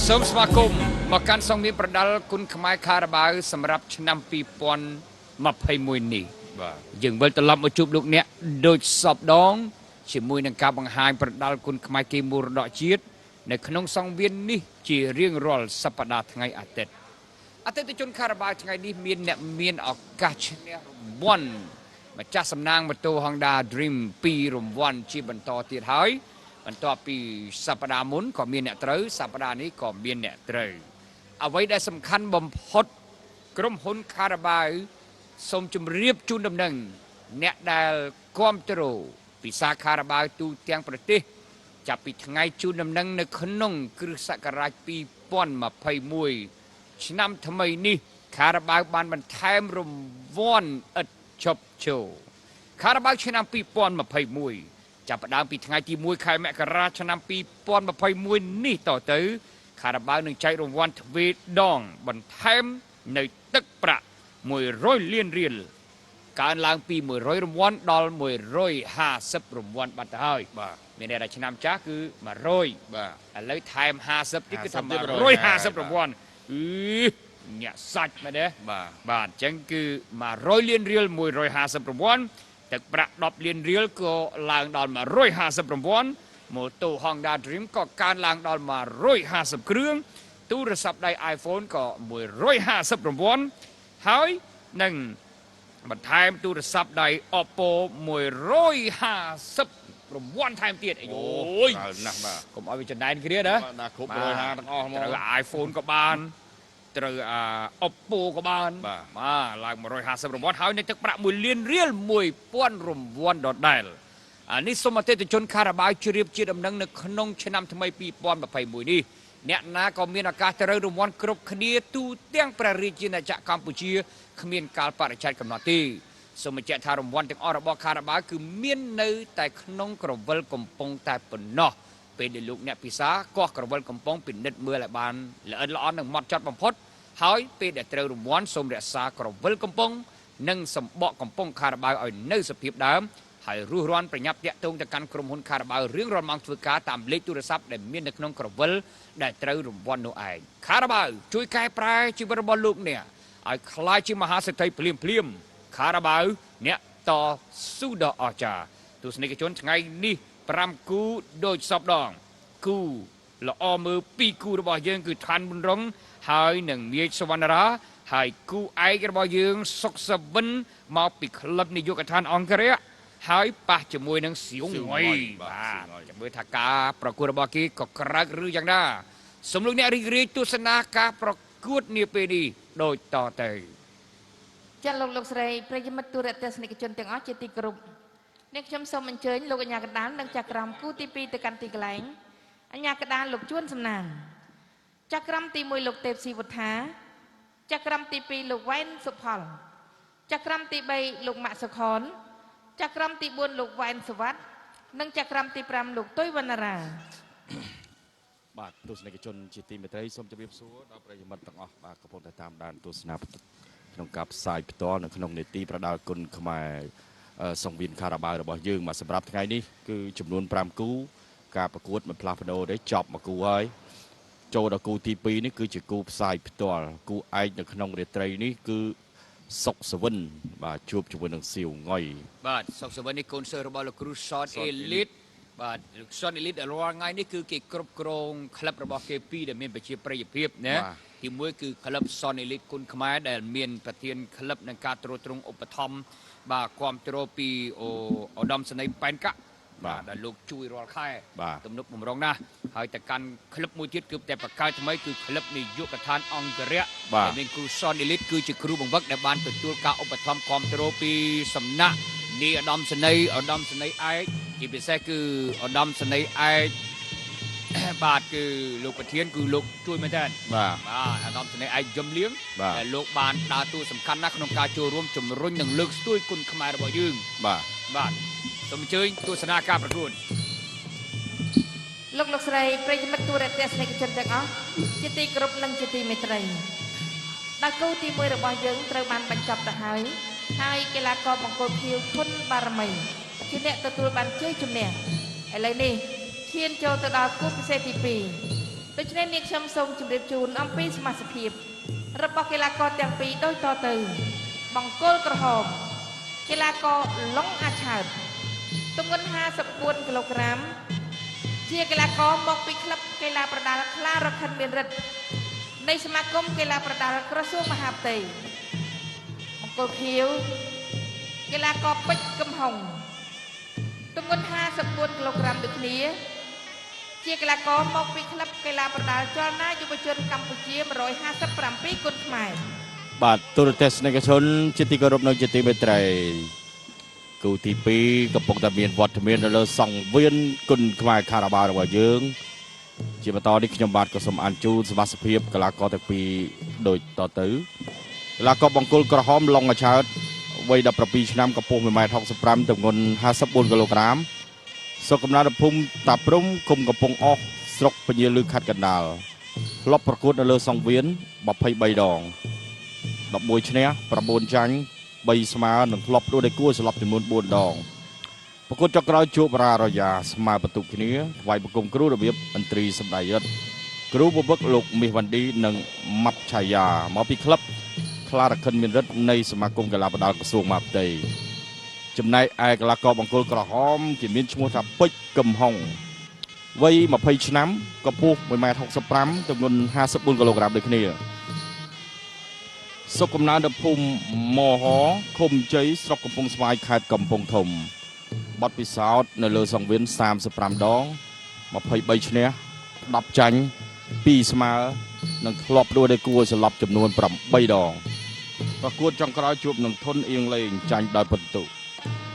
សូមស្វាគមន៍មកកាន់សង្វៀនប្រដាល់គុណខ្មែរខារ៉ាបាវសម្រាប់ឆ្នាំ2021នេះយើងវិលត្រឡប់មកជួបលោកអ្នកដូចសពដងជាមួយនឹងការបង្ហាញប្រដាល់គុណខ្មែរគេមរតកជាតិនៅក្នុងសង្វៀននេះជារៀងរាល់សប្តាហ៍ថ្ងៃអាទិត្យអតិថិជនខារ៉ាបាវថ្ងៃនេះមានអ្នកមានឱកាសឈ្នះរង្វាន់ម្ចាស់សំណាងម៉ូតូ Honda Dream 2 រង្វាន់ជាបន្តទៀតហើយបន្ទាប់ពីសប្តាហ៍មុនក៏មានអ្នកត្រូវសប្តាហ៍នេះក៏មានអ្នកត្រូវអ្វីដែលសំខាន់បំផុតក្រុមហ៊ុនខារ៉ាបាវសូមជម្រាបជូនដំណឹងអ្នកដែលគាំទ្រពិសាខារ៉ាបាវទូទាំងប្រទេសចាប់ពីថ្ងៃជូនដំណឹងនៅក្នុងគ្រិស្តសករាជ2021ឆ្នាំថ្មីនេះខារ៉ាបាវបានបន្ថែមរង្វាន់ឥតឈប់ឈរខារ៉ាបាវឆ្នាំ2021ចាប់ផ្ដើមពីថ្ងៃទី1ខែមករាឆ្នាំ2021នេះតទៅខារ៉ាបាវនឹងចែករង្វាន់ទ្វេដងបន្ថែមនៅទឹកប្រាក់100លានរៀលកើនឡើងពី100រង្វាន់ដល់150រង្វាន់បាត់ទៅហើយបាទមានន័យថាឆ្នាំចាស់គឺ100បាទឥឡូវថែម50ទៀតគឺថា150រង្វាន់ញាក់សាច់មែនទេបាទអញ្ចឹងគឺ100លានរៀល150រង្វាន់ទឹកប្រាក់10លានរៀលក៏ឡើងដល់150រង្វាន់ម៉ូតូ Honda Dream ក៏កើនឡើងដល់150គ្រឿងទូរស័ព្ទដៃ iPhone ក៏150រង្វាន់ហើយនឹងបន្ថែមទូរស័ព្ទដៃ Oppo 150រង្វាន់ថែមទៀតអូយច្រើនណាស់បាទកុំឲ្យវាចំណែនគ្នាណាបាទគ្រប់150ទាំងអស់ហ្មងត្រូវ iPhone ក៏បានត្រូវOppo ក៏បានបាទឡើង150រង្វាន់ហើយនៅទឹកប្រាក់1លានរៀល1000រង្វាន់ដដែលនេះសូមអតិថិជនខារ៉ាបាវជ្រាបជាដំណឹងនៅក្នុងឆ្នាំថ្មី2021នេះអ្នកណាក៏មានឱកាសត្រូវរង្វាន់គ្រប់គ្នាទូទាំងព្រះរាជាណាចក្រកម្ពុជាគ្មានកាលបរិច្ឆេទកំណត់ទេសូមបញ្ជាក់ថារង្វាន់ទាំងអស់របស់ខារ៉ាបាវគឺមាននៅតែក្នុងក្រវិលកំប៉ុងតែប៉ុណ្ណោះពេលដែលលោកអ្នកពិសាកោះក្រវិលកំប៉ុងពិនិត្យមើលឲ្យបានល្អិតល្អន់និងហ្មត់ចត់បំផុតហើយពេលដែលត្រូវរង្វាន់សូមរក្សាក្រវិលកំប៉ុងនិងសម្បកកំប៉ុងខារ៉ាបាវឲ្យនៅសភាពដើមហើយរស់រានប្រញាប់តាក់ទងទៅកាន់ក្រុមហ៊ុនខារ៉ាបាវរៀងរាល់ម៉ោងធ្វើការតាមលេខទូរស័ព្ទដែលមាននៅក្នុងក្រវិលដែលត្រូវរង្វាន់នោះឯងខារ៉ាបាវជួយកែប្រែជីវិតរបស់លោកអ្នកឲ្យក្លាយជាមហាសេដ្ឋីភ្លាមខារ៉ាបាវអ្នកតស៊ូដ៏អស្ចារ្យទស្សនិកជនថ្ងៃនេះ5គូដូចសពដងគូល្អមើល2គូរបស់យើងគឺឋានប៊ុនរងហើយនឹងមាសសវណ្ណរាហើយគូឯករបស់យើងសុកសវិនមកពីក្លឹបនាយកដ្ឋានអង្គរៈហើយប៉ះជាមួយនឹងសៀវងុយបាទចាំមើលថាការប្រកួតរបស់គេក៏ក្រើកឬយ៉ាងណាសូមលោកអ្នករីករាយទស្សនាការប្រកួតនាពេលនេះដូចតទៅចាលោកស្រីប្រិយមិត្តទូរទស្សនិកជនទាំងអស់ជាទីគោរពអ្នកខ្ញុំសូមអញ្ជើញលោកអញ្ញាកណ្ដាលនិងចក្រមគូទី2ទៅកាន់ទីកន្លែងអញ្ញាកណ្ដាលលោកជួនសំណាងចក្រមទី1លោកទេពស៊ីវុធាចក្រមទី2លោកវ៉ែនសុផលចក្រមទី3លោកម៉ាក់សុខនចក្រមទី4លោកវ៉ែនសវັດនិងចក្រមទី5លោកទុយវណ្ណារាបាទទស្សនិកជនជាទីមេត្រីសូមជម្រាបសួរដល់ប្រិយមិត្តទាំងអស់បាទកំពុងតែតាមដានទស្សនាក្នុងការផ្សាយផ្ទាល់នៅក្នុងនេតិប្រដាល់គុណខ្មែរសង្វៀនខារ៉ាបាវរបស់យើងមកសម្រាប់ថ្ងៃនេះគឺចំនួន5គូការប្រកួតមិនផ្លាស់ប្ដូរទេចប់មួយគូហើយចូលដល់គូទី2នេះគឺជាគូផ្សាយផ្ទាល់គូឯកនៅក្នុងរាត្រីនេះគឺសុកសវិនបាទជួបជាមួយនឹងសៀវងុយបាទសុកសវិននេះកូនសិស្សរបស់លោកគ្រូសតអេលីតបាទលោកសតអេលីតរាល់ថ្ងៃនេះគឺគេគ្រប់គ្រងក្លឹបរបស់គេ2ដែលមានប្រជាប្រិយភាពណាទី1គឺក្លឹបសនអេលីតគុណខ្មែរដែលមានប្រធានក្លឹបនឹងការត្រួតត្រងឧបត្ថម្ភបាទគ្រប់គ្រងពីឧត្តមសេនីយ៍ប៉ែនកាក់បាទដែលលោកជួយរាល់ខែទំនុកបំរុងណាស់ហើយទៅកាន់ក្លឹបមួយទៀតគឺតែបង្កើតថ្មីគឺក្លឹបនាយកដ្ឋានអង្គរៈដែលមានគ្រូសនអេលីតគឺជាគ្រូបង្វឹកដែលបានទទួលការឧបត្ថម្ភគ្រប់គ្រងពីសំណាក់នាយឧត្តមសេនីយ៍ឯកជាពិសេសគឺឧត្តមសេនីយ៍ឯកបាទគឺលោកប្រធានគឺលោកជួយមែនតើបាទឧត្តមសេនីយ៍ឯកយមលៀងដែលលោកបានដើរតួសំខាន់ណាស់ក្នុងការចូលរួមជំរុញនិងលើកស្ទួយគុណខ្មែររបស់យើងបាទសូមអញ្ជើញទស្សនាការប្រកួតលោកស្រីប្រិយមិត្តទូរទស្សនិកជនទាំងអស់ជាទីគោរពនិងជាទីមេត្រីដល់គូទី1របស់យើងត្រូវបានបញ្ចប់ទៅហើយកីឡាករបង្គោលខៀវធុនបារមីជាអ្នកទទួលបានជ័យជំនះ ឥឡូវនេះឈានចូលទៅដល់គូពិសេសទី2ដូច្នេះនាងខ្ញុំសូមជម្រាបជូនអំពីសមាជិកភាពរបស់កីឡាករទាំងពីរដូចតទៅបង្គោលក្រហមកីឡាករឡុងអាឆើតទម្ងន់54គីឡូក្រាមជាកីឡាករមកពីក្លឹបកីឡាប្រដាល់ខ្លារខិនមានរិទ្ធនៃសមាគមកីឡាប្រដាល់ក្រសួងមហាផ្ទៃបង្គោលខៀវកីឡាករពេជ្រកំហុងទម្ងន់54គីឡូក្រាមដូចគ្នាជាកីឡាករមកពីក្លឹបកីឡាប្រដាល់ចលនាយុវជនកម្ពុជា157គុណខ្មែរបាទទូរទស្សនិកជនជាទីគោរពនៅជាទីមេត្រីគូទី2កំពុងតែមានវត្តមាននៅលើសង្វៀនគុណខ្មែរខារ៉ាបាវរបស់យើងជាបន្តនេះខ្ញុំបាទក៏សូមអានជូនសមាជិកភាពកីឡាករទាំងពីរដូចតទៅកីឡាករបង្គោលក្រហមឡុងអាឆើតវ័យ17ឆ្នាំកម្ពស់ 1m65 ទម្ងន់54គីឡូក្រាមសុខកំណើតភូមិតាព្រំឃុំកំពង់អស់ស្រុកពញាលឺខេត្តកណ្ដាលធ្លាប់ប្រកួតនៅលើសង្វៀន23ដង11ឈ្នះ9ចាញ់3ស្មើនិងធ្លាប់ដួលដៃគួរសន្លប់ចំនួន4ដងប្រកួតចុងក្រោយជួបរារយ៉ាស្មើបន្ទុកគ្នាថ្វាយបង្គំគ្រូរបៀបឥន្ទ្រីសម្ដែងរិទ្ធគ្រូបវឹកលោកមាសវណ្ឌីនិងម៉ាត់ឆាយាមកពីក្លឹបខ្លារខិនមានរិទ្ធនៃសមាគមកីឡាប្រដាល់ក្រសួងមហាផ្ទៃចំណែកឯកីឡាករបង្គោលក្រហមគេមានឈ្មោះថាពេជ្រកំហុងវ័យ20ឆ្នាំកម្ពស់ 1m65 ទម្ងន់54គីឡូក្រាមដូចគ្នាសុខកំណើតនៅភូមិមហឃុំជ័យស្រុកកំពង់ស្វាយខេត្តកំពង់ធំបទពិសោធន៍នៅលើសង្វៀន35ដង23ឈ្នះ10ចាញ់2ស្មើនិងធ្លាប់ដួលដៃគួរសន្លប់ចំនួន8ដងប្រកួតចុងក្រោយជួបនឹងធុនអៀងលេងចាញ់ដោយពិន្ទុ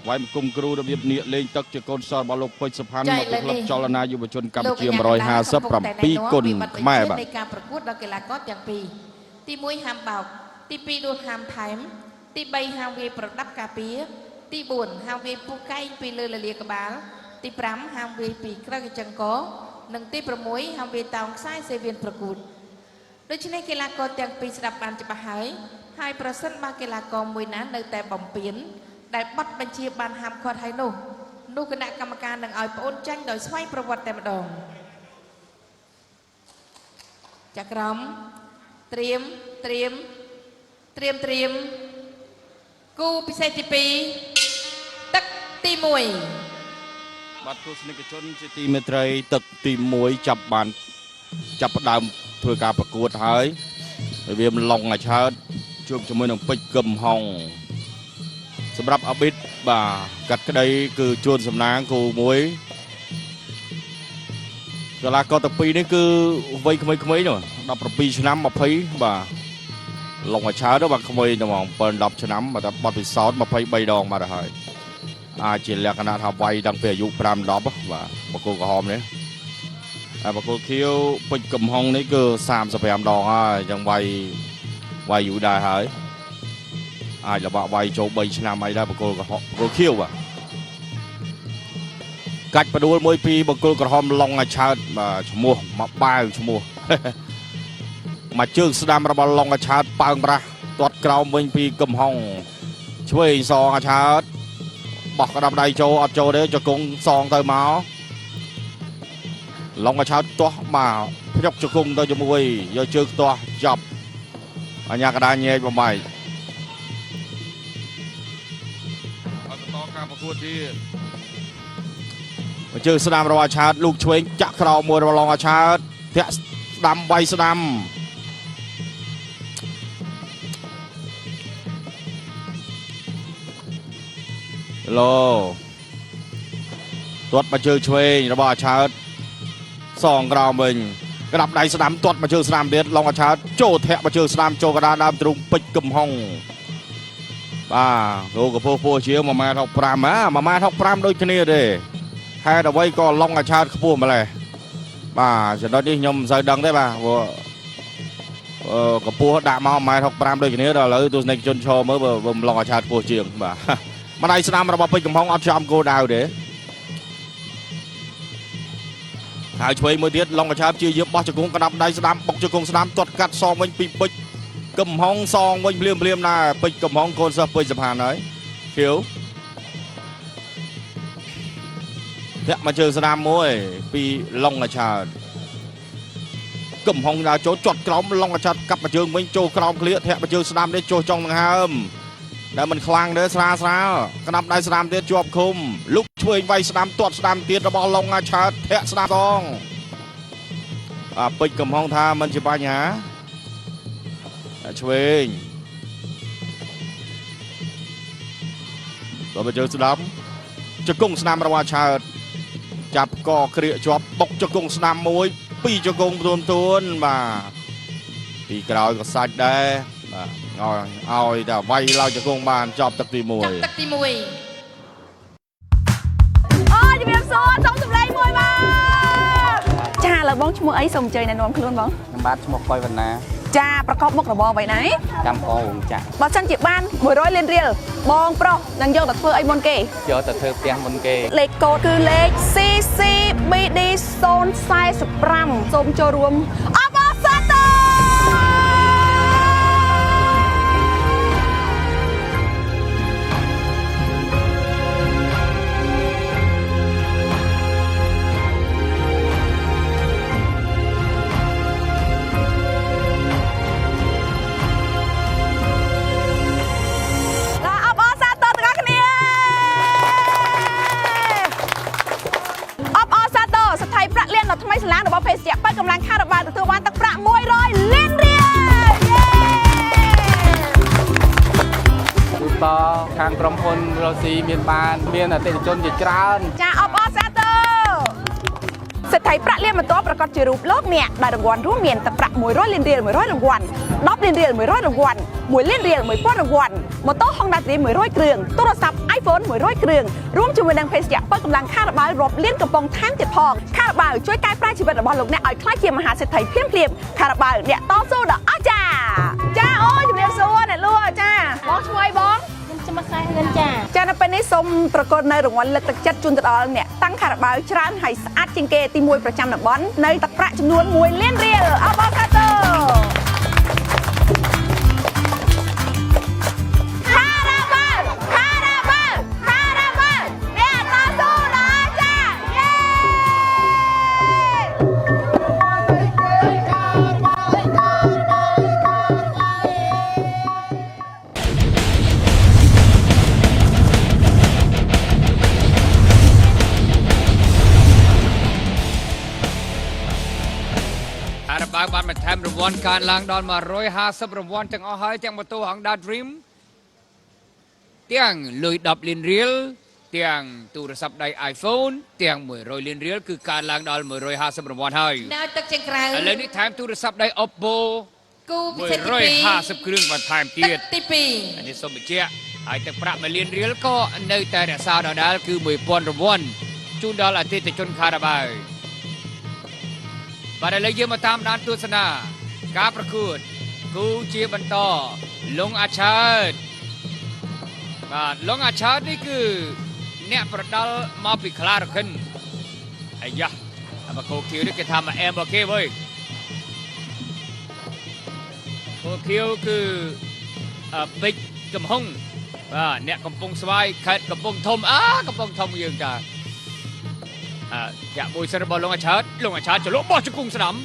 វាយបង្គំគ្រូរបៀបនៀកលេងទឹកជាកូនសររបស់លោកពេជ្រសុផាន់មកពីក្លឹបចលនាយុវជនកម្ពុជា157គុណខ្មែរបាទនៃការប្រកួតដល់កីឡាករទាំងពីរទី1ហាមបោកទី2ដួលហាមថែមទី3ហាមវាយប្រដាប់ការពារទី4ហាមវាយពុះកែងពីលើលលាក្បាលទី5ហាមវាយពីក្រៅកញ្ចឹងកនិងទី6ហាមវាយតោងខ្សែសេវៀនប្រកួតដូច្នេះកីឡាករទាំងពីរស្ដាប់បានច្បាស់ហើយប្រសិនបើកីឡាករមួយណានៅតែបំពេញដែលបាត់បញ្ជាបានហាមឃាត់ហើយនោះគណៈកម្មការនឹងឲ្យប្អូនចាញ់ដោយស្វ័យប្រវត្តិតែម្ដងចាក្រមត្រៀមគូពិសេសទី2ទឹកទី1បាទទស្សនិកជនជាទីមេត្រីទឹកទី1ចាប់ផ្ដើមធ្វើការប្រកួតហើយវាឡុងអាឆើតជួបជាមួយនឹងពេជ្រកំហុងសម្រាប់អាប៊ីតបាទកាត់ក្តីគឺជួនសំណាងគូមួយកីឡាករទាំងពីរនេះគឺវ័យក្មេងៗនោះ17ឆ្នាំ20បាទឡុងអាឆើតបាទក្មេងតែហ្មង7-10ឆ្នាំបាទតែបទពិសោធន៍23ដងមកទៅហើយអាចជាលក្ខណៈថាវ័យតាំងពីអាយុ5-10បាទបង្គោលក្រហមនេះហើយបង្គោលខៀវពេជ្រកំហុងនេះគឺ35ដងហើយអញ្ចឹងវ័យយូរដែរហើយអាចលបាក់វាយចូល3ឆ្នាំអីដែរបង្គោលខៀវបាទកាច់ផ្ដួលមួយពីបង្គោលក្រហមឡុងអាឆើតបាទឈ្មោះមកបាវឈ្មោះមកជើងស្ដាំរបស់ឡុងអាឆើតប៉ើងប្រាស់ទាត់ក្រោមវិញពីកំហុងឆ្វេងសងអាឆើតបោះក្តាប់ដៃចូលអត់ចូលទេចង្គង់សងទៅមកឡុងអាឆើតទាស់បាទភ្ញុកជង្គង់ទៅជាមួយយកជើងទាស់ចាប់អញ្ញាកដាញែកបំបាយការប្រកួតទៀតជើងស្ដាំរបស់អាឆើតលូកឆ្វេងចាក់ក្រោមមួយរបស់ឡុងអាឆើតធាក់ស្ដាំវាយស្ដាំឡូទាត់មកជើងឆ្វេងរបស់អាឆើតសងក្រោមវិញក្តាប់ដៃស្ដាំទាត់មកជើងស្ដាំទៀតឡុងអាឆើតចូលធាក់មកជើងស្ដាំចូលកណ្ដាលដើមទ្រូងពេជ្រកំហុងបាទគោកពោះពោះជាង 1m65 1m65 ដូចគ្នាទេហេតុអ្វីក៏ឡុងអាឆើតខ្ពស់ម្លេះបាទចំណុចនេះខ្ញុំមិនសូវដឹងទេបាទព្រោះកម្ពស់ដាក់មក 1m65 ដូចគ្នាដល់ឥឡូវទស្សនិកជនឈរមើលបើឡុងអាឆើតខ្ពស់ជាងបាទម្ដាយស្ដាំរបស់ពេជ្រកំហុងអត់ចំគោលដៅទេហើយឆ្វេងមួយទៀតឡុងអាឆើតជាយឹបបោះជង្គង់ក្តាប់ដៃស្ដាំបុកជង្គង់ស្ដាំទាត់កាត់សងវិញពីពេជ្រកំហុងសងវិញភ្លាមណាពេជ្រកំហុងកូនសិស្សពេជ្រសុផានហើយខៀវ Thế mà chơi Sam môi vì long là chào cầm hông là chỗ chọt còng long là chặt cặp mà chơi mình chỗ còng clear thế mà chơi Sam đấy chỗ trong thằng hầm để mình khoang đấy xa cái năm nay Sam đấy chụp khum lúc chơi vay Sam tuột Sam tiền nó bao long là chặt thế Sam con bịch cầm hông tha mình chỉ ba nhá chơi rồi bây giờ Sam cho cung Sam ra chặtจับก็เคลียจวบตกจะกงสนามมวยปีจะกงtuôn màปีกลอยก็สัตว์ได้เอาแต่ไว้เราจะกงบานจอบตักตีมวยจับตักตีมวยจะมีโซ่ส่งสุดเลยมวยมาจ้าแล้วบ้องชั่วโมงไอ้ส่งเจยในนวมคลื่นบ้องน้ำบัตรชั่วโมงคอยวันนะจ้าประกอบมกระบอกไว้ไหนจำกองจ้าบอลชันจีบบ้าน100เรียนบองโปรยังโยกตัดเพื่อไอ้บอลเกย์โยกตัดเธอเปียงบอลเกย์เลขโกดคือเลขCCBD โซนไซส์สปรัมโซมโจรวมอัปซาโตทำไมสลางหรือบอลเพสเซียไปกำลังคาราบาลตัววันตักประมวยร้อยเล่นเรียดูต่อทางกรมพลโรซีเมียนบานเมียนเตจนจิตรานจ้าออซาโตสถายประเลียนมาตัวประกอบจิรูปโลกเนี่ยได้รางวัลร่วมเมียนตักประมวยร้อยเล่นเรียนมวยร้อยรางวัลดอบเล่นเรียนมวยร้อยรางวัลมวยเล่นเรียนมวยป้อนรางวัลมอเตอร์ฮองดาตีมวยร้อยเครื่องโทรศัพท์ไอโฟนมวยร้อยเครื่องร่วมจุ่มดังเพสเซียเปิดกำลังคาราบาลรบเลี้ยนกระป๋องแทงเจ็ดพองคาราบาลช่วยแก้ปลายชีวิตบอลลูกเนี่ยเอาคล้ายเคียมมหาเศรษฐีเพี้ยนเพียมคาราบาลเนี่ยต่อสู้เด้อจ้าจ้าโอ้ยจุ่มเรียบซัวเนี่ยรู้จ้าบ้องช่วยบ้องจะมาใส่เงินจ้าจ้านับเป็นนิสมประกอบในรางวัลเลือกตักจัดจุนตะอเนี่ยตั้งคาราบาลชราให้สะอาดจิงเกตีมวยประจำหนักบอลในตักประจำนวนมวยเล่นเรียลอัลบาคาโตบ้านมาแทมรางวัลการล้างดอนมา150รางวัลจังเอาให้จังประตูของดาดริมเตียงลุยดับลินเรียลเตียงโทรศัพท์ไดไอโฟนเตียง100ลินเรียลคือการล้างดอน150รางวัลให้ดาวตักเชียงไกรแล้วนี่แถมโทรศัพท์ได Oppo กู150เครื่องมาแถมเตียดตีปีอันนี้สมบัติเจ้าไอแต่ประมาลินเรียลก็ในแต่ละซาวดาลคือ10,000รางวัลจูนดอลอาทิตย์จนคาราบาลบาดเลยเยี่ยมมาตามด้านตัวสนาการประกวดกูเจียบันต่อลงอาชาติลงอาชาตินี่คือเนี่ยประดัลมาปิคลาร์ขึ้นไอ้ยะมาโคคิวนี่แกทำมาโอเคเว้ยโคคิวคือปิกกำหงเนี่ยกำปงสบายขัดกำปงทมกำปงทมยังจ้าอยากมวยสระบอลลงอาชาติจะลบบอลจะกุ้งสนาม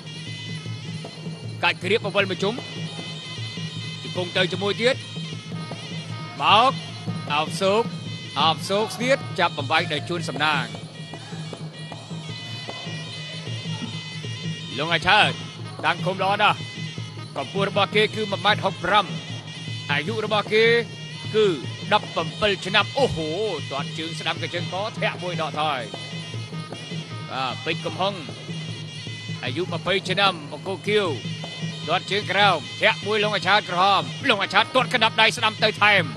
การเคลียร์บอลมาจุ่มจะกุ้งเตยจะมวยเทียดบอกอาบสุกเทียดจับบังไว้ในชุนสำนางลงอาชาติตั้งคมร้อนกับปูระบาเกคือมาบ้าน6 รำอายุระบาเกคือดับปั่มเปิลชนะโอ้โหตัวจึงสนามกับจึงก็แทะมวยดอกถอยปิดกำห้องอายุมาไปชนะมาโกคิวตรวจเชิงกระเอาแทะมวยลงอาชาติกระหอมลงอาชาติตรวจกระดับได้สนามเตยไทม์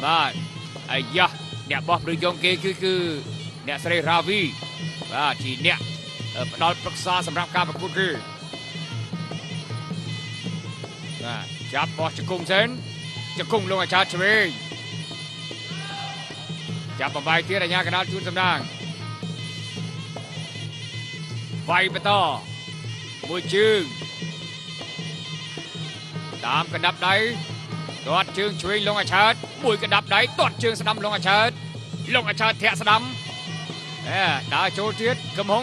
มาไอ้ยะเนี่ยบอสหรือยองเกคือเนี่ยสเรราวีทีเนี่ยดอลปรึกษาสำหรับการประกวดคือจับบอสจะกุ้งเซนจะกุ้งลงอาชาติเฉยจับมาใบเทียระยะกระดานชุนสำนางไฟไปต่อมวยจึงตามกระดับได้ตอดจึงช่วยลงอาชาติมวยกระดับได้ตอดจึงสนามลงอาชาติแทะสนาม ដើរចូលទៀតកំហុ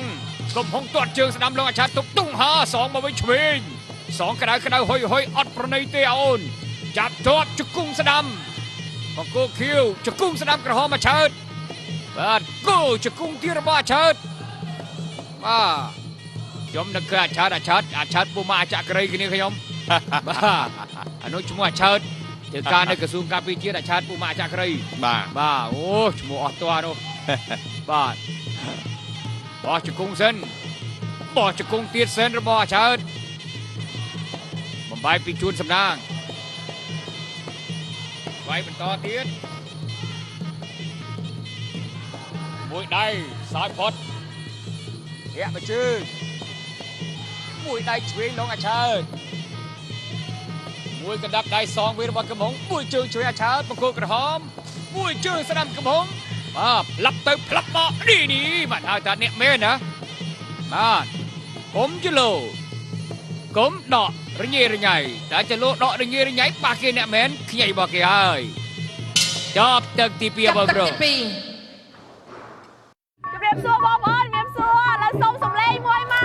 ងទាត់ជើងស្ដាំលងអាចារ្យទុកទុងហា2មកវិញឆ្វេង2ក្តៅហុយអត់ប្រណីទេអូនចាប់ជាប់ជង្គង់ស្ដាំបង្គោលខៀវជង្គង់ស្ដាំក្រហមអាឆើតបាទគោជង្គង់ទៀតរបស់អាឆើតបាទខ្ញុំនឹកឃើញអាឆើតពូម៉ាចក្រីគ្នាខ្ញុំបាទអានោះឈ្មោះអាឆើតធ្វើការនៅក្រសួងការពារជាតិអាឆើតពូម៉ាចក្រីបាទអូឈ្មោះអស់តួនោះបាទបោះជង្គង់សិនបោះជង្គង់ទៀតសិនរបស់អាឆើតបំបាយពីជួនសំណាងវាយបន្តទៀតមួយដៃសោយផុតធាក់មកជើងមួយដៃឆ្វេងលងអាឆើតមួយកណ្ដាប់ដៃសងវារបស់កំហុងមួយជើងជួយអាឆើតបង្គោលក្រហមមួយជើងស្ដាំកំហុងបាទផ្លាប់ទៅផ្លាប់មកនេះមិនហៅថាអ្នកមែនណាបាទកុំជលោកុំដករញ៉េរញ៉ៃតែជលោដករញ៉េរញ៉ៃប៉ះគេអ្នកមែនខ្ញីរបស់គេហើយចប់ទឹកទី2បងប្រុស ជម្រាបសួរបងប្អូនជម្រាបសួរឥឡូវសូមសំឡេងមួយមក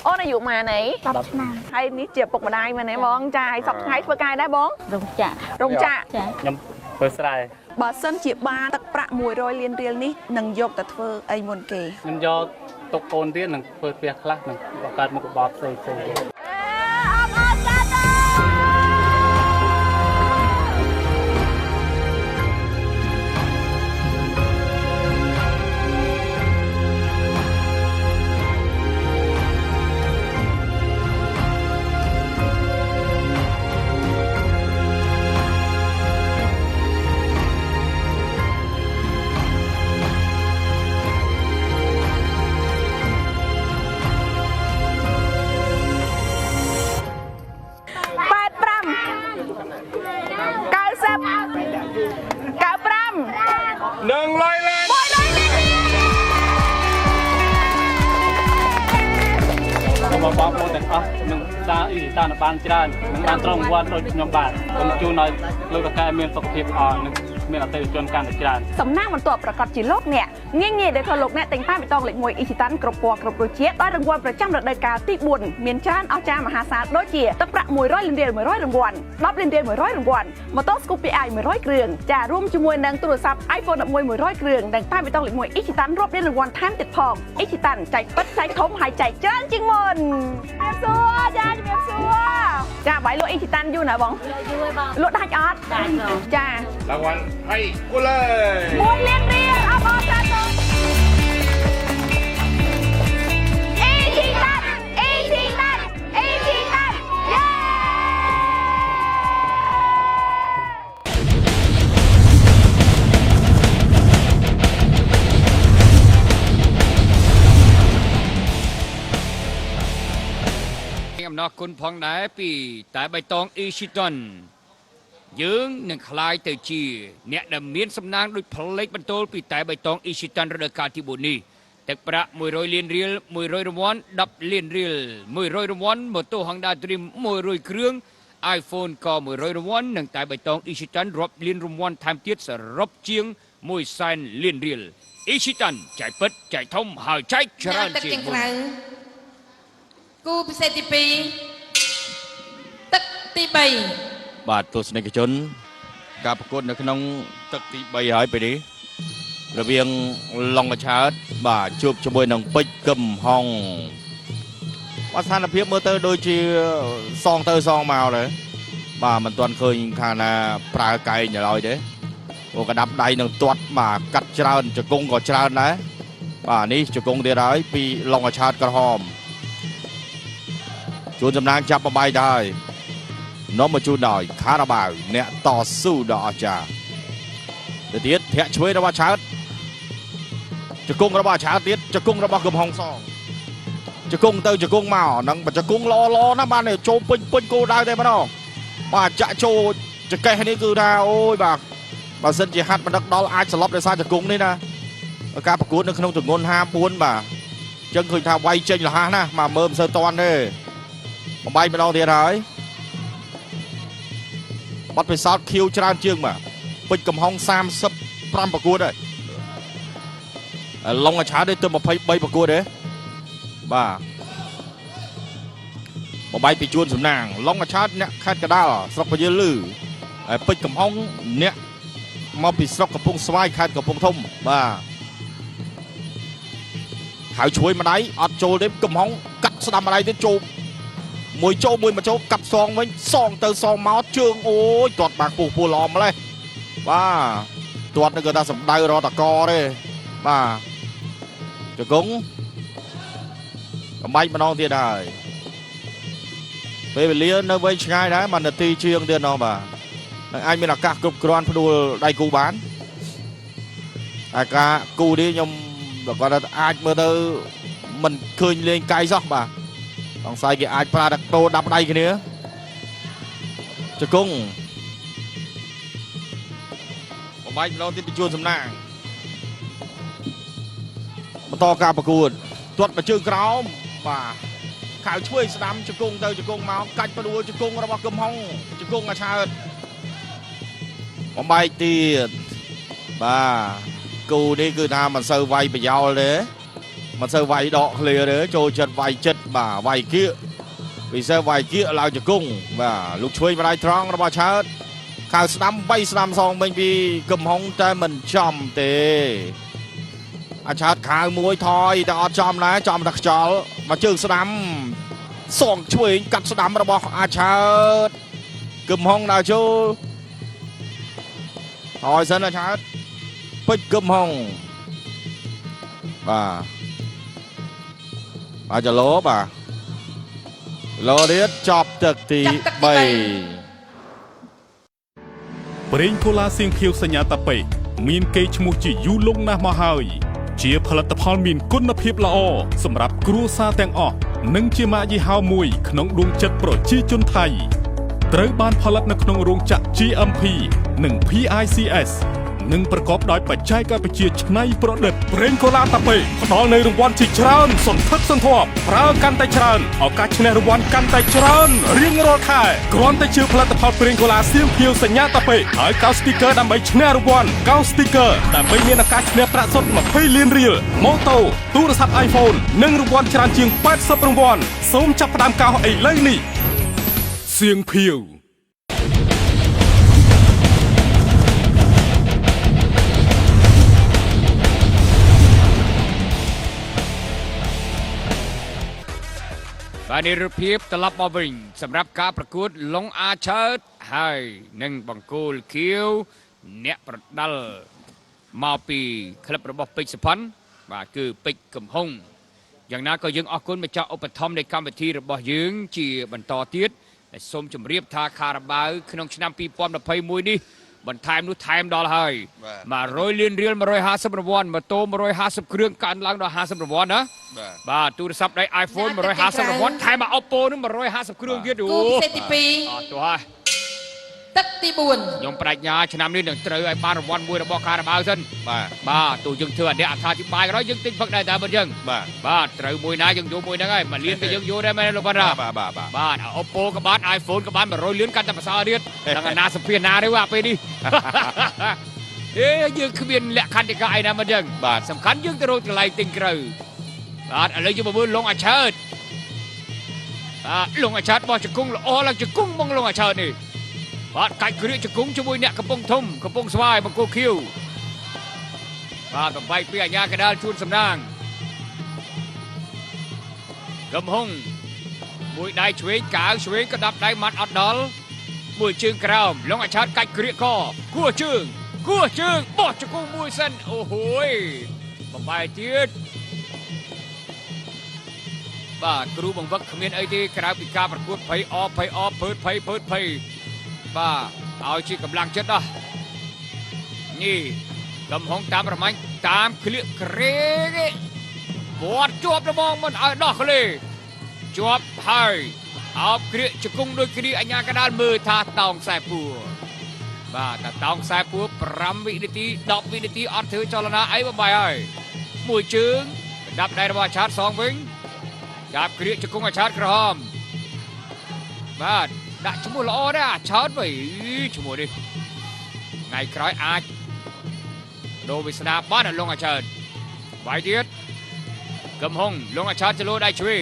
អូនអាយុប៉ុន្មានអី10ឆ្នាំហើយនេះជាពុកម្ដាយមែនទេបងចាហើយសប្តាហ៍ថ្ងៃធ្វើការដែរបងរោងចក្រខ្ញុំធ្វើស្រែ បើសិនជាបានទឹកប្រាក់100លានរៀលនេះនឹងយកទៅធ្វើអីមុនគេខ្ញុំយកទុកកូនទៀតនឹងធ្វើផ្ទះខ្លះនឹងបង្កើតមុខរបរផ្សេងទៀត បងប្អូនទាំងអស់នឹងដើរអ៊ីតានបានច្រើននឹងបានត្រង់វត្តដូចខ្ញុំបាទខ្ញុំជូនឲ្យលោកតាកែមានសុខភាពល្អនិងមានអតិថិជនកាន់តែច្រើនសំណាងបន្ទាប់ប្រកាសជាលោកអ្នកងាយដែលធ្វើលោកអ្នកតែងតាមបេតងលេខ1អ៊ីជីតាន់គ្រប់ពណ៌គ្រប់រសជាតិដោយរង្វាន់ប្រចាំរដូវកាលទី4មានច្រើនអស្ចារ្យមហាសាលដូចជាទឹកប្រាក់100លានរៀល100រង្វាន់10លានរៀល100រង្វាន់ម៉ូតូ Scoopy i 100គ្រឿងចារួមជាមួយនឹងទូរស័ព្ទ iPhone 11 100គ្រឿងនិងតាមបេតងលេខ1អ៊ីជីតាន់រាប់លានរង្វាន់ថែមទៀតផងអ៊ីជីតាន់ចែកពិតចែកធំហើយចែកច្រើនជាងមុនជំរាបសួរចាជំរាបសួរចាបាយលក់អ៊ីជីតាន់យូរណាបងយូរហើយបងលក់ដាច់អត់ចារង្វាន់ឲ្យគូលើ1លានរៀលអបអរសាទរអ៊ីជីតាន់យេអំណរគុណផងដែរពីតែបៃតងអ៊ីជីតុនយើងនឹងคลายទៅជាអ្នកដែលមានសំណាងដូចផ្លេចបន្ទោលពីតែបៃតងអ៊ីជីតុនរដូវកាលទី4នេះទឹកប្រាក់100លានរៀល100រង្វាន់10លានរៀល100រង្វាន់ម៉ូតូ Honda Dream 100គ្រឿង iPhone ក៏100រង្វាន់និងតែបៃតងអ៊ីជីតុនរាប់លានរង្វាន់ថែមទៀតសរុបជាង100,000លានរៀលអ៊ីជីតុនចែកពិតចែកធំហើយចែកច្រើនជាងមុនគូពិសេសទី2ទឹកទី3បាទទស្សនិកជនការប្រកួតនៅក្នុងទឹកទី3ហើយពេលនេះរវាងឡុងកឆើតបាទជួបជាមួយនឹងពេជ្រកឹមហុងស្ថានភាពមើលទៅដូចជាសងទៅសងមកដែរបាទមិនទាន់ឃើញខាងណាប្រើកែងឡើយទេអូកដាប់ដៃនឹងទាត់បាទកាត់ច្រើនជង្គង់ក៏ច្រើនដែរបាទនេះជង្គង់ទៀតហើយពីឡុងកឆើតក្រហមជួនសំណាងចាប់បបាយទៅហើយនាំមកជូនដោយខារ៉ាបាវអ្នកតស៊ូដ៏អស្ចារ្យទៅទៀតធាក់ឆ្វេងរបស់ឆើតជង្គង់របស់ឆើតទៀតជង្គង់របស់កំហុងសងជង្គង់ទៅជង្គង់មកនឹងជង្គង់ល្អណាស់បានចូលពេញគោលដៅតែម្ដងបាទចាក់ចូលចកេះនេះគឺថាអូយបាទបើសិនជាហាត់បណ្ដឹកដល់អាចស្លាប់ដោយសារជង្គង់នេះណាការប្រកួតនៅក្នុងទម្ងន់54បាទអញ្ចឹងឃើញថាវាយចេញលះណាស់មកមើលមិនសូវតាន់ទេបំបីម្ដងទៀតហើយបាត់ពិសោធន៍ខៀវច្រើនជាងបាទពេជ្រកំហុង35ប្រកួតហើយ ឡុងអាឆាតទេទៅ23ប្រកួតទេបាទបបាយពីជួនសំណាងឡុងអាឆាតអ្នកខេត្តកដាលស្រុកពយលឺហើយពេជ្រកំហុងអ្នកមកពីស្រុកកំពង់ស្វាយខេត្តកំពង់ធំបាទហើយជួយម្ដាយអត់ចូលទេកំហុងកាត់ស្ដាំម្ដាយទៅចូលមួយចូលមួយមកចូលកាត់សងវិញសងទៅសងមកជើងអូយទាត់បាក់ពោះល្អម្លេះបាទទាត់នឹងគាត់ថាសម្ដៅរតកទេបាទជង្គង់កំបាច់ម្ដងទៀតហើយពេលវេលានៅវែងឆ្ងាយដែរ1នាទីជាងទៀតណោះបាទនឹងអាចមានឱកាសគ្រប់គ្រាន់ផ្ដួលដៃគូបានអាការគូនេះខ្ញុំគាត់ថាអាចមើលទៅមិនឃើញលេងកាយសោះបាទសង្ស័យគេអាចប្រើដាក់តោដាប់ដៃគ្នាជង្គង់បំបាយម្ដងទៀតបញ្ជូនសំណាងបន្តការប្រកួតទាត់មកជើងក្រោមបាទខៅឆ្វេងស្ដាំជង្គង់ទៅជង្គង់មកកាច់ផ្ដួលជង្គង់របស់កំហុងជង្គង់អាឆើតបំបាយទៀតបាទគូនេះគឺថាមិនសូវវាយប្រយោលទេមិនសូវវាយដកឃ្លាទេចូលចិត្តវាយចិត្តបាទវាយគៀកពិសេសវាយគៀកឡើងជង្គង់បាទលោកឆ្វេងម្ដាយត្រង់របស់ឆើតខៅស្ដាំ3ស្ដាំសងវិញពីកំហុងតែមិនចំទេអាឆើតខៅមួយថយតែអត់ចំដែរចំតែខ្យល់មកជើងស្ដាំសងឆ្វេងកាត់ស្ដាំរបស់អាឆើតកំហុងដើរចូលហើយសិនអាឆើតពេជ្រកំហុងបាទចលោបាទលោទៀតចប់ទឹកទី3ប្រេងកូឡាសៀងភៀវសញ្ញាតាប៉េមានកេរ្តិ៍ឈ្មោះជាយូរលង់ណាស់មកហើយជាផលិតផលមានគុណភាពល្អសម្រាប់គ្រួសារទាំងអស់និងជាម៉ាកយីហោមួយក្នុងដួងចិត្តប្រជាជនថៃត្រូវបានផលិតនៅក្នុងរោងចក្រ GMP និង PICS និងប្រកបដោយបច្ចេកវិទ្យាច្នៃប្រឌិតប្រេងកូឡាតាប៉េផ្ដល់នូវរង្វាន់ជាច្រើនសន្ធឹកសន្ធាប់ប្រើកាន់តែច្រើនឱកាសឈ្នះរង្វាន់កាន់តែច្រើនរៀងរាល់ខែគ្រាន់តែជឿផលិតផលប្រេងកូឡាសៀងភៀវសញ្ញាតាប៉េហើយកោស្ទីគ័រដើម្បីឈ្នះរង្វាន់កោស្ទីគ័រដើម្បីមានឱកាសឈ្នះប្រាក់សុទ្ធ20លានរៀលម៉ូតូទូរស័ព្ទ iPhone និងរង្វាន់ច្រើនជាង80រង្វាន់សូមចាប់ផ្ដើមកោសឥឡូវនេះសៀងភៀវបាទនេះរូបភាពត្រឡប់មកវិញសម្រាប់ការប្រកួតឡុងអាឆើតហើយនឹងបង្គោលខៀវអ្នកប្រដាល់មកពីក្លឹបរបស់ពេជ្រសុផាន់បាទគឺពេជ្រកំហុងយ៉ាងណាក៏យើងអរគុណម្ចាស់ឧបត្ថម្ភនៃកម្មវិធីរបស់យើងជាបន្តទៀតហើយសូមជម្រាបថាខារ៉ាបាវក្នុងឆ្នាំ2021នេះបន្ថែមនោះថែមដល់ហើយ100លានរៀល150រង្វាន់ម៉ូតូ150គ្រឿងកើនឡើងដល់50រង្វាន់ណាបាទទូរស័ព្ទដៃ iPhone 150រង្វាន់ថែមមក Oppo នឹង150គ្រឿងទៀតអូគូពិសេសទី2អត់ទោះហើយទឹកទី4ខ្ញុំប្រាជ្ញាឆ្នាំនេះនឹងត្រូវឲ្យបានរង្វាន់មួយរបស់ខារ៉ាបាវសិនបាទទោះយើងធ្វើអនុអត្ថាធិប្បាយក៏ដោយយើងទិញផឹកដែរតែមិនចឹងបាទត្រូវមួយណាយើងយកមួយហ្នឹងហើយ1លានក៏យើងយកដែរមែនលោកបាទបាទ Oppo ក៏បាន iPhone ក៏បាន100លានកាន់តែប្រសើរទៀតដល់អាណាសុភាណាទេអាពេលនេះយើងគ្មានលក្ខន្តិកៈអីណាមិនចឹងបាទសំខាន់យើងទៅរកកន្លែងទិញក្រៅបាទឥឡូវយើងមកមើលឡុងអាឆើតឡុងអាឆើតបោះជង្គង់ល្អឡើងជង្គង់មកឡុងអាឆើតនេះបាទកាច់គ្រាជង្គង់ជាមួយអ្នកកំពង់ធំកំពង់ស្វាយបង្គោលខៀវបាទបំបីពីអាញាកដាលជួនសំណាងកំហុងមួយដៃឆ្វេងកាវឆ្វេងក៏ដាប់ដៃម៉ាត់អត់ដល់មួយជើងក្រោមឡុងអាឆើតកាច់គ្រាកគួជើងបោះជង្គង់មួយសិនអូហូយបំបីទៀតបាទគ្រូបង្វឹកគ្មានអីទេក្រៅពីការប្រកួតភ័យអភ័យពើតភ័យបាទឲ្យជាកម្លាំងចិត្តដោះនេះកំហុងតាមប្រមាញ់តាមក្លៀកក្រេគេគាត់ជាប់របងមិនឲ្យដោះក្លេជាប់ហើយអោបក្រៀកជង្គង់ដោយគ្រីអញ្ញាកដាលមើលថាតោងខ្សែពួរបាទតែតោងខ្សែពួរ5វិនាទី10វិនាទីអត់ធ្វើចលនាអីបំបាយហើយមួយជើងដាប់ដៃរបស់អាឆាតសងវិញចាប់គ្រៀកជង្គង់អាឆាតក្រហមបាទដាក់ឈ្មោះល្អដែរអាឆើតវិញឈ្មោះនេះថ្ងៃក្រោយអាចដូរវាសនាបានឡុងអាឆើត ไว้เดียดกำหงลงอาชาจะโลได้ช่วย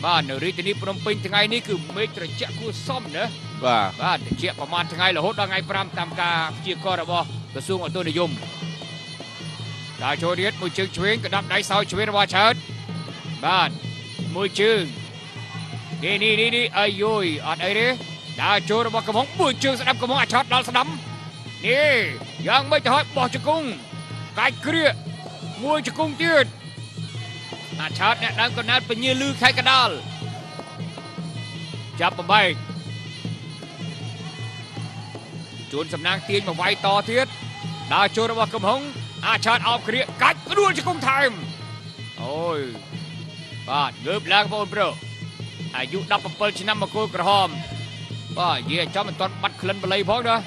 บ้านริตนีพนมเปญทั้งไงนี่คือเมตรเจ้ากูซ่อมเนอะบ้านเจ้าประมาณทั้งไงเหรอฮดไงพรำตามกาเจียกอระบกระทรวงอัตโนนิยมดาวโชเดียดมวยจึงช่วยกระดับได้เสาช่วยระบาเชิดบ้านมวยจึงนี่ไอ้ยุยอัดไอ้เนี่ยดาวโชระบกระหงมวยจึงสนับกระหงอาชาดาวสนับนี่ยังไม่จะให้บอกจะกุ้งไก่เกลียมวยจะกุ้งเตี้ยอาชาดเนี่ยดังก็นัดเป็นยืนลือใครกระดาลจับไปจูนสำนักเตียนมาไว้ต่อเทียดดาวโชระบกระหงอาชาดเอาเกลียไก่กระดูกจะกุ้งไทม์โอ้ยบ้านเงือบแรงบอลเปล่าอายุดับเปิลชินัมมาโกกระหอมบ้าเยี่ยจอมมันตอนบัดเคลื่อนไปเลยพ้องนะ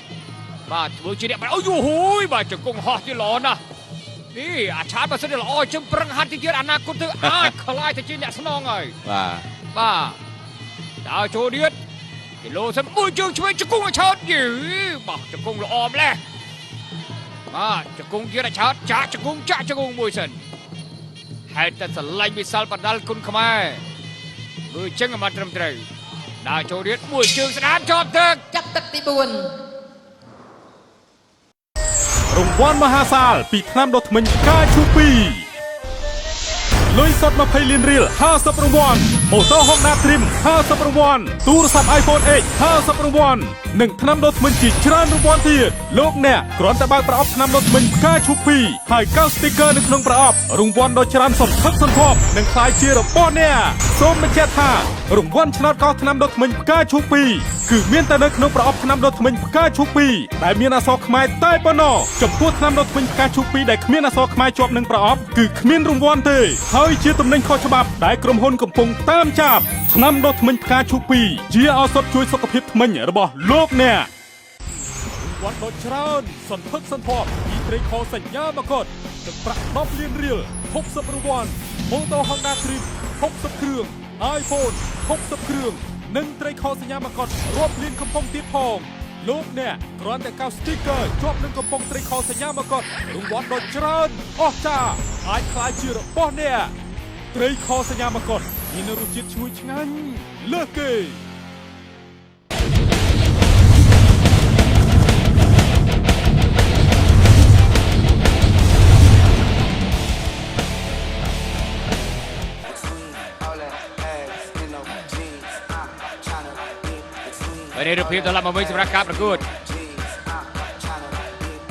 บ้าถือชีเนี่ยมันเอาอยู่หูยบ้าจะกงหอที่หลอนนะนี่อาชาติมาเสด็จอ๋อจึงปรังหันที่เกียรอนาคตเธอคลายที่จีนเนี่ยสนองไงบ้าดาวโชเดียดกิโลสันมือจึงช่วยจะกงอาชาติยี่บ้าจะกงละออมเลยมาจะกงเกียรอาชาติจะกงมวยสันให้แต่สลายมิสัลปัดดัลคุณขมายมือจึงมาตรมเตยดาวโชเดียดมวยจึงสนามจอบเถิกจับตักตีบุญรางวัลมหาศาลปีคณำดอกมันกาชูปีลอยสดมาเพลินเรียล50 รางวัลมอเตอร์ฮอกนาทริม50 รางวัลตู้รศัพท์ iPhone 8 50 รางวัล1คณำดอกมันจีชรานรางวัลที่โลกเนี่ยกรอนแต่บางประอบคณำดอกมันกาชูปีให้9สติกเกอร์ในขนมประอบรางวัลโดยชรานสดทักสันทบ1คลายเชียร์ป้อนเนี่ยส้มมันเจ็ด5รางวัลชนะกอคณำดอกมันกาชูปีคือเมียนแต่ในขนมประอบคณำดอกมันกาชูปีแต่เมียนอาซอกไม้ใต้ปนอจมพูดคณำดอกมันกาชูปีได้เมียนอาซอกไม้จบ1ประอบคือเมียนรางวัลเตยให้เชียร์ตำแหน่งข้อฉบับได้กรมพลกำปงตามจับคณำดอกมันกาชูปีเชียร์เอาสดช่วยสุขภาพมันระบอบโลกเนี่ยวัดโดชรานสันทึกสันทอบอีเทรคอสัญญามากดจะประนอบเลียนเรียล60 รางวัลโมโตฮอนด้าทริป60 เครื่องไอโฟน60 เครื่อง1เทรคอสัญญามากดรวบเลียนกำปงตีพองลูกเนี่ยกรอนแต่9สติ๊กเกอร์จบ1กำปงเทรคอสัญญามากดรางวัลโดชรานออกจ้าไอคลายเชื่อป้อนเนี่ยเทรคอสัญญามากดมีนรุจิตช่วยงั้นเลิกเกย์ในรูปพิมพ์ตลอดมาเมื่อสำหรับการประกวด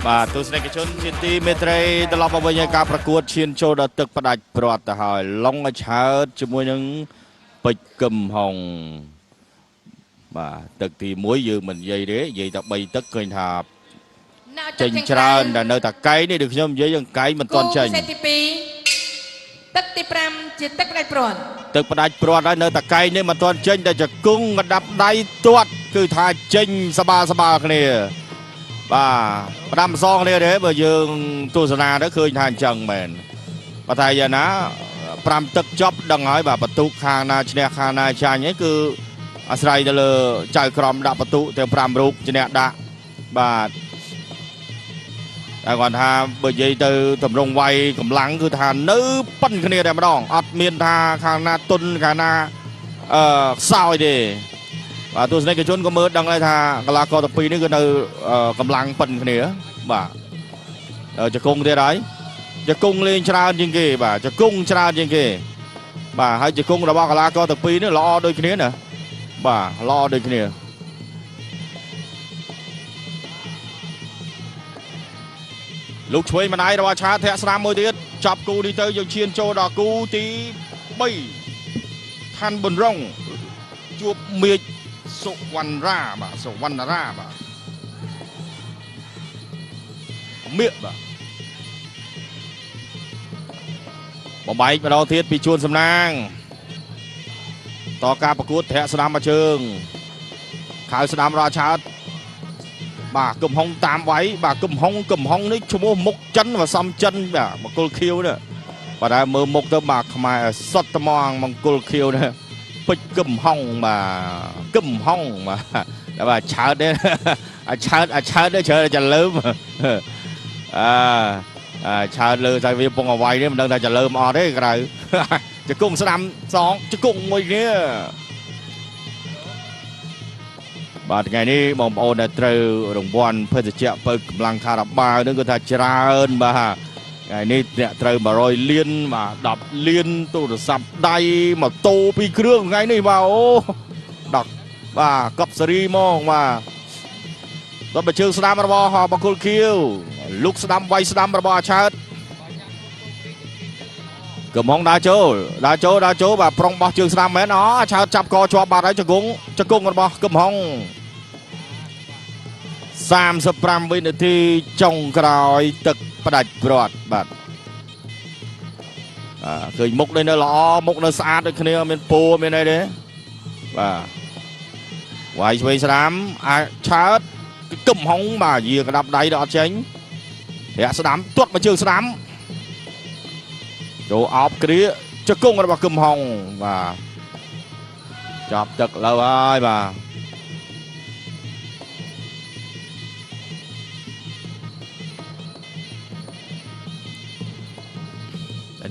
បាទទស្សនិកជនជាទីមេត្រីត្រឡប់មកវិញការប្រកួតឈានចូលដល់ទឹកផ្ដាច់ព្រាត់ទៅហើយឡុងឆើតជាមួយនឹងពេជ្រកឹមហុងបាទទឹកទី1យើងមិននិយាយទេនិយាយតែ3ទឹកឃើញថាចេញច្រើនតែនៅតែកែងនេះដូចខ្ញុំនិយាយយើងកែងមិនទាន់ចេញទឹកទី2ទឹកទី5ជាទឹកផ្ដាច់ព្រាត់ទឹកផ្ដាច់ព្រាត់ហើយនៅតែកែងនេះមិនទាន់ចេញតែចង្គង់កដាប់ដៃទាត់គឺថាចេញសបាគ្នាបាទផ្ដាំសងគ្នាទេបើយើងទស្សនាទៅឃើញថាអញ្ចឹងមែនបើតែយ៉ាងណា5ទឹកចប់ដឹងហើយបាទបន្ទុកខាងណាឈ្នះខាងណាចាញ់ហ្នឹងគឺអាស្រ័យទៅលើចៅក្រមដាក់បន្ទុកទាំង5រូបឈ្នះដាក់បាទតែគាត់ថាបើនិយាយទៅតម្រង់វាយកម្លាំងគឺថានៅប៉ិនគ្នាតែម្ដងអត់មានថាខាងណាទុនខាងណាខ្សោយទេបាទទស្សនិកជនក៏មើលដឹងហើយថាកីឡាករទាំងពីរនេះគឺនៅកម្លាំងប៉ិនគ្នាបាទចង្គង់ទៀតហើយចង្គង់លេងច្រើនជាងគេបាទចង្គង់ច្រើនជាងគេបាទហើយចង្គង់របស់កីឡាករទាំងពីរនេះល្អដូចគ្នាណាបាទល្អដូចគ្នាលោកឆ្វេងម្ដាយរបស់ឆាធាក់ស្នាមមួយទៀតចាប់គូនេះទៅយើងឈានចូលដល់គូទី3ឋានប៊ុនរងជួបមេឃសុវណ្ណរាបាទសុវណ្ណរាបាទមេឃបាទបំបែកម្ដងទៀតពីជួនសំណាងតការប្រកួតធាក់ស្នាមមកជើងខៅស្នាមរាឆើតបាទកំហុងតាមវាយបាទកំហុងនេះឈ្មោះមុខចិនvàសំចិនបាទមង្គលខៀវនេះបាទតែមើលមុខទៅបាទខ្មែរសុទ្ធត្មងមង្គលខៀវនេះពេជ្រកំហុងបាទកំហុងបាទបាទឆើតទេឆើតទេច្រើនតែលើម ឆើតលើតែវាពងអវ័យនេះមិនដឹងថាจะលើមអត់ទេក្រៅជង្គង់ស្ដាំសងជង្គង់មួយគ្នាបាទថ្ងៃនេះបងប្អូនដែលត្រូវរង្វាន់ភេទជ្ជៈបើកម្លាំងខារ៉ាបាវនឹងគឺថាច្រើនបាទថ្ងៃនេះអ្នកត្រូវ100លានបាទ10លានទូរស័ព្ទដៃម៉ូតូ2គ្រឿងថ្ងៃនេះបាទអូ10បាទកប់សេរីហ្មងបាទដល់បើជើងស្ដាំរបស់បង្គោលខៀវលុកស្ដាំវាយស្ដាំរបស់អាឆើតកំហុងដើរចូលបាទប្រុងបោះជើងស្ដាំមែនអាឆើតចាប់កជាប់បាត់ហើយជង្គង់របស់កំហុង35វិនាទីចុងក្រោយទឹកផ្ដាច់ព្រាត់បាទឃើញមុខនេះនៅល្អមុខនៅស្អាតដូចគ្នាមានពោមានអីទេបាទវាយឆ្វេងស្ដាំអាឆើតកំហុងបាទយាក្តាប់ដៃដល់អត់ចេញរាក់ស្ដាំទាត់មកជើងស្ដាំចូលអោបគ្រាជង្គង់របស់កំហុងបាទចាប់ទឹកលើហើយបាទ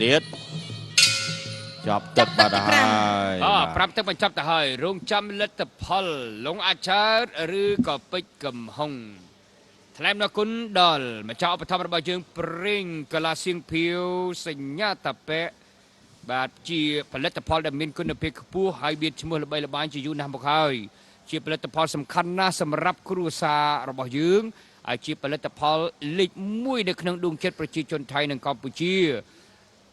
ទៀតចាប់ទឹកបាត់ហើយប្រាប់ទឹកបញ្ចប់ទៅហើយរងចាំលទ្ធផលលងអាចារ្យឬក៏ពេជ្រកំហុងថ្លែងអរគុណដល់ម្ចាស់ឧបត្ថម្ភរបស់យើងប្រេងកាឡាសៀងភៀវសញ្ញាតាប៉ែបាទជាផលិតផលដែលមានគុណភាពខ្ពស់ហើយមានឈ្មោះល្បីល្បាញជាយូរណាស់មកហើយជាផលិតផលសំខាន់ណាស់សម្រាប់គ្រួសាររបស់យើងហើយជាផលិតផលលេខ1នៅក្នុងដួងចិត្តប្រជាជនថៃនិងកម្ពុជា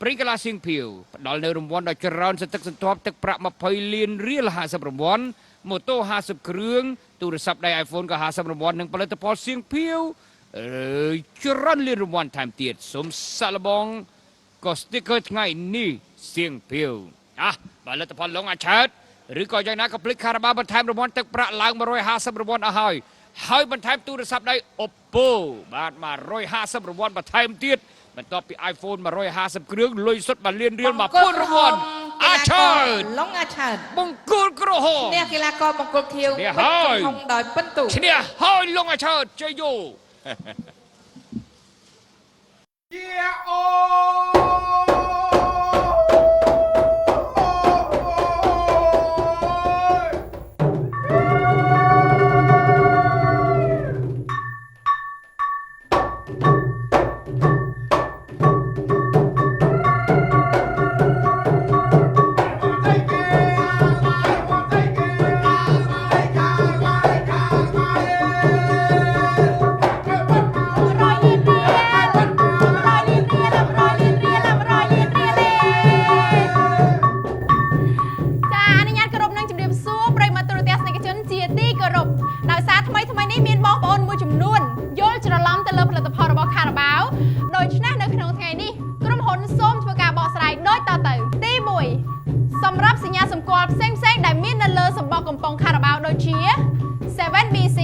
ប្រេងកាឡាសៀងភៀវផ្ដល់នៅរង្វាន់ដ៏ច្រើនសន្តិសន្ធាប់ទឹកប្រាក់20លានរៀល50រង្វាន់ម៉ូតូ50គ្រឿងទូរស័ព្ទដៃ iPhone ក៏50រង្វាន់និងផលិតផលសៀងភៀវច្រើនលានរង្វាន់ថែមទៀតសូមសាកល្បងក៏ស្ទីគ័រថ្ងៃនេះសៀងភៀវផលិតផលលងអាឆើតឬក៏យ៉ាងណាក៏ភ្លេចខារ៉ាបាបន្ថែមរង្វាន់ទឹកប្រាក់ឡើង150រង្វាន់អស់ហើយបន្ថែមទូរស័ព្ទដៃ Oppo បាទ150រង្វាន់បន្ថែមទៀតបន្ទាប់ពី iPhone 150គ្រឿងលុយសុទ្ធ1លានរៀល1000រង្វាន់អាឆើតលងអាឆើតបង្គោលក្រហមអ្នកកីឡាករបង្គោលខៀវពេជ្រកំហុងដោយពិន្ទុឈ្នះហើយលងអាឆើតជ័យយោសម្រាប់សញ្ញាសម្គាល់ផ្សេងៗដែលមាននៅលើសំបកកំប៉ុងខារ៉ាបាវដូចជា 7BC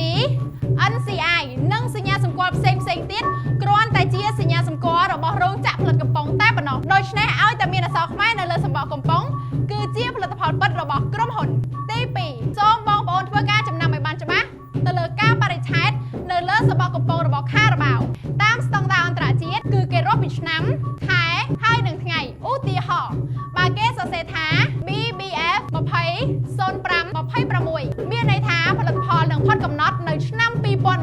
NCI និងសញ្ញាសម្គាល់ផ្សេងៗទៀតគ្រាន់តែជាសញ្ញាសម្គាល់របស់រោងចក្រផលិតកំប៉ុងតែប៉ុណ្ណោះដូច្នេះឲ្យតែមានអក្សរខ្មែរនៅលើសំបកកំប៉ុងគឺជាផលិតផលពិតរបស់ក្រុមហ៊ុនទី2សូមបងប្អូនធ្វើការចំណាំឲ្យបានច្បាស់ទៅលើការបរិច្ឆេទនៅលើសំបកកំប៉ុងរបស់ខារ៉ាបាវតាមស្តង់ដារអន្តរជាតិគឺគេរាប់ពីឆ្នាំខែហើយនិងថ្ងៃឧទាហរណ៍បើគេសរសេរថា BBF 200526មានន័យថាផលិតផលនឹងផុតកំណត់នៅឆ្នាំ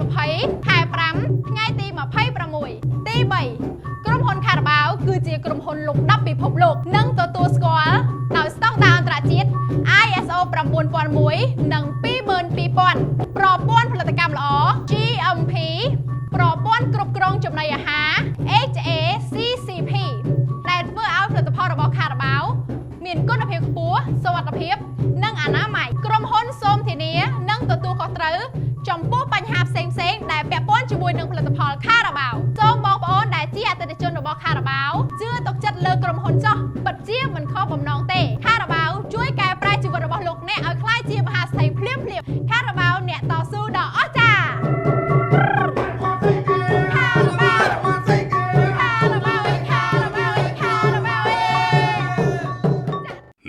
2020ខែ5ថ្ងៃទី26ទី3ក្រុមហ៊ុនខារ៉ាបាវគឺជាក្រុមហ៊ុនលំដាប់ពិភពលោកនិងទទួលស្គាល់ដោយស្តង់ដារអន្តរជាតិ ISO 9001និង22000ប្រព័ន្ធផលិតកម្មល្អ GMP ប្រព័ន្ធគ្រប់គ្រងចំណីអាហារ HACCP ដែលធ្វើឲ្យផលិតផលរបស់ខារ៉ាបាវមានគុណភាពខ្ពស់សុវត្ថិភាពនិងអនាម័យក្រុមហ៊ុនសូមធានានិងទទួលខុសត្រូវចំពោះបញ្ហាផ្សេងៗដែលពាក់ព័ន្ធជាមួយនឹងផលិតផលខារ៉ាបាវសូមបងប្អូនដែលជាអតិថិជនរបស់ខារ៉ាបាវជឿទុកចិត្តលើក្រុមហ៊ុនចោះពិតជាមិនខុសបំណងទេខារ៉ាបាវជួយកែប្រែជីវិតរបស់លោកអ្នកឲ្យក្លាយជាមហាសេដ្ឋីភ្លាមៗខារ៉ាបាវអ្នកតស៊ូដ៏អស្ចារ្យ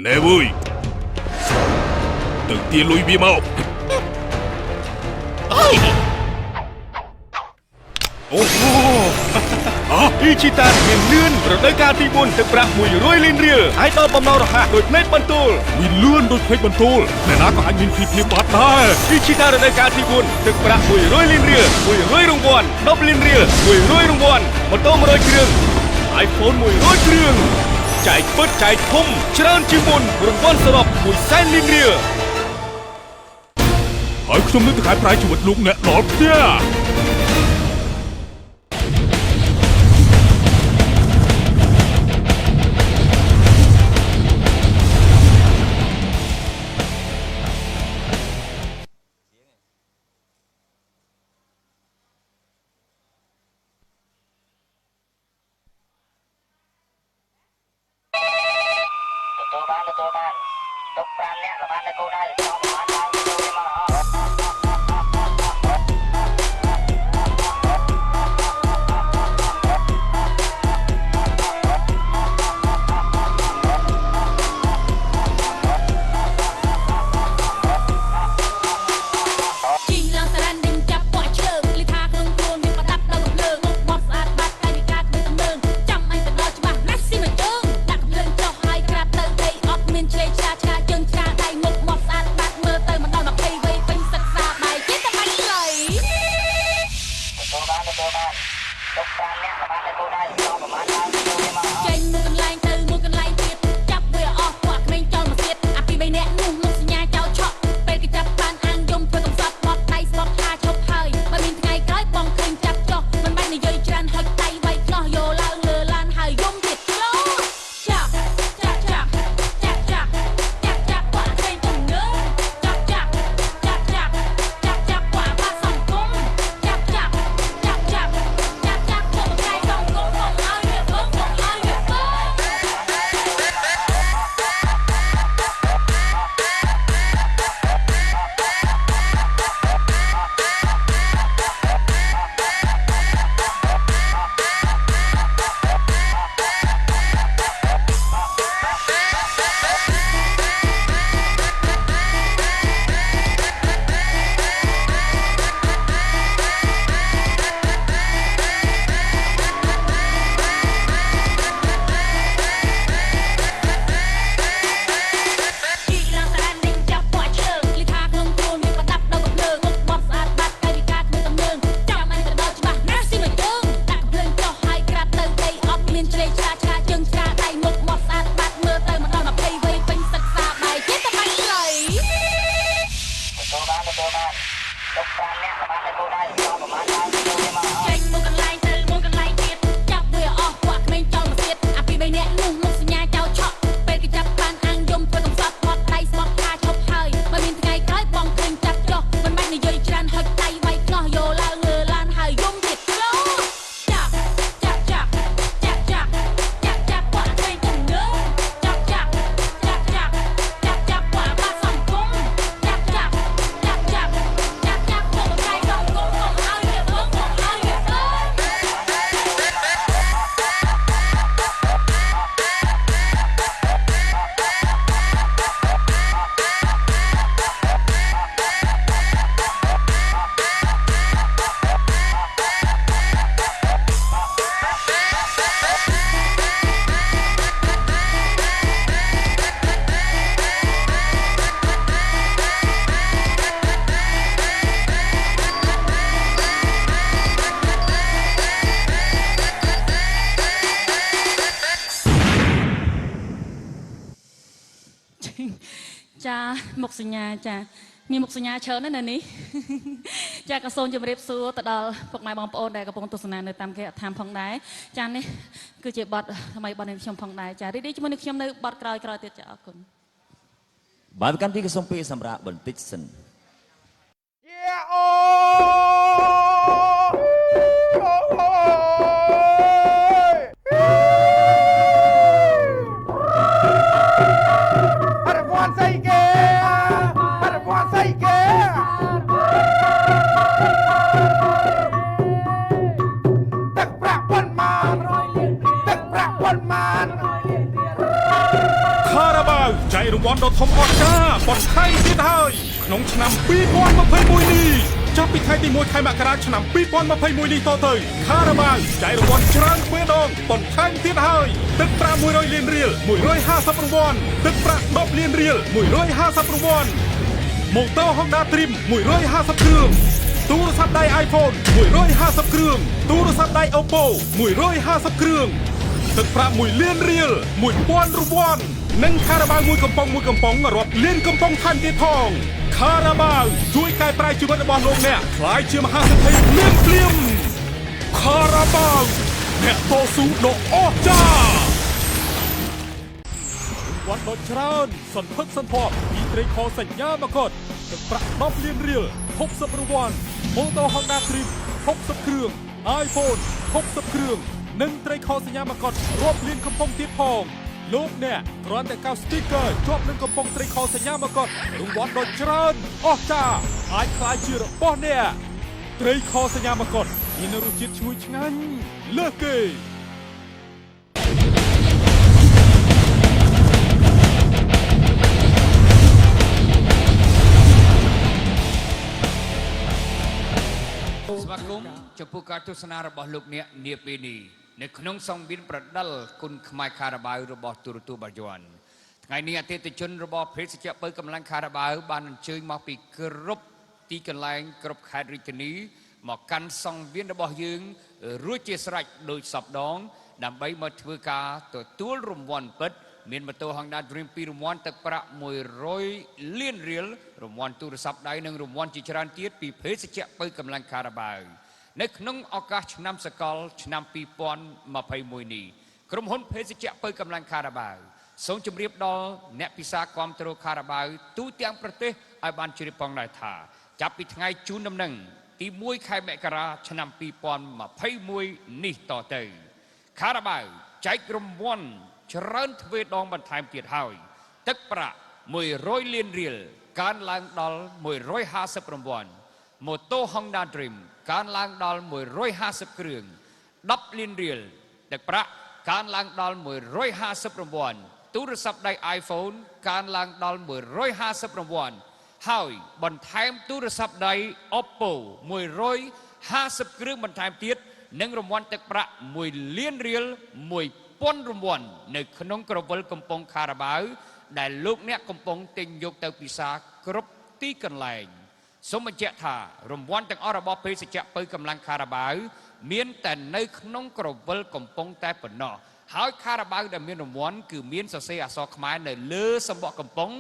ណែវើយទៅទាលុយវាមកអូ អ៊ីជីតាមានលឿនរដូវកាលទី4ទឹកប្រាក់100លានរៀលហើយដល់បំណងរហ័សដោយផ្នែកបន្ទូលមានលឿនដោយផ្នែកបន្ទូលអ្នកណាក៏អាចមានភាពបាត់ដែរអ៊ីជីតារដូវកាលទី4ទឹកប្រាក់100លានរៀល100រង្វាន់10លានរៀល100រង្វាន់ម៉ូតូ100គ្រឿង iPhone 100គ្រឿងចែកពិតចែកធំច្រើនជាងមុនរង្វាន់សរុប100,000លានរៀលហើយខ្ញុំនឹងទៅខែប្រាយជីវិតលោកអ្នកដល់ផ្ទះ ទទួលបានទុក5នាក់ក៏បានតែគោលដៅចង់បានឡើងទៅវាមកអស់ ចាមុខសញ្ញាចាមានមុខសញ្ញាច្រើនណាស់នេះចាក៏សូមជម្រាបសួរទៅដល់ពុកម៉ែបងប្អូនដែលកំពុងទស្សនានៅតាមគេថាមផងដែរចានេះគឺជាបទថ្មីបទនៃខ្ញុំផងដែរចារីករាយជាមួយនឹងខ្ញុំនៅបទក្រោយទៀតចាអរគុណ បាទកម្មវិធីក៏សូមពេលសម្រាប់បន្តិចសិន ចៃរង្វាន់ដ៏ធំអស្ចារ្យបន្ថែមទៀតហើយក្នុងឆ្នាំ2021នេះ ចាប់ពីថ្ងៃទី1ខែមករាឆ្នាំ2021នេះតទៅខារ៉ាបាវចែករង្វាន់ច្រើនទ្វេដងបន្ថែមទៀតហើយទឹកប្រាក់100លានរៀល150រង្វាន់ទឹកប្រាក់10លានរៀល150រង្វាន់ម៉ូតូ Honda Dream 150គ្រឿងទូរស័ព្ទដៃ iPhone 150គ្រឿងទូរស័ព្ទដៃ Oppo 150គ្រឿងទឹកប្រាក់1លានរៀល1000រង្វាន់និងខារ៉ាបាវមួយកំប៉ុងរាប់លានកំប៉ុងថែមទៀតផងខារ៉ាបាវជួយកែប្រែជីវិតរបស់លោកអ្នកក្លាយជាមហាសេដ្ឋីភ្លាមខារ៉ាបាវអ្នកតស៊ូដ៏អស្ចារ្យវត្តដ៏ច្រើនសន្ធឹកសន្ធាប់ពីត្រីខសញ្ញាមកុដទឹកប្រាក់10លានរៀល60រង្វាន់ម៉ូតូ Honda Dream 60គ្រឿង iPhone 60គ្រឿងនិងត្រីខសញ្ញាមកុដរាប់លានកំប៉ុងទៀតផងលោកអ្នកគ្រាន់តែកោស sticker ជាប់នឹងកំប៉ុងត្រីខសញ្ញាមកុដរង្វាន់ដ៏ច្រើនអស្ចារ្យអាចក្លាយជារបស់អ្នកត្រីខសញ្ញាមកុដមានរសជាតិឈ្ងុយឆ្ងាញ់លើសគេស្វាគមន៍ចំពោះការទស្សនារបស់លោកអ្នកនាពេលនេះនៅក្នុងសង្វៀនប្រដិលគុណខ្មែរខារ៉ាបាវរបស់ទូរទស្សន៍បាយ័នថ្ងៃនេះអតិថិជនរបស់ភេសជ្ជៈបើកម្លាំងខារ៉ាបាវបានអញ្ជើញមកពីគ្រប់ទីកន្លែងគ្រប់ខេត្តរាជធានីមកកាន់សង្វៀនរបស់យើងរួចជាស្រេចដោយសពដងដើម្បីមកធ្វើការទទួលរង្វាន់ពិតមានម៉ូតូ Honda Dream 2រង្វាន់ទឹកប្រាក់100លានរៀលរង្វាន់ទូរស័ព្ទដៃនិងរង្វាន់ជាច្រើនទៀតពីភេសជ្ជៈបើកម្លាំងខារ៉ាបាវនៅក្នុងឱកាសឆ្នាំសកលឆ្នាំ2021នេះក្រុមហ៊ុនភេសជ្ជៈបើកម្លាំងខារ៉ាបាវសូមជម្រាបដល់អ្នកពិសាគាំទ្រខារ៉ាបាវទូទាំងប្រទេសឲ្យបានជ្រាបផងដែរថាចាប់ពីថ្ងៃជូនដំណឹងទី1ខែមករាឆ្នាំ2021នេះតទៅខារ៉ាបាវចែករង្វាន់ច្រើនទ្វេដងបន្ថែមទៀតហើយទឹកប្រាក់100លានរៀលកើនឡើងដល់150រង្វាន់ម៉ូតូ Honda Dream កើនឡើងដល់150គ្រឿង10លានរៀលទឹកប្រាក់កើនឡើងដល់150រង្វាន់ទូរស័ព្ទដៃ iPhone កើនឡើងដល់150រង្វាន់ហើយបន្ថែមទូរស័ព្ទដៃ Oppo 150គ្រឿងបន្ថែមទៀតនិងរង្វាន់ទឹកប្រាក់1លានរៀល1000រង្វាន់នៅក្នុងក្រវិលកំពង់ខារ៉ាបាវដែលលោកអ្នកកំពុងទិញយកទៅពិសាគ្រប់ទីកន្លែងសូមបញ្ជាក់ថារង្វាន់ទាំងអស់របស់ភេសជ្ជៈបើកម្លាំងខារ៉ាបាវមានតែនៅក្នុងក្រវិលកំពង់តែប៉ុណ្ណោះហើយខារ៉ាបាវដែលមានរង្វាន់គឺមានសរសេរអក្សរខ្មែរនៅលើសំបកកំពង់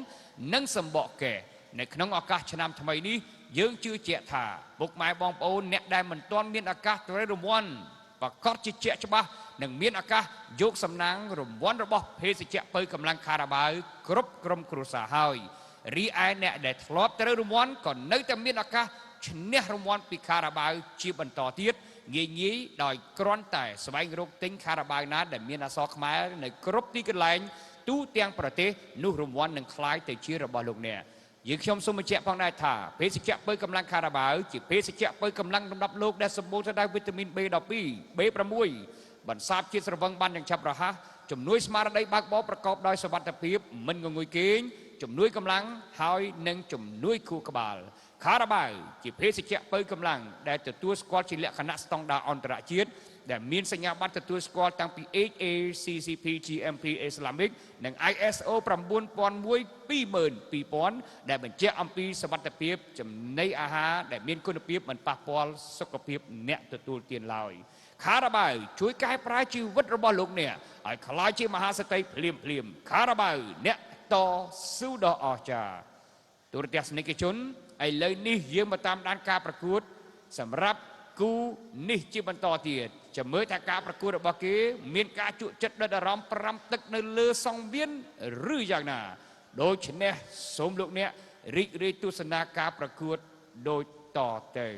និងសំបកកែនៅក្នុងឱកាសឆ្នាំថ្មីនេះយើងជឿជាក់ថាពុកម៉ែបងប្អូនអ្នកដែលមិនទាន់មានឱកាសត្រូវរង្វាន់ប្រកាសជាជាក់ច្បាស់នឹងមានឱកាសយកសំណាងរង្វាន់របស់ភេសជ្ជៈបើកម្លាំងខារ៉ាបាវគ្រប់ក្រុមគ្រួសារហើយរីឯអ្នកដែលធ្លាប់ត្រូវរង្វាន់ក៏នៅតែមានឱកាសឈ្នះរង្វាន់ពីខារ៉ាបាវជាបន្តទៀតងាយដោយគ្រាន់តែស្វែងរកទិញខារ៉ាបាវណាដែលមានអក្សរខ្មែរនៅគ្រប់ទីកន្លែងទូទាំងប្រទេសនោះរង្វាន់នឹងคล้ายទៅជារបស់លោកអ្នកយើងខ្ញុំសូមបញ្ជាក់ផងដែរថាភេសជ្ជៈបើកម្លាំងខារ៉ាបាវជាភេសជ្ជៈបើកម្លាំងលំដាប់លោកដែលសម្បូរទៅដោយវីតាមីន B12 B6 បន្សាបជាតិស្រវឹងបានយ៉ាងឆាប់រហ័សជំនួយស្មារតីបើកបរប្រកបដោយសុវត្ថិភាពមិនងងុយគេងជំនួយកម្លាំងហើយនិងជំនួយខួរក្បាលខារ៉ាបាវជាភេសជ្ជៈបើកម្លាំងដែលទទួលស្គាល់ជាលក្ខណៈស្តង់ដារអន្តរជាតិដែលមានសញ្ញាបត្រទទួលស្គាល់តាំងពី HACCP GMP Islamic និង ISO 9001:2000 ដែលបញ្ជាក់អំពីសុវត្ថិភាពចំណីអាហារដែលមានគុណភាពមិនប៉ះពាល់សុខភាពអ្នកទទួលទានឡើយខារ៉ាបាវជួយកែប្រែជីវិតរបស់លោកអ្នកឲ្យក្លាយជាមហាសេដ្ឋីភ្លាមខារ៉ាបាវអ្នកតស៊ូដ៏អស្ចារ្យទូរទស្សនិកជនឥឡូវនេះយើងមកតាមដានការប្រកួតសម្រាប់គូនេះជាបន្តទៀតចាំមើលថាការប្រកួតរបស់គេមានការជក់ចិត្តដិតអារម្មណ៍5ទឹកនៅលើសង្វៀនឬយ៉ាងណាដូច្នេះសូមលោកអ្នករីករាយទស្សនាការប្រកួតដូចតទៅ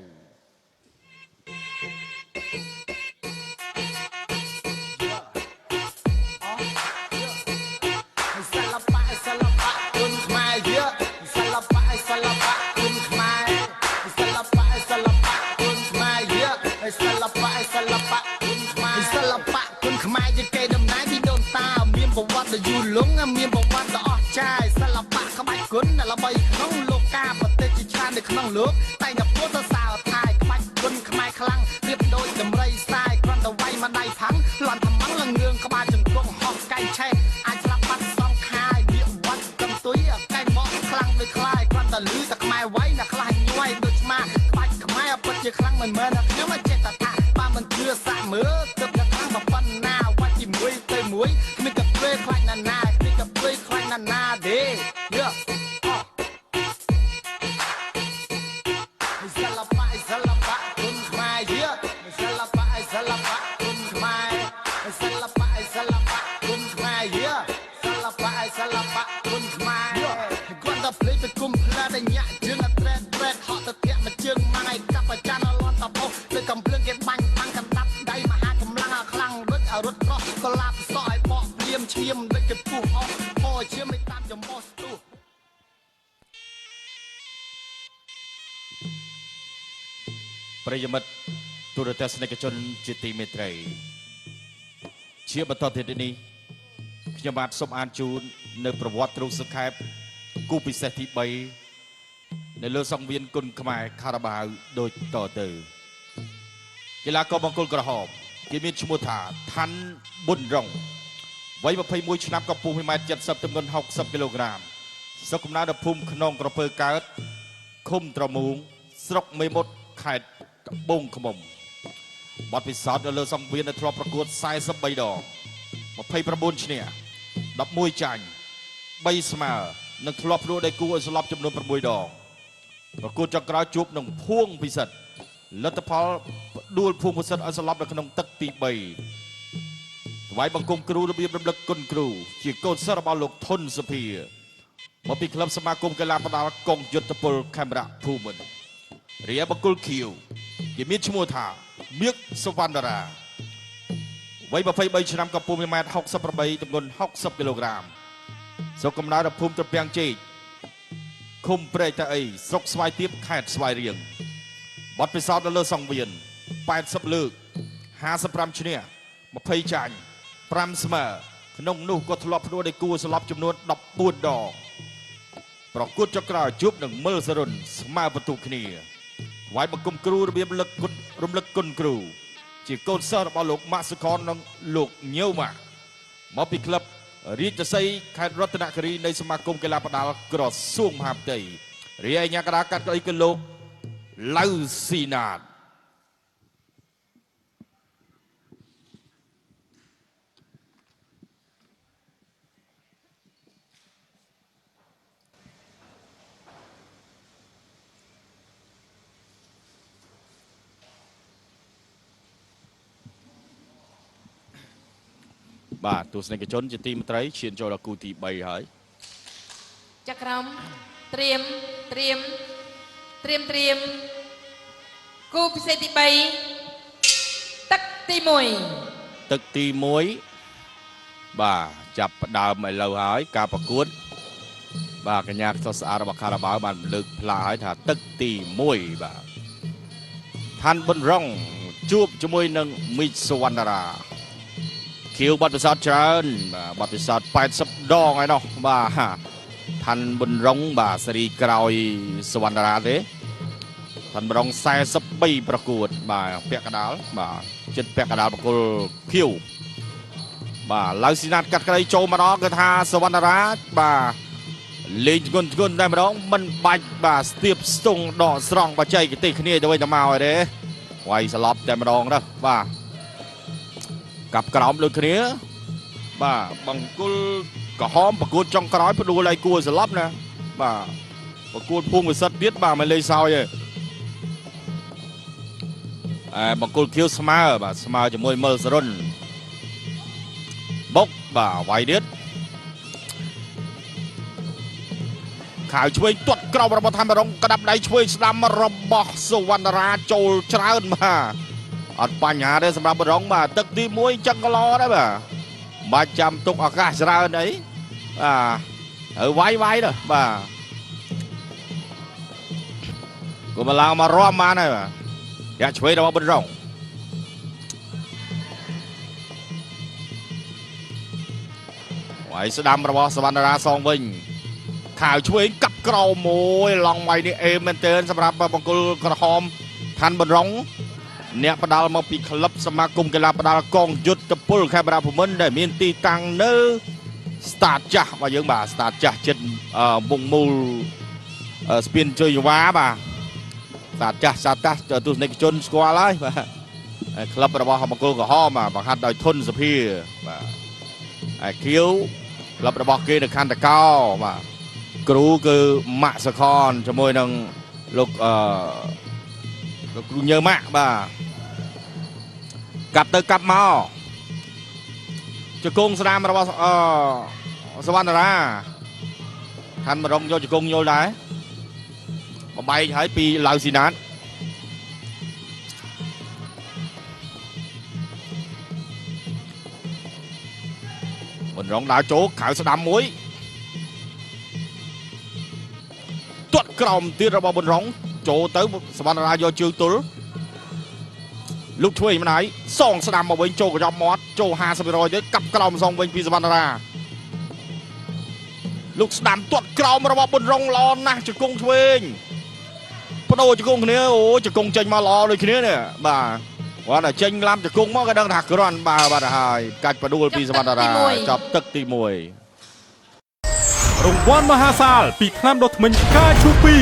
យូរលងមានប្រវត្តិដ៏អស្ចារ្យសិល្បៈក្បាច់គុណល្បីក្នុងលោកកាប្រទេសជាច្រើន នៅក្នុងលោកតែតែពោលសរសើរថាយក្បាច់គុណខ្មែរខ្លាំងរៀបដូចដំរីសាយគ្រាន់តែវាយមកដៃផាំងលន់ថ្មងលងរឿងក្បាលជង្គង់ហោះកែងឆេះអាចស្លាប់បាត់សងខាយវាវត្តកំទុយកែងមកខ្លាំងដូចខ្លាយគ្រាន់តែលឺតែខ្មែរវាយណាខ្លះញ័យដូចឆ្មាក្បាច់ខ្មែរពិតជាខ្លាំងមិនមែនតែខ្ញុំចេះតែថាបើមិនជឿសាក់មើលទឹកតែខ្លាំងប៉ុណ្ណាវាច់ពីមួយទៅមួយមិនក៏ព្រើខ្លាចណាណាមិនក៏ព្រើខ្លាចណាណាទេយើសិល្បៈគុណខ្មែរយើសិល្បៈគុណខ្មែរសិល្បៈគុណខ្មែរយើសិល្បៈគុណខ្មែរគាត់ទៅភ្លេចទៅគុំផ្លាតញាក់ជើងអត្រេតហក់ទៅធាក់មួយជើងម៉ាយកាប់អាចារ្យលន់តបោទៅកំភ្លើងគេបាញ់ខាងកណ្ដាប់ដៃមហាកម្លាំងខ្លាំងដូចរត់ក្រោះក៏ឡាប់សក់ឲ្យបកព្រាមឈាមដូចគេពុះអស់ពោឈាមមិនតាមចំបោះស្ទុះប្រិយមិត្តទូរទស្សនិកជនជាទីមេត្រីជាបន្តទៀតនេះខ្ញុំបាទសូមអានជូននៅប្រវត្តិទ្រូងសង្ខេបគូពិសេសទី3នៅលើសង្វៀនគុណខ្មែរខារ៉ាបាវដូចតទៅកីឡាករបង្គោលក្រហមគេមានឈ្មោះថាឋានប៊ុនរងវ័យ21ឆ្នាំកម្ពស់ 1.70 ម៉ែត្រទម្ងន់60 គីឡូក្រាមស្រុកកំណើតភូមិខ្នងក្រពើកើតឃុំត្រមូងស្រុកមេមត់ខេត្តត្បូងឃ្មុំបទពិសោធន៍នៅលើសង្វៀនដែលធ្លាប់ប្រកួត43ដង29ឈ្នះ11ចាញ់3ស្មើនិងធ្លាប់ព្រួយដៃគូឲ្យស្លាប់ចំនួន6ដងប្រកួតចុងក្រោយជួបនឹងភួងពិសិដ្ឋលទ្ធផលដួលភួងពិសិដ្ឋឲ្យស្លាប់នៅក្នុងទឹកទី3ថ្វាយបង្គំគ្រូរបៀបរំលឹកគុណគ្រូជាកូនសិស្សរបស់លោកធុនសុភាមកពីក្លឹបសមាគមកីឡាប្រដាល់កងយុទ្ធពលខេមរៈភូមិន្ទរាបង្គោលខៀវគេមានឈ្មោះថាមៀកសវណ្ណរាវ័យ23ឆ្នាំកម្ពស់ 1.68 ម៉ែត្រទម្ងន់60 គីឡូក្រាមស្រុកកំណើតភូមិត្រពាំងជែកឃុំព្រែកតាអីស្រុកស្វាយទៀបខេត្តស្វាយរៀងបទពិសោធន៍នៅលើសង្វៀន80លើក55ឈ្នះ20ចាញ់5ស្មើក្នុងនោះក៏ធ្លាប់ព្រួយដៃគូស្លាប់ចំនួន14ដងប្រកួតចុងក្រោយជួបនឹងមើលសរុនស្មើបន្ទុកគ្នាថ្វាយបង្គំគ្រូរបៀបរំលឹកគុណគ្រូជាកូនសិស្សរបស់លោកម៉ាក់សុខននិងលោកញៀវម៉ាក់មកពីក្លឹបរាជសីខេត្តរតនគិរីនៃសមាគមកីឡាប្រដាល់ក្រសួងមហាផ្ទៃរាយអាជ្ញាកណ្ដាលកាត់ក្ដីគឺលោកឡៅស៊ីណាតបាទទស្សនិកជនជាទីមេត្រីឈានចូលដល់គូទី3ហើយចក្រមត្រៀមគូពិសេសទី3ទឹកទី1ទឹកទី1បាទចាប់ផ្ដើមឥឡូវហើយការប្រកួតបាទកញ្ញាខ្សោះស្អាតរបស់ខារ៉ាបាវបានលើកផ្លាហើយថាទឹកទី1បាទឋានប៊ុនរងជួបជាមួយនឹងមីសវណ្ណរាខៀវបាត់ពិសោធន៍ច្រើនបាទបាត់ពិសោធន៍80ដងហើយនោះបាទឋានប៊ុនរងបាទសេរីក្រោយសវណ្ណរាទេឋានប៊ុនរង43ប្រកួតបាទពាក់កណ្ដាលបាទចិត្តពាក់កណ្ដាលប្រគល់ខៀវបាទឡៅស៊ីណាតកាត់ក្ដីចូលម្ដងគឺថាសវណ្ណរាបាទលេងធ្ងន់តែម្ដងមិនបាច់បាទស្ទាបស្ទង់ដកស្រង់បច្ចេកទេសគ្នាទៅវិញទៅមកហើយទេវាយស្លាប់តែម្ដងទៅបាទកាប់ក្រោមដូចគ្នាបាទបង្គោលក្រហមប្រកួតចុងក្រោយផ្ដួលឲ្យគួរស្លាប់ណាបាទប្រកួតភូមិវិសិទ្ធទៀតបាទមិនលេងសើចទេបង្គោលខៀវស្មើបាទស្មើជាមួយមើលសរុនបុកបាទវាយទៀតខាវឆ្វេងទាត់ក្រោមរបស់ឋានប៊ុនរងក្តាប់ដៃឆ្វេងស្ដាំរបស់សុវណ្ណរាចូលច្រើនបាទអត់បញ្ហាទេសម្រាប់ប៊ុនរងបាទទឹកទី1ចឹងក៏ល្អដែរបាទបាច់ចាំទុកឱកាសច្រើនអីបាទហើយវាយទៅបាទក៏មកឡើងមករំបានហើយបាទយ៉ាឆ្វេងរបស់ប៊ុនរងវាយស្ដាំរបស់សវណ្ណរាសងវិញ ข่าวช่วยกับกราวมวยลองไว้นี่เอเมนเตนสำหรับบางคนกระหอมทันบนร้องเนี่ยประดาลมาปีคลับสมาคมกีฬาประดาลกองยุดกระปุลแค่ประดาผมมันได้มีตีตังเนอสตาร์จ้าว่าอย่างบ่าสตาร์จ้าเจ็ดวงมูลสปินเจอว้าบ่าสตาร์จ้าสตาร์เจอตัวในจนสกอร์เลยบ่าคลับประดาบางคนกระหอมมาบางฮัดโดยทนสพีบ่าคิ้วคลับประดาเกย์ในคันตะก้าวบ่ากรูคือมะสะคอนจมวยนังลูกกรูเยอะมากบ่ากลับเตอร์กลับมาจะกงสนามเราสวรรค์นะท่านมาลงโยจะกงโยได้มาใบใช้ปีลาวสีนัดบนร้องดาวโจ๊กขาวสนามมวยตัวกล่อมตีระบบบนร้องโจเตอร์สวรรค์นะโยจืดตุลลูกช่วยมันไหนส่งสนามมาเวงโจกับยอมมอสโจหาสเปรอยด้วยกับกล่อมส่งเวงพีสวรรณราลูกสนามตัวกล่อมระบบบนรองรอนนะจะกงช่วยพอโดจะกงคนนี้โอ้จะกงเจงมารอเลยคนนี้เนี่ยบ่าว่าแต่เจงลำจะกงมอกระดังหักกระรอนบ่าบ่าหายกัดประดูพีสวรรณราจับตึกตีมวยรางวัลมหาศาลปีคณะดอกมันกาชูปี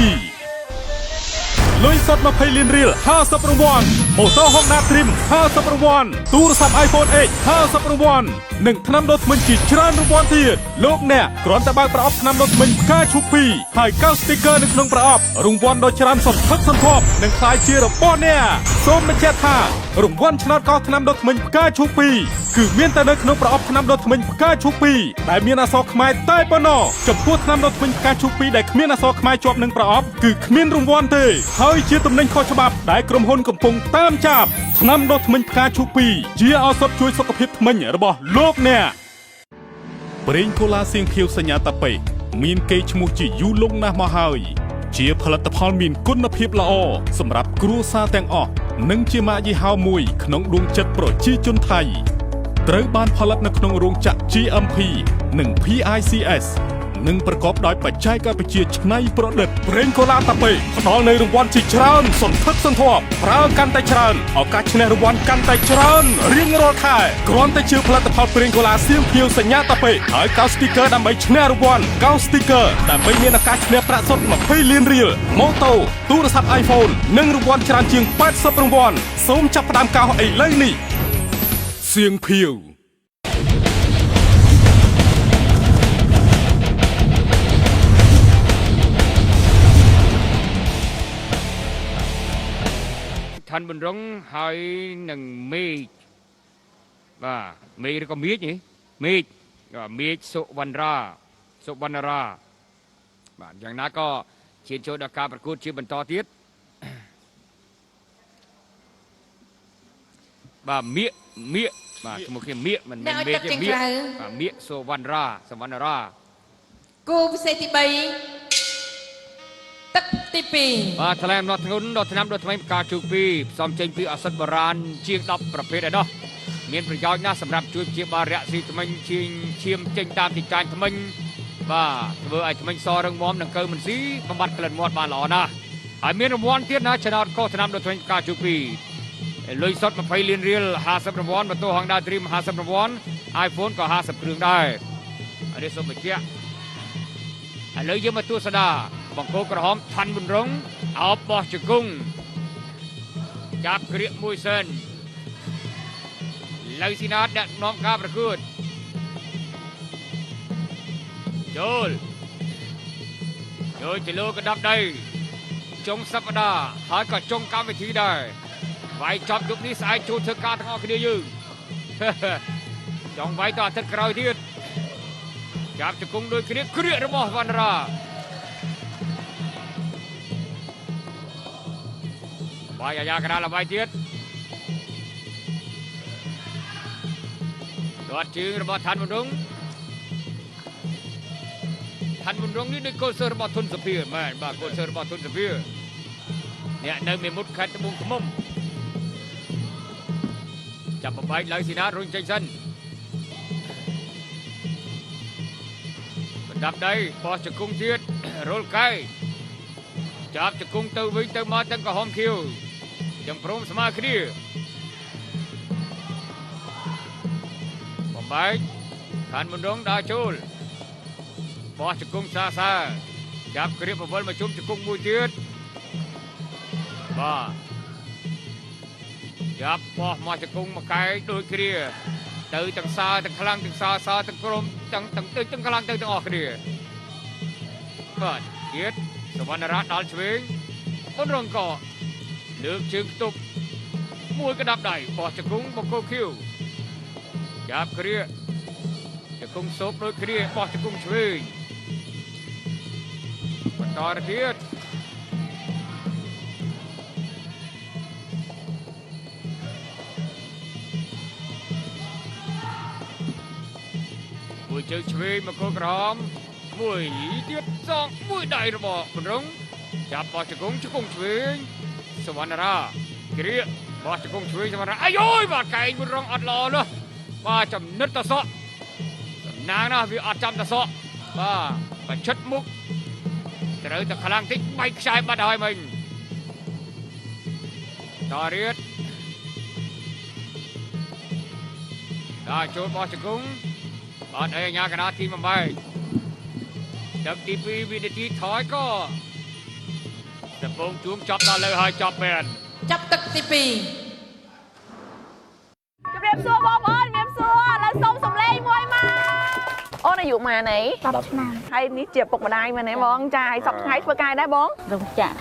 ลุยสดมาเพลินเรียล50 รางวัลโมโตฮอกดาทริม50 รางวัลตู้โทรศัพท์ iPhone 8 50 รางวัล1 ธนบัตรมันจีจรานรางวัลที่โลกเนี่ยกรอนตะบางประอบธนบัตรมันค่าชุบปีให้9สติกเกอร์ในขนมประอบรางวัลโดยจรานสดทักสันทบหนึ่งคลายเชียร์บอลเนี่ยส้มเป็นเจ้าท่ารางวัลชนะกอธนบัตรมันค่าชุบปีคือเมียนแต่ในขนมประอบธนบัตรมันค่าชุบปีแต่เมียนอาซอกไม้ใต้ปนอจบพูดธนบัตรมันค่าชุบปีได้เมียนอาซอกไม้จบหนึ่งประอบคือเมียนรางวัลเตะให้เชียร์ตำแหน่งข้อฉบับได้กรมพลกำปงตามจับนำรถมันค่าชุบปีเชียร์เอาสดช่วยสุขภาพมันระบอบโลกเนี่ยเบรนโคลาเซียงเพียวสัญญาตะเปมีนเกจมูจิยูลงนะมาหายเชียร์ผลิตภัณฑ์มีนคุณภาพละออสำหรับครัวซาแตงออกนึ่งเชียร์มายี่ห้อมวยขนมดวงจัดโปรจีจนไทยเตรบานผลิตในขนมโรงจักร GMP 1 PICS นึ่งประกอบโดยปัจจัยการประเจียชในประเด็ดเบรนโคลาตะเปพร้อมในรางวัลที่เชิญสนทักสันทบพร้อมกันแต่เชิญเอาการชนะรางวัลกันแต่เชิญเรียงรอค่ายกรอนแต่เชื่อผลิตภัณฑ์เบรนโคลาเซียงเพียวสัญญาตะเปหาย9สติกเกอร์ดำไปชนะรางวัล9สติกเกอร์ดำไปมีอาการชนะประสดมาให้เลียนเรียลโมโตตู้โทรศัพท์ iPhone 1 รางวัลชนะเชียง80 รางวัลส้มจับประดามกาวไอ้เลยนี่เสียงเพียวท่านบนร้องหายหนึ่งเมฆว่าเมฆก็เมฆนี่เมฆสุวรรณราอย่างนั้นก็เชียร์โชว์การประกวดชื่อบรรทอทิศว่าเมียสมมติเมียมันเป็นเมฆเมียสุวรรณรากูพิเศษที่ใบตักติปีแถลงนอทงุนนอทนำนอทไมกาจูปีซ้อมเจงปีอสัตบรานเชียงดับประเภทเนาะมีประโยชน์นะสำหรับช่วยเชียร์บาระสีทมันเชียมเจงตามติดการทมันว่าเบอร์ไอทมันซอรังมอมนังเกิดมันสีบำบัดกลั่นมอดบาหล่อนะไอมีรางวัลเทียนนะชนะก็ทนำนอทไมกาจูปีลุยสดมาไปเรียนเรียล50 รางวัลประตูห้องดาวดรีม50 รางวัลไอโฟนก็50 เครื่องได้อันนี้สมบัติเจ้าเลยยืมมาตัวสดาบางโคกระหอมทันบุญรงเอาปอจกุ้งจับเกลียมวยเซนเลยสินาดเนี่ยน้องกาประกุดโจลจะโลกระดับได้จงสัปดาห์หายก็จงการไปทีได้ไว้จับยุคนี้สายจูเธอกาทั้งออกคดียืนจงไว้ต่อเธอกรอยทีจับจกุ้งโดยเกลียระบอบวันราไปยากระดาษละใบเทียดตัวจึงระบอบทันบุญรงนี่ในโกเซอร์ระบอบทุนสเปียร์แม่บ้าโกเซอร์ระบอบทุนสเปียร์เนี่ยในเมมุดขัดตะบุงขมุมจับใบเลยสินะรุ่งใจสั้น ดับใดบอสจะกุ้งเทียดโรลไก่จับจะกุ้งเตาวิ่งเตามาตั้งกระหอมคิวยังพร้อมสมาคดีผมไปขันมุนดงดาจูลบอสจะกุ้งซาซาจับกระเรียบพลมาชุมจะกุ้งมูเทียดบ้าจับบอสมาจะกุ้งมาไก่โดยกระเรียtừ tầng xa tầng khlang tầng xa xa tầng krom tầng tầng từ tầng khlang từ tầng ở kia vâng biếtสวรรค์รัตน์ดัลชเวงต้นรองก่อเลือกชึงตุกมวยกระดับใดปอดจะกุ้งบกโกคิวจับเครียจะกุ้งซบโดยเครียปอดจะกุ้งชเวงมันต่อระเบียดมวยเจอชเวงมาโคกรอมมวยเดียดสองมวยใดระบอกมันร้องจับปอดจะกุ้งชเวงสวรรค์ราเกลียบอสจะกุ้งชเวงสวรรค์ราอ้ยอยบาดไก่มันร้องอัดรอเนอะว่าจำนึกตะเสาะนางนะวิอัดจำตะเสาะว่าบัดชัดมุกแต่เราแต่ขลังที่ไม่ใช่บัดหอยmìnhต่อเรียดได้โจทย์บอสจะกุ้งบอสไอ้ยากระดาษทีมมันไปดับทีพีวินาทีถอยก็แต่ปงจุ่มจับได้เลยให้จับแมน จับตึกទី2 ជម្រាបសួរបងប្អូនជម្រាបសួរឥឡូវសូមសំឡេងមួយមកអូនអាយុម៉ានអី10ឆ្នាំហើយនេះជាពុកម្ដាយមែនទេបងចាហើយសប្តាហ៍ថ្ងៃធ្វើការដែរបងរោងចក្រ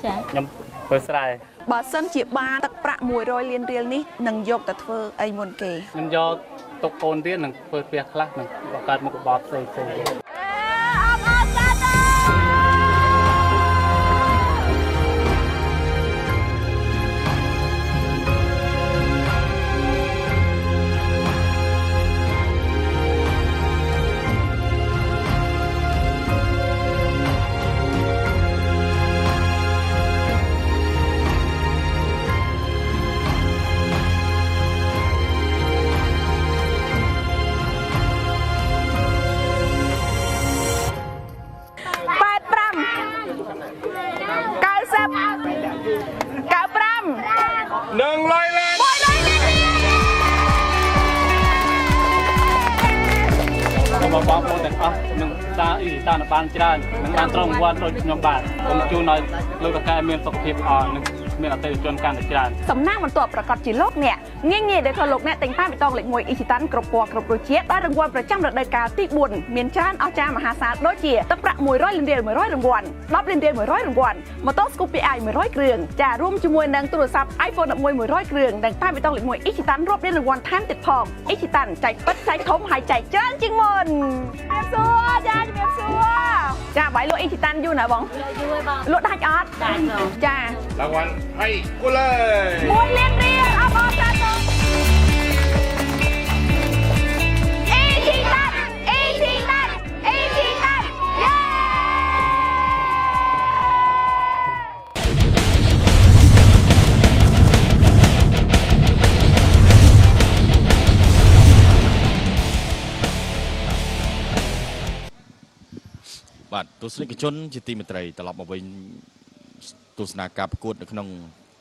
ខ្ញុំធ្វើស្រែ បើសិនជាបានទឹកប្រាក់100លានរៀលនេះនឹងយកទៅធ្វើអីមុនគេ ខ្ញុំយកទុកកូនទៀតនឹងធ្វើផ្ទះខ្លះនឹងបង្កើតមុខរបរផ្សេងៗទៀត បងប្អូនទាំងអស់នឹងតាបានច្រើននឹងបានត្រង់វត្តដូចខ្ញុំបាទសូមជូនឲ្យលោកតកែមានសុខភាពល្អនិងមានអតិថិជនកាន់តែច្រើន សំណាងបន្ទាប់ប្រកាសជាលោកអ្នកងាយដែលធ្វើលោកអ្នកតែងតាមបេតងលេខ1អ៊ីជីតាន់គ្រប់ពណ៌គ្រប់រសជាតិបានរង្វាន់ប្រចាំរដូវកាលទី4មានច្រើនអស្ចារ្យមហាសាលដូចជាទឹកប្រាក់100លានរៀល100រង្វាន់10លានរៀល100រង្វាន់ម៉ូតូ Scoopy i 100គ្រឿងចារួមជាមួយនឹងទូរស័ព្ទ iPhone 11 100គ្រឿងនិងតាមបេតងលេខ1អ៊ីជីតាន់រាប់លានរង្វាន់ថែមទៀតផងអ៊ីជីតាន់ចែកពិតចែកធំហើយចែកច្រើនជាងមុនជំរាបសួរចាបាយលក់អ៊ីជីតាន់យូរណាបងយូរបងលក់ដាច់អត់ចា រង្វាន់ឲ្យគូលើ1លានរៀលអបអរសាទរអ៊ីជីតាន់យេបាទទស្សនិកជនជាទីមេត្រីត្រឡប់មកវិញទស្សនាការប្រកួតនៅក្នុង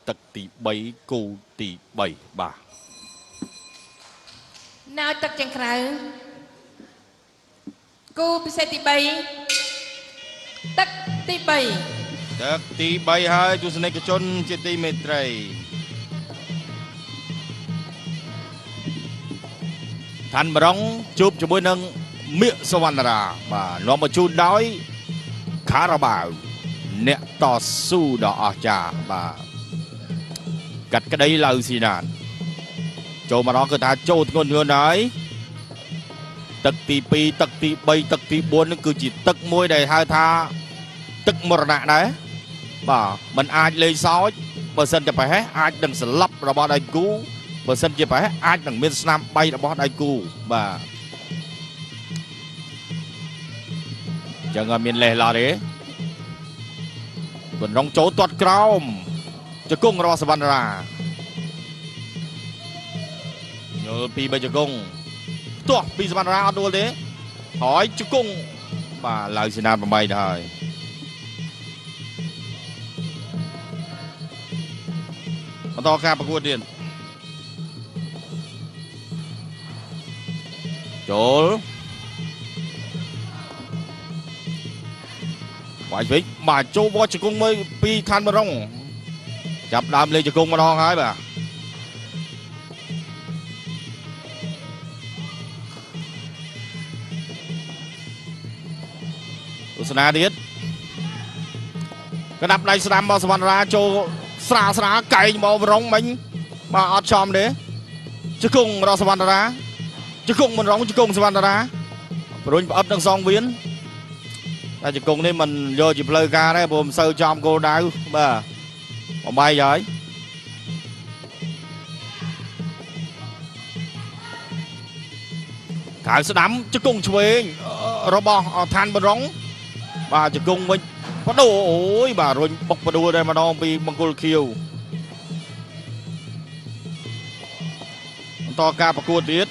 ទឹកទី3គូទី3បាទ នៅទឹកចុងក្រៅគូពិសេសទី3ទឹកទី3 ទឹកទី3ហើយទស្សនិកជនជាទីមេត្រីឋានបរងជួបជាមួយនឹងមាសសវណ្ណរាបាទនាំមកជូនដោយខារ៉ាបាវអ្នកតស៊ូដ៏អស្ចារ្យបាទកាត់ក្តីឡៅស៊ីណានចូលមករកគឺថាចូលធ្ងន់ហើយទឹកទី2ទឹកទី3ទឹកទី4នឹងគឺជាទឹកមួយដែលហៅថាទឹកមរណៈដែរបាទมันអាចលេងសើចបើសិនជាប្រហែសអាចនឹងស្លាប់របស់ដៃគូបើសិនជាប្រហែសអាចនឹងមានស្នាមបៃរបស់ដៃគូបាទចឹងអត់មានលេះឡោះទេបណ្ដងចូលទាត់ក្រោមជង្គង់របស់សវណ្ណរាយល់ពីបេជង្គង់ផ្ទាស់ពីសវណ្ណរាអត់ដួលទេហើយជង្គង់ បាទឡើងសេនា8ទៅហើយបន្តការប្រកួតទៀតចូលបាយវិញបាទចូលវត្តជង្គង់មួយពីខណ្ឌបរងចាប់ដើមលេងជង្គង់ម្ដងហើយបាទទស្សនាទៀតកណ្ដាប់ដៃស្ដាំមកសវណ្ណរាចូលស្រាលកែងមករងមិញបាទអត់ចំទេជង្គង់របស់សវណ្ណរាជង្គង់មិនរងជង្គង់សវណ្ណរាប្រួញផ្អឹបនឹងសងវៀនតែជង្គង់នេះមិនយកជាផ្លូវការទេព្រោះមិនសូវចំគោលដៅបាទបំបីហើយកៅស្ដាំជង្គង់ឆ្វេងរបស់ឋានបរងបាទជង្គង់វិញបដូរអូយបាទរុញបុកបដូរតែម្ដងពីបង្គោលខៀវបន្តការប្រកួតទៀត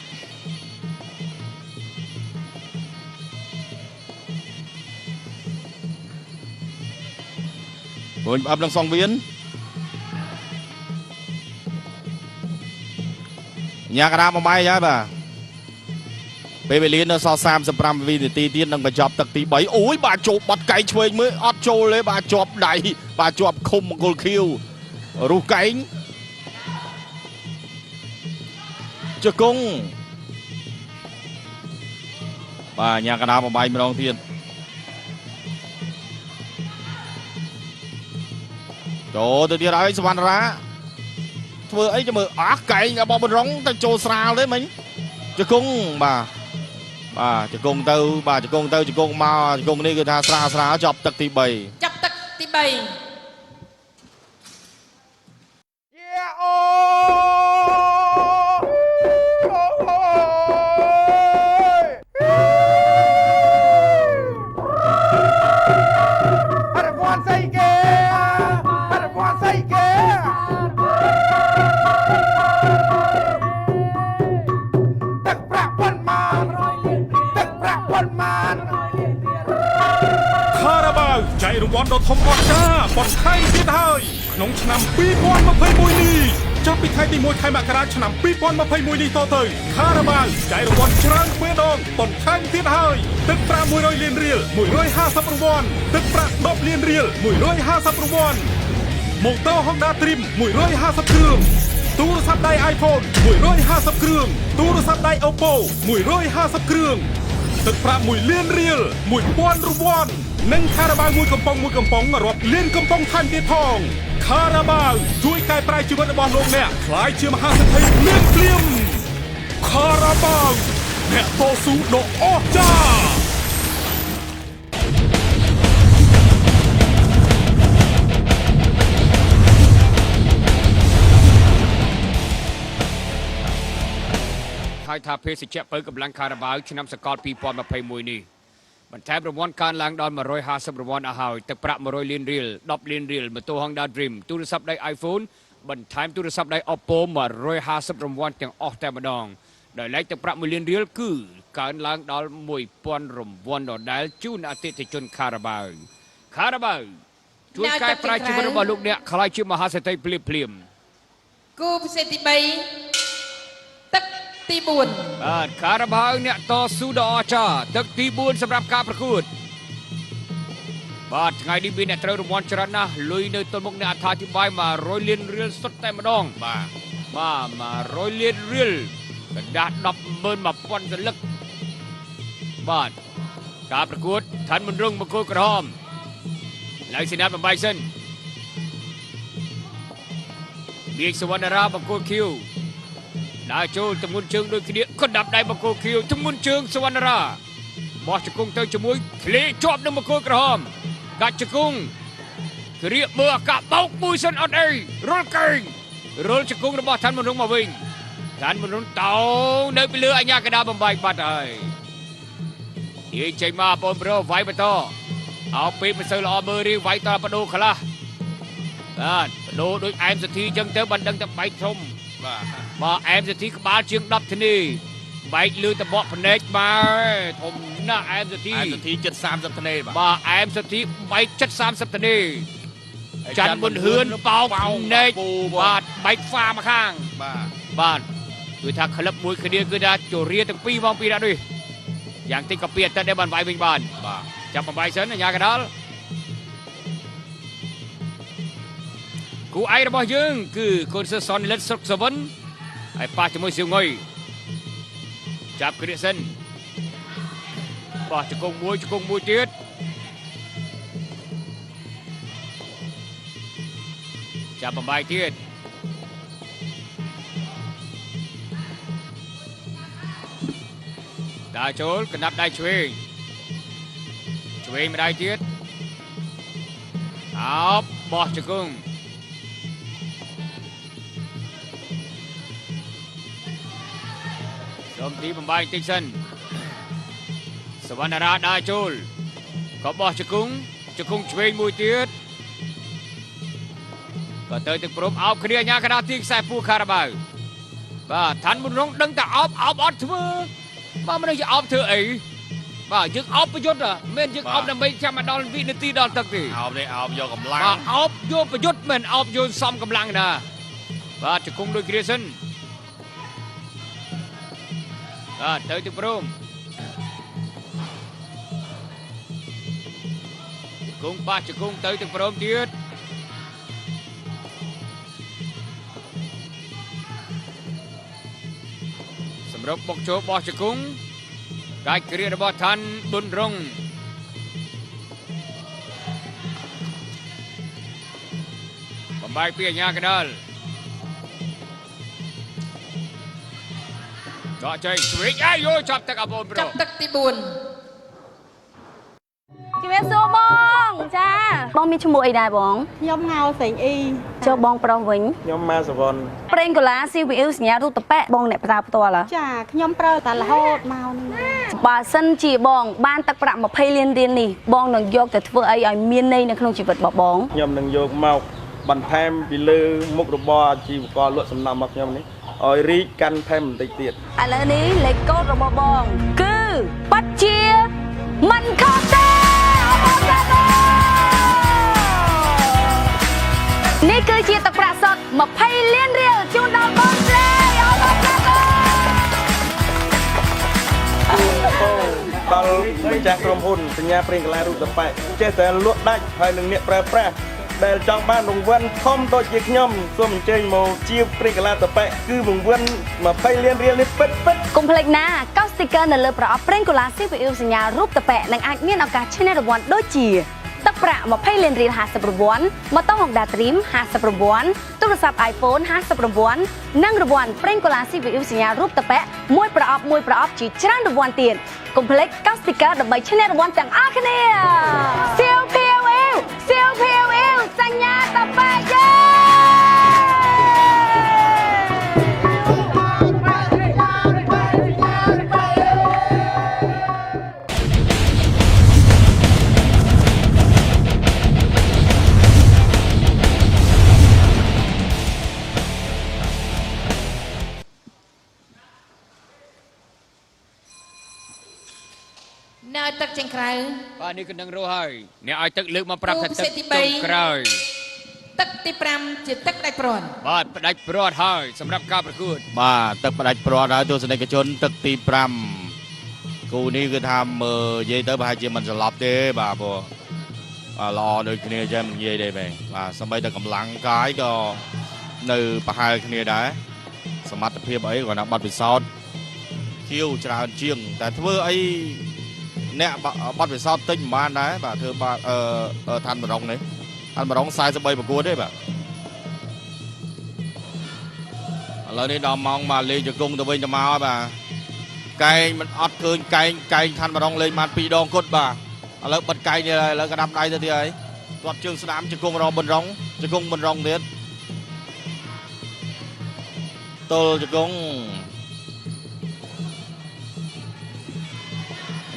រុញផ្អឹបនឹងសងវៀនញ៉ាកដាមួយម៉ៃហើយបាទពេលវេលានៅសល់35វិនាទីទៀតនឹងបញ្ចប់ទឹកទី3អូយបាទចូលបាត់កែងឆ្វេងមើលអត់ចូលទេបាទជាប់ដៃបាទជាប់ឃុំមង្គលខៀវរុះកែងជង្គង់បាទញ៉ាកដាមួយម៉ៃម្ដងទៀតចូលទៅទៀតហើយសវណ្ណរាធ្វើអីចាំមើលកែងរបស់បរងទៅចូលស្រាលទេមិញជង្គង់បាទជង្គង់ទៅបាទជង្គង់ទៅជង្គង់មកជង្គង់នេះគឺថាស្រាលចប់ទឹកទី3ចាប់ទឹកទី3ចែករង្វាន់ដ៏ធំអស្ចារ្យបន្ថែមទៀតហើយក្នុងឆ្នាំ2021នេះចាប់ពីថ្ងៃទី1ខែមករាឆ្នាំ2021នេះតទៅខារ៉ាបាវចែករង្វាន់ច្រើនទ្វេដងបន្ថែមទៀតហើយទឹកប្រាក់100លានរៀល150រង្វាន់ទឹកប្រាក់10លានរៀល150រង្វាន់ម៉ូតូ Honda Dream 150គ្រឿងទូរស័ព្ទដៃ iPhone 150គ្រឿងទូរស័ព្ទដៃ Oppo 150គ្រឿងទឹកប្រាក់1លានរៀល1000រង្វាន់និងខារ៉ាបាវមួយកំប៉ុងរាប់លានកំប៉ុងថែមទៀតផងខារ៉ាបាវជួយកែប្រែជីវិតរបស់លោកអ្នកក្លាយជាមហាសេដ្ឋីភ្លាមខារ៉ាបាវអ្នកតស៊ូដ៏អស្ចារ្យហើយថាភេសជ្ជៈបើកម្លាំងខារ៉ាបាវឆ្នាំសកល2021នេះបន្ថែមរង្វាន់កើនឡើងដល់150រង្វាន់អស់ហើយទឹកប្រាក់100លានរៀល10លានរៀលម៉ូតូ Honda Dream ទូរស័ព្ទដៃ iPhone បន្ថែមទូរស័ព្ទដៃ Oppo 150រង្វាន់ទាំងអស់តែម្ដងដោយឡែកទឹកប្រាក់1លានរៀលគឺកើនឡើងដល់1000រង្វាន់ដដែលជូនអតិថិជនខារ៉ាបាវជួយកែប្រែជីវិតរបស់លោកអ្នកក្លាយជាមហាសេដ្ឋីភ្លាមគូពិសេសទី3ទឹកទី4បាទខារ៉ាបាវអ្នកតស៊ូដ៏អស្ចារ្យទឹកទី4សម្រាប់ការប្រកួតបាទថ្ងៃនេះមានអ្នកត្រូវរង្វាន់ច្រើនណាស់លុយនៅទល់មុខអ្នកអត្ថាធិប្បាយ100លានរៀលសុទ្ធតែម្ដងបាទ100លានរៀលកណ្ដាស់ 100,000 សន្លឹកបាទការប្រកួតឋានមន្រងបង្គោលក្រហមឡើងសេនាបំបីសិនមានសវណ្ណរាបង្គោលខៀវដើរចូលទម្ងន់ជើងដូចគ្នាក៏ដាប់ដៃបង្គោលខៀវទម្ងន់ជើងសវណ្ណរាបោះជង្គង់ទៅជាមួយក្លេជាប់នឹងបង្គោលក្រហមកាច់ជង្គង់គ្រាកមើលអាកាសបោកមួយសិនអត់អីរុលកែងរុលជង្គង់របស់ឋានមន្រងមកវិញឋានមន្រងតោនៅពីលើអញ្ញាកដាបំបាយបាត់ហើយនិយាយចេញមកបងប្រុសវាយបន្តអោពេលមិនសូវល្អមើលរីវាយតបដូរខ្លះបាទបដូរដូចអែមសទ្ធីអញ្ចឹងទៅបានដឹងតែបែកធំបាទអែមសទ្ធីក្បាលជាង10ធានី បែកលឺតបកភ្នែកបាទធំណាស់អែមសធីចិត្ត30ធ្នេបាទ បាទអែមសធីបែកចិត្ត30ធ្នេច័ន្ទប៊ុនហឿនបោកភ្នែកបាទបែកហ្វាមកខាងបាទគឺថាក្លឹបមួយគ្នាគឺថាជរាទាំងពីរមកពីដាក់នេះយ៉ាងតិចក៏ពីអាទិត្យដែរបានវាយវិញបានបាទចាប់បំបាយសិនអាញាកដាល់គូឯករបស់យើងគឺកូនសិស្សសនលិតស្រុកសវណ្ណហើយប៉ះជាមួយសៀវងុយចាប់គ្រាសិនបោះជង្គង់មួយទៀតចាប់បំបាយទៀតដើរចូលកណ្ដាប់ដៃឆ្វេងម្ដាយទៀតអោបបោះជង្គង់សូមទីបំបាយបន្តិចសិនសវណ្ណរាដើរចូលក៏បោះជង្គង់ឆ្វេងមួយទៀតក៏ទៅទឹកព្រមអោបគ្នាអាញាកណ្ដាលទីខ្សែពួរខារ៉ាបាវបាទឋានមុនរងដឹងតែអោបអត់ធ្វើបាទមិនដឹងជាអោបធ្វើអីបាទយើងអោបប្រយុទ្ធមិនយើងអោបដើម្បីចាំមកដល់វិនាទីដល់ទឹកទេអោបនេះអោបយកកម្លាំងបាទអោបយកប្រយុទ្ធមិនអោបយកសំកម្លាំងណាបាទជង្គង់ដូចគ្រាសិនបាទទៅទឹកព្រមជង្គង់បាសជង្គង់ទៅទឹកព្រមទៀតសម្រាប់បុកចូលបោះជង្គង់កាយគ្រារបស់ឋានប៊ុនរងបំបាយពីអាញាកដាល់ដកចេញស្វីកអាយយោចាប់ទឹកអបងប្រុសចាប់ទឹកទី4 ជំរាបសួរបងចាបងមានឈ្មោះអីដែរបងខ្ញុំងៅសេងអ៊ីចុះបងប្រុសវិញខ្ញុំម៉ាសវ៉ុនប្រេងកូឡា CVL សញ្ញារូបតប៉ែបងអ្នកប្រើផ្ទាល់ចាខ្ញុំប្រើតែរហូតមកនេះបើសិនជាបងបានទឹកប្រាក់20លានរៀលនេះបងនឹងយកទៅធ្វើអីឲ្យមានន័យនៅក្នុងជីវិតរបស់បងខ្ញុំនឹងយកមកបន្ថែមពីលើមុខរបរអាជីវករលក់សំណល់របស់ខ្ញុំនេះឲ្យរីកកាន់ថែមបន្តិចទៀតឥឡូវនេះលេខកូដរបស់បងគឺបាត់ជាមិនខុសទេនេះគឺជាទឹកប្រាក់សុទ្ធ20លានរៀលជូនដល់បងស្រីអរគុណដល់ម្ចាស់ក្រុមហ៊ុនសញ្ញាប្រេងកាឡារូបតប៉ែចេះតែលក់ដាច់ហើយនឹងអ្នកប្រើប្រាស់ដែលចង់បានរង្វាន់ធំដូចជាខ្ញុំសូមអញ្ជើញមកជាប្រេងកាឡាតប៉ែគឺរង្វាន់20លានរៀលនេះពិតកុំភ្លេចណាកោស្ទីគ័រនៅលើប្រអប់ប្រេងកូឡា CVL សញ្ញារូបតប៉ែនឹងអាចមានឱកាសឈ្នះរង្វាន់ដូចជាទឹកប្រាក់20លានរៀល50រង្វាន់ម៉ូតូ Honda Dream 50រង្វាន់ទូរស័ព្ទ iPhone 50រង្វាន់និងរង្វាន់ប្រេងកូឡា CVL សញ្ញារូបតប៉ែមួយប្រអប់ជាច្រើនរង្វាន់ទៀតកុំភ្លេចកោស្ទីគ័រដើម្បីឈ្នះរង្វាន់ទាំងអស់គ្នា CVL សញ្ញាតប៉ែយេនៅទឹកចេញក្រៅបាទនេះគឺនឹងរស់ហើយអ្នកឲ្យទឹកលើកមកប្រាប់ថាទឹកចុងក្រោយទឹកទី5ជាទឹកផ្ដាច់ព្រាត់បាទផ្ដាច់ព្រាត់ហើយសម្រាប់ការប្រកួតបាទទឹកផ្ដាច់ព្រាត់ហើយទស្សនិកជនទឹកទី5គូនេះគឺថាមើលនិយាយទៅប្រហែលជាមិនស្លាប់ទេបាទព្រោះល្អដូចគ្នាចឹងនិយាយទេបែបាទសម្បីតែកម្លាំងកាយក៏នៅប្រហែលគ្នាដែរសមត្ថភាពអីគាត់ណាបាត់ពិសោធន៍គៀវច្រើនជាងតែធ្វើអីអ្នកបាត់ពិសោធន៍តិចមិនបានដែរបាទធ្វើបាទឋានបរងនេះឋានបរង43ប្រកួតទេបាទឥឡូវនេះដល់ម៉ោងមកលេងជង្គង់ទៅវិញទៅមកហើយបាទកែងមិនអត់ឃើញកែងឋានបរងលេងបាន2ដងគត់បាទឥឡូវបិទកែងនេះឥឡូវក៏ដាប់ដៃទៅទៀតហើយទាត់ជើងស្ដាំជង្គង់រងប៊ុនរងជង្គង់ប៊ុនរងទៀតទល់ជង្គង់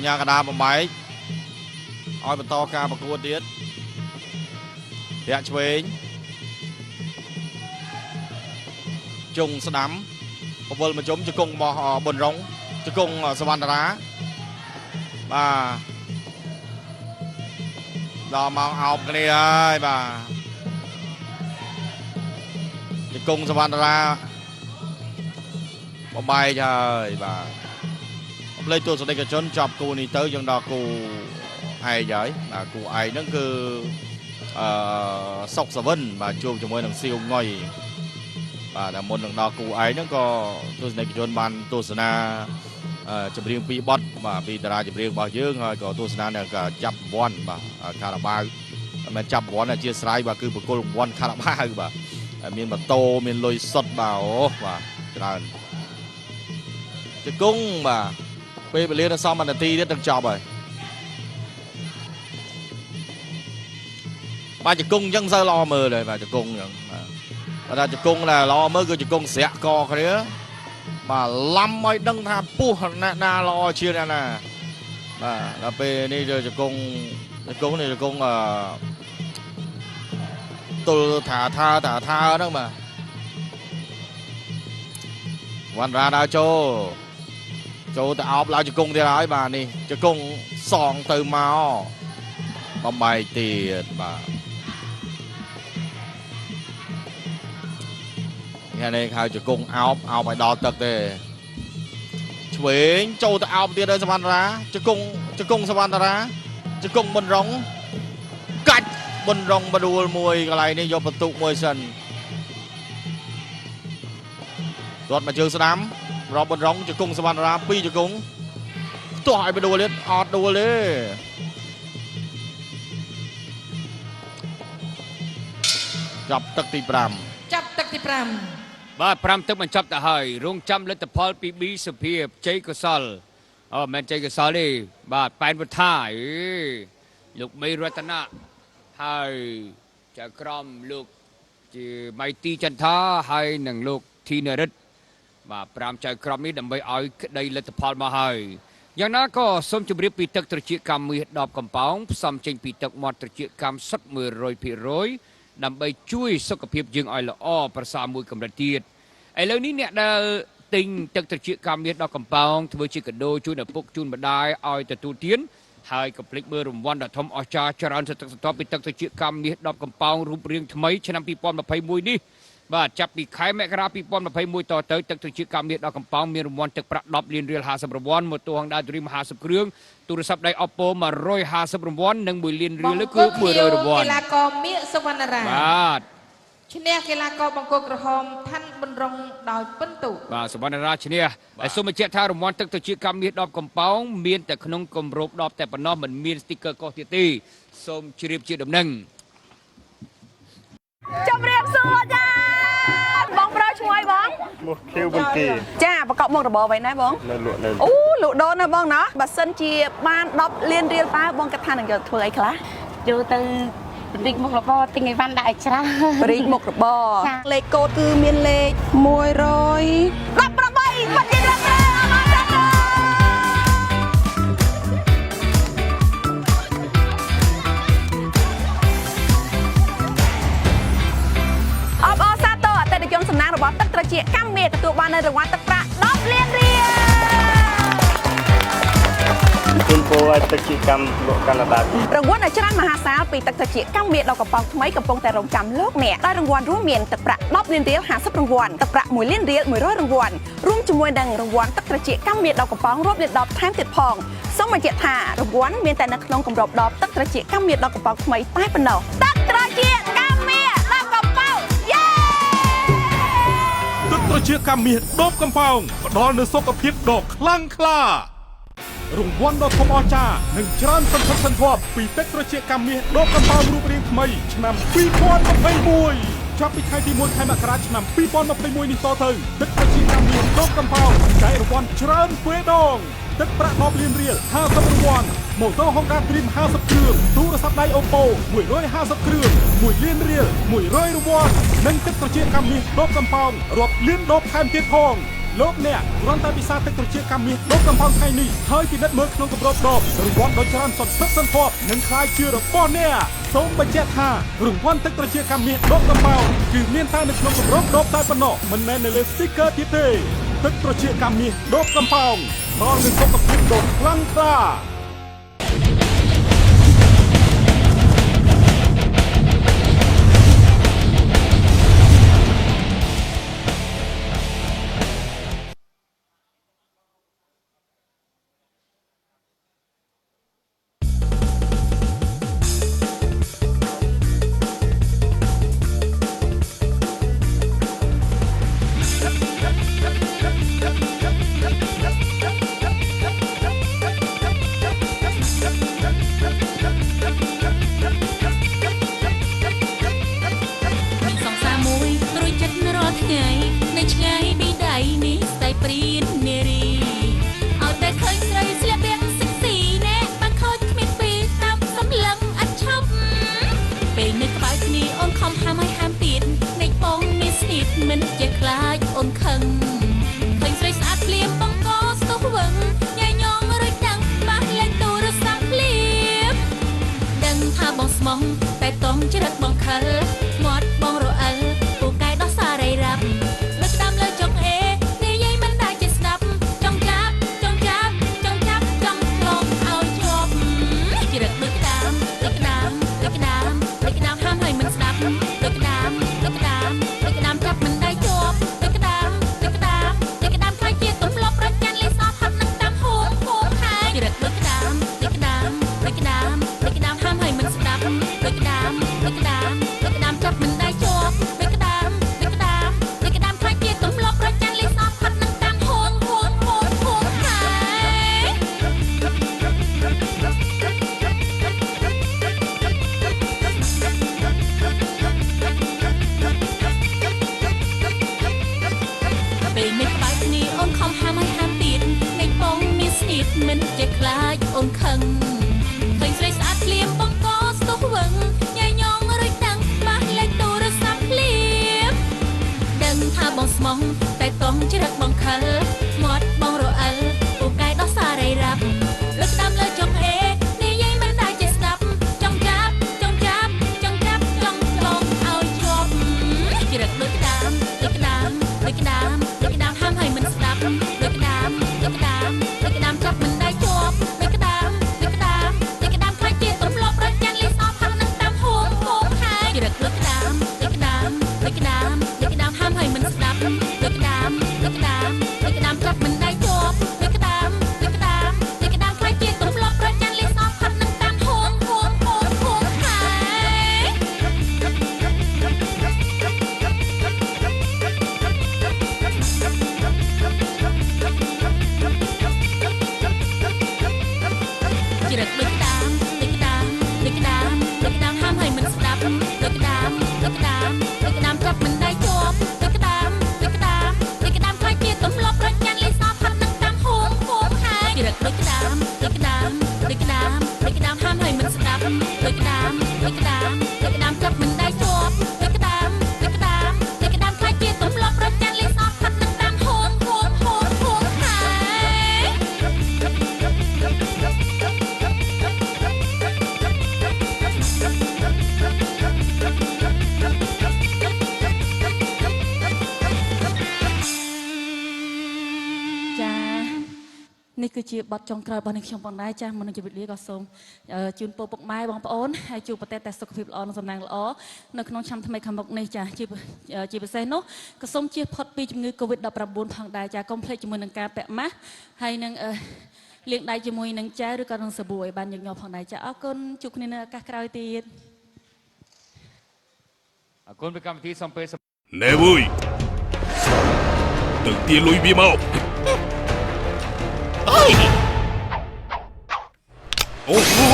ញ៉ាកដាបំបែកឲ្យបន្តការប្រកួតទៀតរាក់ឆ្វេងជុងស្ដាំបវលមកជុំជង្គង់របស់ប៊ុនរង ជង្គង់សវណ្ណរាបាទដល់មកអោបគ្នាហើយបាទជង្គង់សវណ្ណរាបបាយហើយបាទផ្លេចទស្សនិកជនចប់គូនេះទៅយើងដល់គូឯងហើយបាទគូឯងហ្នឹងគឺសុកសវិនបាទជួបជាមួយនឹងសៀវងុយបាទតែមុននឹងដល់គូឯងហ្នឹងក៏ទស្សនិកជនបានទស្សនាចម្រៀងពីរបទបាទពីតារាចម្រៀងរបស់យើងហើយក៏ទស្សនានៅចាប់រង្វាន់បាទខារ៉ាបាវមិនមែនចាប់រង្វាន់អធិស្ឋានបាទគឺប្រគល់រង្វាន់ខារ៉ាបាវបាទមានម៉ូតូមានលុយសុទ្ធបាទអូបាទច្រើនជង្គង់បាទពេលវេលាដល់សមនាទីទៀតនឹងចប់ហើយបាទជង្គង់អញ្ចឹងសូវល្អមើលដែរបាទជង្គង់អញ្ចឹងបាទតែជង្គង់ដែលល្អមើលគឺជង្គង់ស្រាក់កគ្នាបាទឡំឲ្យដឹងថាពោះណាល្អជាងណាបាទដល់ពេលនេះជង្គង់នេះជង្គង់ទល់ថាហ្នឹងបាទវណ្ណរាដើរចូលទៅអោបឡើងជង្គង់ទៀតហើយបាទនេះជង្គង់សងទៅមកបំបែកទៀតបាទថ្ងៃនេះហៅជង្គង់អោបឲ្យដល់ទឹកទេឆ្វេងចូលទៅអោបទៀតហើយសវណ្ណរាជង្គង់សវណ្ណរាជង្គង់ប៊ុនរងកាច់ប៊ុនរងបដួលមួយកន្លែងនេះយកបន្ទុកមួយសិនរត់មកជើងស្ដាំរកប៊ុនរងជង្គង់សវណ្ណរា2ជង្គង់ផ្ទាស់ឲ្យបដួលទៀតអត់ដួលទេចាប់ទឹកទី5ចាប់ទឹកទី5បាទ5ទឹកបញ្ចប់ទៅហើយរងចាំលទ្ធផលពីប៊ីសុភាពជ័យកុសលមិនមែនជ័យកុសលទេបាទប៉ែនវុធាលោកមេរតនាហើយចៅក្រមលោកជាម៉ៃទីចន្ទថាហើយនឹងលោកធីនរិទ្ធបាទ5ចៅក្រមនេះដើម្បីឲ្យក្តីលទ្ធផលមកហើយយ៉ាងណាក៏សូមជម្រាបពីទឹកត្រចៀកកម្មមាស10កំប៉ោងផ្សំចេញពីទឹកមាត់ត្រចៀកកម្មសុទ្ធ 100% ដើម្បីជួយសុខភាពយើងឲ្យល្អប្រសើរមួយកម្រិតទៀតឥឡូវនេះអ្នកដែលទិញទឹកត្រចៀកកម្មមាស10កំប៉ោងធ្វើជាកាដូជូនឪពុកជូនម្ដាយឲ្យទទួលទានហើយកុំភ្លេចមើលរង្វាន់ដ៏ធំអស្ចារ្យច្រើនសន្តិពីទឹកត្រចៀកកម្មមាស10កំប៉ោងរូបរាងថ្មីឆ្នាំ2021នេះបាទចាប់ពីខែមករា2021តទៅទឹកត្រចៀកកម្មមាស10កំប៉ោងមានរង្វាន់ទឹកប្រាក់10លានរៀល50រង្វាន់ម៉ូតូ Honda Dream 50គ្រឿងទូរស័ព្ទដៃ Oppo 150រង្វាន់និង1លានរៀលគឺ100រង្វាន់កីឡាករមាសសុវណ្ណរាបាទឈ្នះកីឡាករបង្គោលក្រហមថាន់ប៊ុនរងដោយពិន្ទុបាទសុវណ្ណរាឈ្នះហើយសូមបញ្ជាក់ថារង្វាន់ទឹកត្រចៀកកម្មមាស10កំប៉ោងមានតែក្នុងគម្រប10តែប៉ុណ្ណោះមិនមានស្ទីគ័រកុសទៀតទេសូមជ្រាបជាដំណឹងជម្រាបសួរចាបងប្រុសឈ្មោះអីបងមកខៀវបន្ទាចាប្រកបមុខរបរអ្វីណែបងនៅលក់នៅអូលក់ដូរណាបងណាបើសិនជាបាន10លានរៀលតើបងគិតថានឹងយកធ្វើអីខ្លះយកទៅរីកមុខរបរទិញអីវ៉ាន់ដាក់ឲ្យច្រើនរីកមុខរបរលេខកូដគឺមានលេខ118បាត់ជារត់ទេសំណាងរបស់ទឹកត្រចៀកកម្មមាសទទួលបាននៅរង្វាន់ទឹកប្រាក់10លានរៀលគុណពូឲ្យទឹកត្រចៀកកម្មលក់កាណាដារង្វាន់ដ៏ច្រើនមហាសាលពីទឹកត្រចៀកកម្មមាសដល់កំប៉ុងថ្មីកំពុងតែរងចាំលោកអ្នកដោយរង្វាន់រួមមានទឹកប្រាក់10លានរៀល50រង្វាន់ទឹកប្រាក់1លានរៀល100រង្វាន់រួមជាមួយនឹងរង្វាន់ទឹកត្រចៀកកម្មមាសដល់កំប៉ុងរាប់លាន10ថែមទៀតផងសូមបញ្ជាក់ថារង្វាន់មានតែនៅក្នុងគម្រប10ទឹកត្រចៀកកម្មមាសដល់កំប៉ុងថ្មីតែប៉ុណ្ណោះទឹកត្រចៀកកម្មមាសដល់កំប៉ុងត្រចៀកកម្មមាស10កំប៉ោងផ្ដល់នូវសុខភាពដ៏ខ្លាំងក្លារង្វាន់ដ៏ធំអស្ចារ្យនិងច្រើនសន្ធឹកសន្ធាប់ពីទឹកត្រចៀកកម្មមាស10កំប៉ោងរូបរាងថ្មីឆ្នាំ2021ចាប់ពីខែទី1ខែមករាឆ្នាំ2021នេះតទៅទឹកត្រចៀកកម្មមាស10កំប៉ោងចែករង្វាន់ច្រើនទ្វេដងទឹកប្រាក់10លានរៀល50រង្វាន់ម៉ូតូ Honda Dream 50គ្រឿងទូរស័ព្ទដៃ Oppo 150គ្រឿង1លានរៀល100រង្វាន់និងទឹកត្រចៀកកម្មមាស10កំប៉ោងរាប់លានដបថែមទៀតផងលោកអ្នកគ្រាន់តែពិសាទឹកត្រចៀកកម្មមាស10កំប៉ោងថ្ងៃនេះហើយពិនិត្យមើលក្នុងគម្របដបរង្វាន់ដ៏ច្រើនសន្តិសន្ធាប់និងខ្លាយជារបស់អ្នកសូមបញ្ជាក់ថារង្វាន់ទឹកត្រចៀកកម្មមាស10កំប៉ោងគឺមានតែនៅក្នុងគម្របដបតែប៉ុណ្ណោះមិនមែននៅលើ sticker ទៀតទេ ទឹកត្រជាកាមាសដបកំប៉ោងដល់នឹងសុខភាពដ៏ខ្លាំងក្លា មិនជាខ្លាចអូនខឹងឃើញស្រីស្អាតភ្លាមបងក៏ស្ទុះវឹងញ៉ៃញងរួចដឹងបាក់លេងទូរស័ព្ទភ្លាមដឹងថាបងស្មោះតែតង់ជ្រឹកបងខិលមាត់បងរអិលពូកែដោះសារៃរ៉ាប់លើកតាមលើចុងអេនិយាយមិនដែលជាស្ដាប់ចង់ចាប់ចង់ចាប់ចង់ចាប់ចង់លងឲ្យជាប់ជ្រឹកដូចក្តាមដូចក្តាមដូចក្តាមដូចក្តាមហាមឲ្យមិនស្ដាប់ដូចក្តាមដូចក្តាមដូចក្តាមចាប់មិនដែលជាប់ដូចក្តាមដូចក្តាមដូចក្តាមខ្លាចជាទម្លាប់ប្រចាំលេសអត់ហាត់នឹងតាមហូបហូបហើយជ្រឹកដូចក្តាមដូចក្តាមដូចក្តាមដូចក្តាមហាមឲ្យមិនស្ដាប់ដូចក្តាមដូចក្តាមដូចក្តាមចាប់មិនដែលជាប់ដូចក្តាមដូចក្តាមដូចក្តាមខ្លាចជាទម្លាប់ប្រចាំលេសអត់ហាត់នឹងតាមហូបហូបហូបហូបហើយពេលនេះក្បែរគ្នាអូនខំហាមឲ្យហាមទៀតនៃបងមានស្នៀតមិនជាខ្លាចអូនខឹងឃើញស្រីស្អាតភ្លាមបងក៏ស្ទុះវឹងញ៉ៃញងរួចដឹងបាក់លេខទូរស័ព្ទភ្លាមដឹងថាបងស្មោះតែតង់ជ្រឹកបងខិលមាត់បងរអិលពូកែដោះសារៃរ៉ាប់លើកតាមលើចុងអេនិយាយមិនដែលជាស្ដាប់ចង់ចាប់ចង់ចាប់ចង់ចាប់ចង់លងឲ្យជាប់ជ្រឹកដូចក្តាមដូចក្តាមដូចក្តាមដូចក្តាមហាមឲ្យមិនស្ដាប់ដូចក្តាមដូចក្តាមដូចក្តាមចាប់មិនដែលជាប់ដូចក្តាមដូចក្តាមដូចក្តាមខ្លាចជាទម្លាប់ប្រចាំលេសអត់ហាត់នឹងតាមហូបហូបហើយជ្រឹកដូចក្តាមដូចក្តាមដូចក្តាមដូចក្តាមហាមឲ្យមិនស្ដាប់ដូចក្តាមដូចក្តាមដូចក្តាមចាប់មិនដែលជាប់ដូចក្តាមដូចក្តាមដូចក្តាមខ្លាចជាទម្លាប់ប្រចាំលេសអត់ហាត់នឹងតាមហូបហូបហូបហូបហើយជ្រឹកដូចក្តាមដូចក្តាមដូចក្តាមដូចក្តាមហាមឲ្យមិនស្ដាប់ដូចក្តាមដូចក្តាមដូចក្តាមចាប់មិនដែលជាប់ដូចក្តាមដូចក្តាមដូចក្តាមខ្លាចជាទម្លាប់ប្រចាំលេសអត់ហាត់នឹងតាមហូបហូបហើយជ្រឹកដូចក្តាមដូចក្តាមដូចក្តាមដូចក្តាមហាមឲ្យមិនស្ដាប់ដូចក្តាមដូចក្តាមដូចក្តាមចាប់មិនដែលជាប់ដូចក្តាមដូចក្តាមដូចក្តាមខ្លាចជាទម្លាប់ប្រចាំលេសអត់ហាត់នឹងតាមហូបហូបហូបហូបហើយចានេះគឺជាបទចុងក្រោយរបស់នាងខ្ញុំផងដែរចាមុននឹងជម្រាបលាក៏សូមជូនពរពុកម៉ែបងប្អូនហើយជួបប្រទេសតែសុខភាពល្អនិងសំណាងល្អនៅក្នុងឆ្នាំថ្មីខាងមុខនេះចាជាពិសេសនោះក៏សូមជៀសផុតពីជំងឺ Covid-19 ផងដែរចាកុំភ្លេចជាមួយនឹងការពាក់ម៉ាស់ហើយនឹងលាងដៃជាមួយនឹងចាវឬក៏នឹងសាប៊ូឲ្យបានញឹកញាប់ផងដែរចាអរគុណជួបគ្នានៅឱកាសក្រោយទៀតអរគុណពីកម្មវិធីសំពេល ណែវើយទៅទាលុយវាមកអូហូ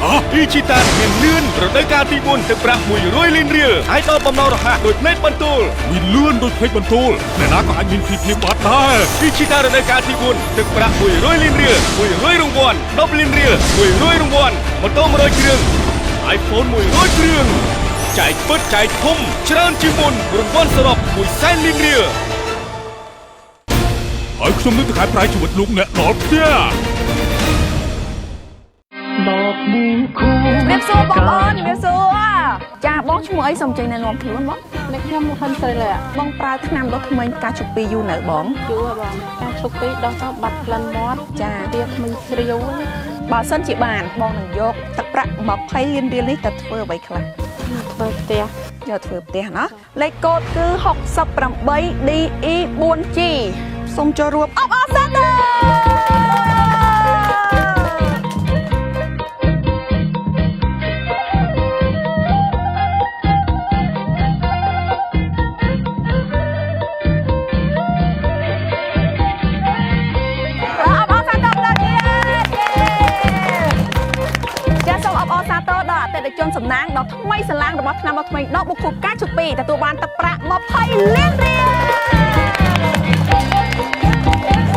អ៊ីជីតាមានលឿនរដូវកាលទី4ទឹកប្រាក់100លានរៀលហើយដល់បំណងរហ័សដោយភ្នែកបន្ទូលមានលឿនដោយភ្នែកបន្ទូលអ្នកណាក៏អាចមានភាពបាត់ដែរអ៊ីជីតារដូវកាលទី4ទឹកប្រាក់100លានរៀល100រង្វាន់10លានរៀល100រង្វាន់ម៉ូតូ100គ្រឿង iPhone 100គ្រឿងចែកពិតចែកធំច្រើនជាងមុនរង្វាន់សរុប100,000លានរៀលហើយខ្ញុំនឹងទៅខែប្រៃជីវិតលោកអ្នកដល់ផ្ទះជំរាបសួរបងប្អូនជំរាបសួរចាបងឈ្មោះអីសូមចេញណែនាំខ្លួនបង អ្នកខ្ញុំហ៊ុនស្រីเลยបងប្រើថ្នាំដុសធ្មេញផ្កាឈូកពីយូរនៅបងយូរបងការឈប់ពីដោះទៅបាត់ក្លិនមាត់ចាទៀតធ្មេញស្រាវបើសិនជាបានបងនឹងយកទឹកប្រាក់20លានរៀលនេះទៅធ្វើអ្វីខ្លះធ្វើផ្ទះយកធ្វើផ្ទះណាលេខកូដគឺ68 DE 4G សូមចូលរួមអបអរសាទរជនសំណាងដ៏ថ្មីស្រឡាងរបស់ឆ្នាំដ៏ថ្មីដកបុគ្គលការជពីទទួលបានទឹកប្រាក់20លានរៀល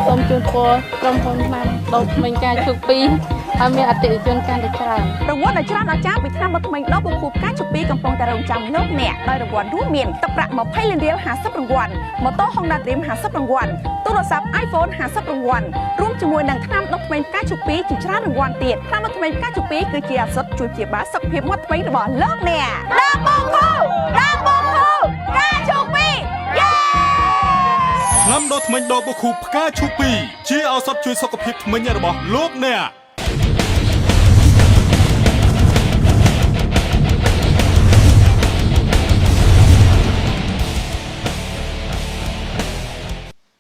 សូមជូនពរក្រុមហ៊ុនឆ្នាំដ៏ថ្មីការជពីឲ្យមានអតិថិជនកាន់តែច្រើនរង្វាន់ដ៏ច្រើនអស្ចារ្យពីឆ្នាំដ៏ថ្មីដកបុគ្គលការជពីកំពុងតែរងចាំលោកអ្នកដោយរង្វាន់រួមមានទឹកប្រាក់20លានរៀល50រង្វាន់ម៉ូតូ Honda Dream 50រង្វាន់ទូរស័ព្ទ iPhone 50រង្វាន់រួមជាមួយនឹងថ្នាំដុសធ្មេញផ្កាឈូកពីជាច្រើនរង្វាន់ទៀតថ្នាំដុសធ្មេញផ្កាឈូកពីគឺជាអាសិតជួយព្យាបាលសុខភាពមាត់ធ្មេញរបស់លោកអ្នកដល់បុគ្គលការឈូកពីយេថ្នាំដុសធ្មេញដបបុគ្គលផ្កាឈូកពីជាឱសថជួយសុខភាពធ្មេញរបស់លោកអ្នក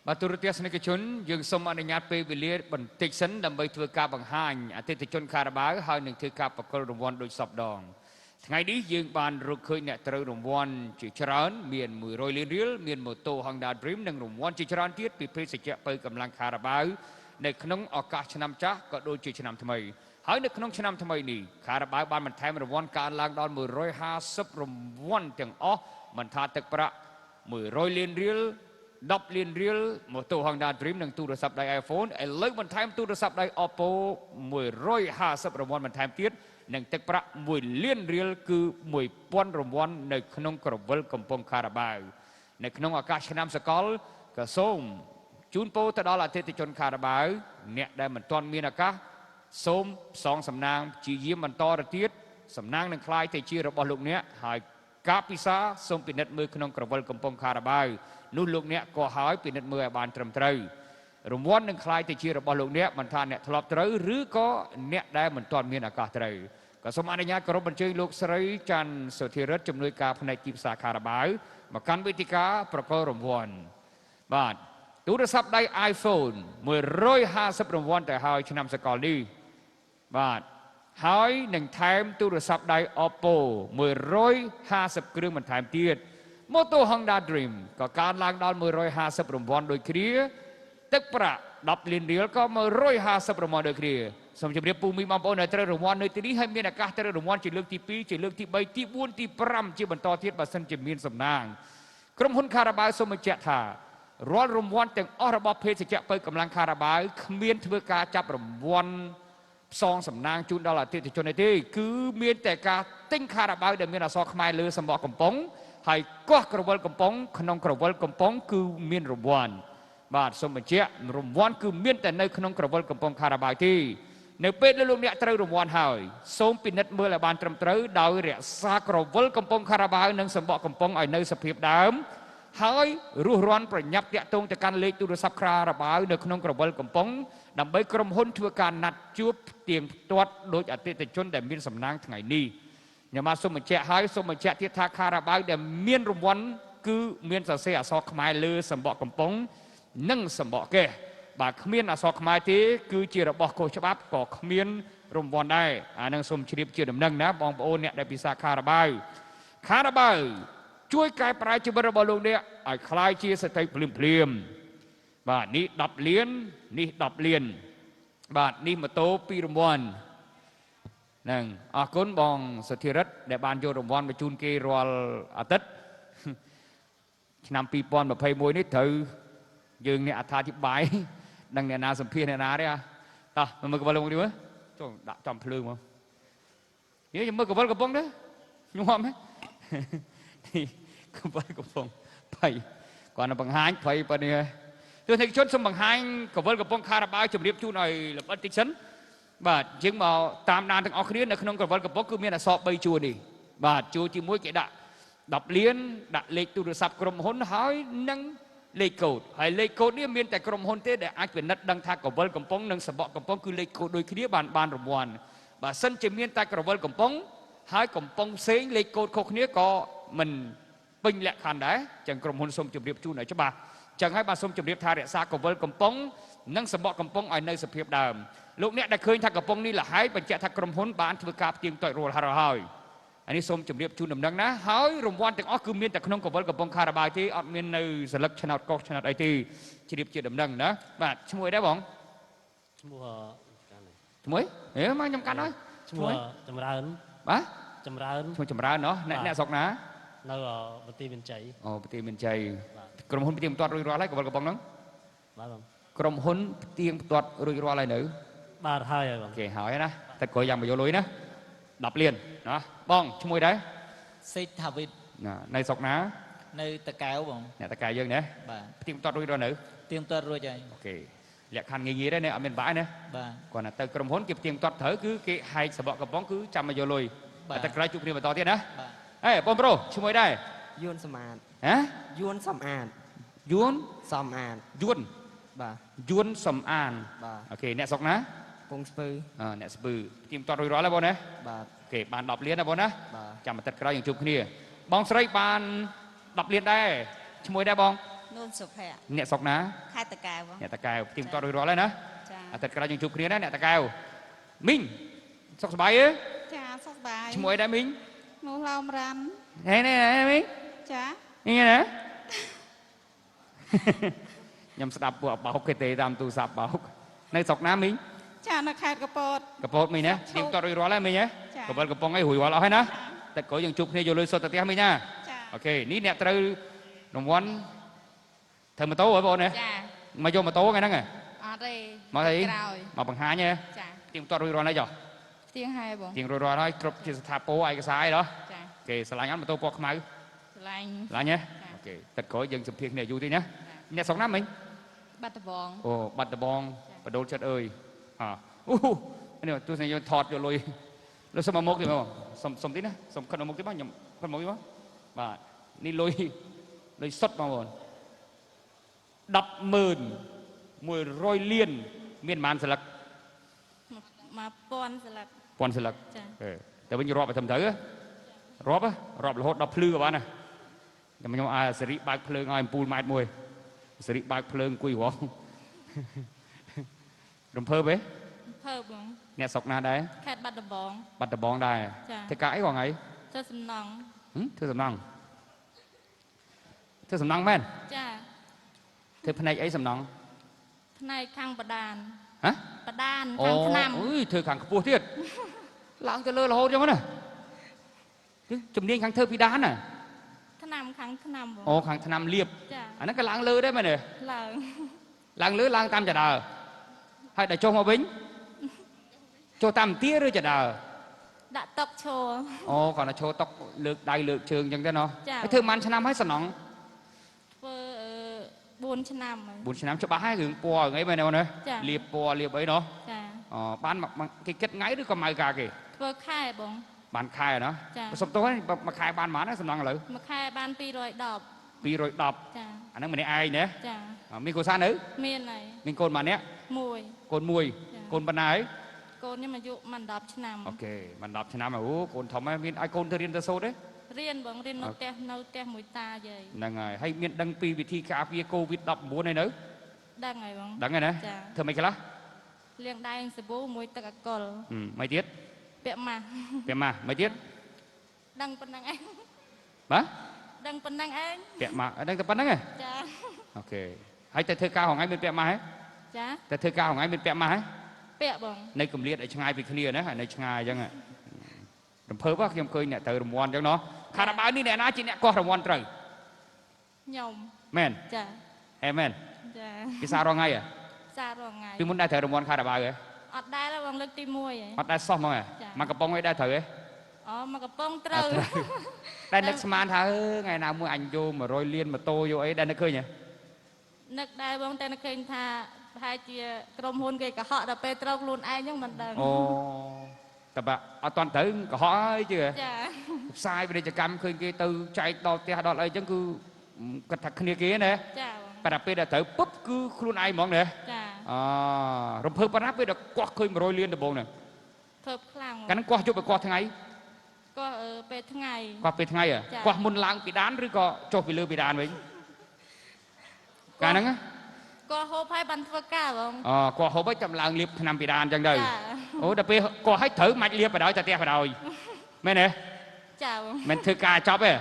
បាទទូរទស្សនិកជនយើងសូមអនុញ្ញាតពេលវេលាបន្តិចសិនដើម្បីធ្វើការបង្ហាញអតិថិជនខារ៉ាបាវហើយនឹងធ្វើការប្រគល់រង្វាន់ដូចសពដងថ្ងៃនេះយើងបានរកឃើញអ្នកត្រូវរង្វាន់ជាច្រើនមាន100លានរៀលមានម៉ូតូ Honda Dream និងរង្វាន់ជាច្រើនទៀតពីភេសជ្ជៈបើកម្លាំងខារ៉ាបាវនៅក្នុងឱកាសឆ្នាំចាស់ក៏ដូចជាឆ្នាំថ្មីហើយនៅក្នុងឆ្នាំថ្មីនេះខារ៉ាបាវបានបន្ថែមរង្វាន់កើនឡើងដល់150រង្វាន់ទាំងអស់មិនថាទឹកប្រាក់100លានរៀល10លានរៀលម៉ូតូ Honda Dream និងទូរស័ព្ទដៃ iPhone ឥឡូវបន្ថែមទូរស័ព្ទដៃ Oppo 150រង្វាន់បន្ថែមទៀតនិងទឹកប្រាក់1លានរៀលគឺ1000រង្វាន់នៅក្នុងក្រវិលកំពង់ខារ៉ាបាវនៅក្នុងឱកាសឆ្នាំសកលក៏សូមជូនពរទៅដល់អតិថិជនខារ៉ាបាវអ្នកដែលមិនទាន់មានឱកាសសូមផ្សងសំណាងព្យាយាមបន្តទៅទៀតសំណាងនឹងคล้ายទៅជារបស់លោកអ្នកហើយការពិសាសូមពិនិត្យមើលក្នុងក្រវិលកំពង់ខារ៉ាបាវនោះលោកអ្នកក៏ហើយពិនិត្យមើលឲ្យបានត្រឹមត្រូវរង្វាន់នឹងคล้ายទៅជារបស់លោកអ្នកមិនថាអ្នកធ្លាប់ត្រូវឬក៏អ្នកដែលមិនទាន់មានឱកាសត្រូវក៏សូមអនុញ្ញាតគោរពអញ្ជើញលោកស្រីច័ន្ទសុធិរិទ្ធជំនួយការផ្នែកទីផ្សារខារ៉ាបាវមកកាន់វេទិកាប្រកល់រង្វាន់បាទទូរស័ព្ទដៃ iPhone 150រង្វាន់ទៅហើយឆ្នាំសកលនេះបាទហើយនឹងថែមទូរស័ព្ទដៃ Oppo 150គ្រឿងបន្ថែមទៀតម៉ូតូ Honda Dream ក៏កើនឡើងដល់150រង្វាន់ដូចគ្នាទឹកប្រាក់10លានរៀលក៏150រង្វាន់ដូចគ្នាសូមជម្រាបពូមីបងប្អូនដែលត្រូវរង្វាន់នៅទីនេះហើយមានឱកាសត្រូវរង្វាន់ជាលើកទី2ជាលើកទី3ទី4ទី5ជាបន្តទៀតបើសិនជាមានសំណាងក្រុមហ៊ុនខារ៉ាបាវសូមបញ្ជាក់ថារាល់រង្វាន់ទាំងអស់របស់ភេសជ្ជៈបើកម្លាំងខារ៉ាបាវគ្មានធ្វើការចាប់រង្វាន់ផ្សងសំណាងជូនដល់អតិថិជនទេគឺមានតែការទិញខារ៉ាបាវដែលមានអក្សរខ្មែរលើសំបកកំប៉ុងហើយកោះក្រវិលកំប៉ុងក្នុងក្រវិលកំប៉ុងគឺមានរង្វាន់បាទសូមបញ្ជាក់រង្វាន់គឺមានតែនៅក្នុងក្រវិលកំប៉ុងខារ៉ាបាវទេនៅពេលដែលលោកអ្នកត្រូវរង្វាន់ហើយសូមពិនិត្យមើលឲ្យបានត្រឹមត្រូវដោយរក្សាក្រវិលកំប៉ុងខារ៉ាបាវនិងសំបកកំប៉ុងឲ្យនៅសភាពដើមហើយរស់រាន់ប្រញាប់តាក់ទងទៅកាន់លេខទូរស័ព្ទខារ៉ាបាវនៅក្នុងក្រវិលកំប៉ុងដើម្បីក្រុមហ៊ុនធ្វើការណាត់ជួបទៀងទាត់ដោយអតិថិជនដែលមានសំណាងថ្ងៃនេះខ្ញុំបាទសូមបញ្ជាក់ហើយសូមបញ្ជាក់ទៀតថាខារ៉ាបាវដែលមានរង្វាន់គឺមានសរសេរអក្សរខ្មែរលើសំបកកំប៉ុងនិងសំបកកេះបាទគ្មានអក្សរខ្មែរទេគឺជារបស់ខុសច្បាប់ក៏គ្មានរង្វាន់ដែរអានឹងសូមជ្រាបជាដំណឹងណាបងប្អូនអ្នកដែលពិសាខារ៉ាបាវជួយកែប្រែជីវិតរបស់លោកអ្នកឲ្យคล้ายជាសតិភ្លាមបាទនេះ10លាននេះ10លានបាទនេះម៉ូតូ2រង្វាន់ហ្នឹងអរគុណបងសុធិរិទ្ធដែលបានយករង្វាន់មកជូនគេរាល់អាទិត្យឆ្នាំ2021នេះត្រូវយើងអ្នកអត្ថាធិប្បាយដឹងអ្នកណាសម្ភាសអ្នកណាទេតោះមើលកវលមកនេះមើលចូលដាក់ចំភ្លើងមកនិយាយមើលកវលកំប៉ុងទេញោមហ៎នេះកវលកំប៉ុងភ័យគាត់នឹងបង្ហាញភ័យប៉ុណ្នេះទស្សនិកជនសូមបង្ហាញកវលកំប៉ុងខារ៉ាបាវជម្រាបជូនឲ្យលម្អិតតិចសិនបាទយើងមកតាមដានទាំងអស់គ្នានៅក្នុងកវលកំប៉ុងគឺមានអក្សរ3ជួរនេះបាទជួរទី1គេដាក់ 10 លានដាក់លេខទូរស័ព្ទក្រុមហ៊ុនហើយនឹងលេខកូដហើយលេខកូដនេះមានតែក្រុមហ៊ុនទេដែលអាចពិនិត្យដឹងថាក្រវិលកំប៉ុងនិងសបកកំប៉ុងគឺលេខកូដដូចគ្នាបានរង្វាន់បើសិនជាមានតែក្រវិលកំប៉ុងហើយកំប៉ុងផ្សេងលេខកូដខុសគ្នាក៏មិនពេញលក្ខខណ្ឌដែរចឹងក្រុមហ៊ុនសូមជម្រាបជូនឲ្យច្បាស់ចឹងហើយបាទសូមជម្រាបថារក្សាក្រវិលកំប៉ុងនិងសបកកំប៉ុងឲ្យនៅសភាពដើមលោកអ្នកដែលឃើញថាកំប៉ុងនេះលហើយបញ្ជាក់ថាក្រុមហ៊ុនបានធ្វើការផ្ទៀងផ្ទាត់រាល់ហើយអានេះសូមជម្រាបជូនដំណឹងណាហើយរង្វាន់ទាំងអស់គឺមានតែក្នុងកវលកំប៉ុងខារ៉ាបាវទេអត់មាននៅសន្លឹកឆ្នោតកោះឆ្នោតអីទេជ្រាបជាដំណឹងណាបាទឈ្មោះអីដែរបងឈ្មោះហេមកខ្ញុំកាន់ហើយឈ្មោះចម្រើនបាទចម្រើនឈ្មោះចម្រើនណោះអ្នកស្រុកណានៅបន្ទាយមានជ័យអូបន្ទាយមានជ័យក្រុមហ៊ុនផ្ទៀងផ្ទាត់រួចរាល់ហើយកវលកំប៉ុងហ្នឹងបាទបងក្រុមហ៊ុនផ្ទៀងផ្ទាត់រួចរាល់ហើយនៅបាទហើយបងគេហើយណាតែក្រោយយ៉ាងមកយកលុយណា10 លានណាបងឈ្មោះដែរសេកថាវិតនៅស្រុកណានៅតកែវបងអ្នកតកែវយើងណាបាទផ្ទៀងផ្ទាត់រួចរាល់នៅផ្ទៀងផ្ទាត់រួចហើយអូខេលក្ខខណ្ឌងាយៗដែរណាអត់មានបាក់ណាបាទគាត់ណាទៅក្រុមហ៊ុនគេផ្ទៀងផ្ទាត់ត្រូវគឺគេហែកសបកកំប៉ុងគឺចាំមកយកលុយតែក្រោយជួបគ្នាបន្តទៀតណាបាទហេបងប្រុសឈ្មោះដែរយួនសំអាតហ៎យួនសំអាតយួនសំអាតយួនបាទយួនសំអានបាទអូខេអ្នកស្រុកណាពងស្ពឺអ្នកស្ពឺផ្ទៀងផ្ទាត់រួចរាល់ហើយបងណាបាទគេបាន10 លានណាបងណាចាំបន្តិចក្រោយយើងជួបគ្នាបងស្រីបាន10 លានដែរឈ្មោះដែរបងនួនសុភ័ក្រអ្នកស្រុកណាខេត្តតាកែវអ្នកតាកែវផ្ទៀងផ្ទាត់រួចរាល់ហើយណាចាបន្តិចក្រោយយើងជួបគ្នាណាអ្នកតាកែវមីងសុខសប្បាយទេចាសុខសប្បាយឈ្មោះអីដែរមីងនោះឡោមរ៉ាន់ហេនេះមីងចានេះណាខ្ញុំស្ដាប់ពួកបោកគេទេតាមទូរស័ព្ទបោកនៅស្រុកណាមីងចានៅខេត្តកពតកពតមីងណាផ្ទៀងផ្ទាត់រួចរាល់ហើយមីងណាកវលកំប៉ុងអីរួចរាល់អស់ហើយណាតែក្រោយយើងជួបគ្នាយកលុយសុទ្ធទៅផ្ទះមីងណាអូខេនេះអ្នកត្រូវរង្វាន់ធ្វើម៉ូតូហ៎បងណាចាមកយកម៉ូតូថ្ងៃហ្នឹងហ៎អត់ទេមកអីមកបង្ហាញហ៎ចាផ្ទៀងផ្ទាត់រួចរាល់ហើយចុះផ្ទៀងហើយបងផ្ទៀងរួចរាល់ហើយគ្រប់ជាស្ថាពរឯកសារអីដល់ចាគេឆ្លាញ់អត់ម៉ូតូពណ៌ខ្មៅឆ្លាញ់ឆ្លាញ់ហ៎អូខេតែក្រោយយើងសម្ភាសគ្នាយូរទេណាអ្នកស្រុកណាមិញបាត់ដំបងអូបាត់ដំបងបដូលចិត្តអើយនេះទស្សនិកជនថតយកលុយលើសុំមកមុខទេបងសុំទីណាសុំខិតមកមុខទេបងខ្ញុំខិតមកទេបងបាទនេះលុយសុទ្ធបងប្អូន10,100 លានមានប៉ុន្មានស្លឹក1000ស្លឹក1000ស្លឹកចាតែវិញរាប់ឲ្យត្រឹមត្រូវរាប់រហូតដល់ភ្លឺក៏បានណាខ្ញុំអាសេរីបើកភ្លើងឲ្យអំពូលម៉ែត្រមួយសេរីបើកភ្លើងអង្គុយរងរំភើបទេភើបបងអ្នកស្រុកណាដែរខេត្តបាត់ដំបងបាត់ដំបងដែរធ្វើការអីបងអីធ្វើសំណង់ធ្វើសំណង់មែនចាធ្វើផ្នែកអីសំណង់ផ្នែកខាងបដានហ៎បដានខាងឆ្នាំអូយធ្វើខាងខ្ពស់ទៀតឡើងទៅលើរហូតចឹងណាជំនាញខាងធ្វើពីដានណាឆ្នាំខាងឆ្នាំបងអូខាងឆ្នាំលៀបចាអាហ្នឹងក៏ឡើងលើដែរមែនទេឡើងលើឡើងតាមចដើហើយដល់ចុះមកវិញចុះតាមទាឬចដើដាក់តុកឈរអូគាត់ទៅឈរតុកលើកដៃលើកជើងអញ្ចឹងទេណោះហើយធ្វើប៉ុន្មានឆ្នាំហើយសំណងធ្វើ4 ឆ្នាំ4 ឆ្នាំច្បាស់ហើយរឿងពណ៌រឿងអីមែនទេណាលាបពណ៌លាបអីណោះចាអូបានគេគិតថ្ងៃឬក៏ម៉ៅការគេធ្វើខែបងបានខែណាសុំទោសមួយខែបានប៉ុន្មានសំណងឥឡូវមួយខែបាន210ចាអាហ្នឹងម្នាក់ឯងណាចាមានគ្រួសារនៅមានហើយមានកូនប៉ុន្មាននាក់1កូន1កូនប៉ុណ្ណាហើយកូនខ្ញុំអាយុមិន10 ឆ្នាំអូខេមិន10 ឆ្នាំអូកូនធំហើយមានឲ្យកូនទៅរៀនទៅសូត្រទេរៀនបងរៀននៅផ្ទះមួយតាយាយហ្នឹងហើយមានដឹងពីវិធីការពារ COVID-19 ហើយនៅដឹងហើយបងដឹងហើយណាធ្វើម៉េចខ្លះលាងដៃនឹងសាប៊ូមួយទឹកអាល់កុលមិនទៀតពាក់ម៉ាស់មិនទៀតដឹងប៉ុណ្ណឹងឯងបាទដឹងប៉ុណ្ណឹងឯងពាក់ម៉ាស់ដឹងតែប៉ុណ្ណឹងហ៎ចាអូខេហើយទៅធ្វើការហងៃមានពាក់ម៉ាស់ហ៎ចាទៅធ្វើការហងៃមានពាក់ម៉ាស់ហ៎ពាក់បងនៅគម្លាតឲ្យឆ្ងាយពីគ្នាណាហើយនៅឆ្ងាយអញ្ចឹងរំភើបខ្ញុំឃើញអ្នកទៅរង្វាន់អញ្ចឹងណោះខារ៉ាបាវនេះអ្នកណាជាអ្នកកោះរង្វាន់ត្រូវខ្ញុំមែនចាហេមែនចាពិសារងថ្ងៃហ៎ពិសារងថ្ងៃពីមុនដែរត្រូវរង្វាន់ខារ៉ាបាវហ៎អត់ដែរបងលើកទី1ហ៎អត់ដែរសោះហ្មងហ៎មកកំប៉ុងអីដែរត្រូវហ៎អូមកកំប៉ុងត្រូវតែនឹកស្មានថាថ្ងៃណាមួយអញយក100 លានម៉ូតូយកអីដែរនឹកឃើញហ៎នឹកដែរបងតែនឹកឃើញថាប្រហែលជាក្រុមហ៊ុនគេកុហកដល់ពេលត្រូវខ្លួនឯងហ្នឹងមិនដឹងអូតែបើអត់តន់ត្រូវកុហកហើយជឿចា sai về đây cầm khơi kia từ chạy đọt tia đọt lại chẳng cứ cật thật kia kia nè ចា bà đạp bây giờ tớiปุ๊บ cứ khuôn ai mong nè ចា rồi phơi bà đạp bây giờ quạt khơi mà rồi liên được bông nè ធ្វើខ្លាំង cái nó quạt chụp quạt thằng ấy ក៏ពេលថ្ងៃ quạt về thằng ấy à Dạ. quạt muôn lang bị đán rồi có cho bị lừa bị đán vậy cái nó á ក៏ហូបហើយបានធ្វើការបង quạt hộp ấy chậm lang liệp nằm bị đán chẳng đây ចា ủa đạp bây quạt hết thử mạch liệp vào đó cho tia vào rồi mấy nè ចាបង mình thử ca chop ấy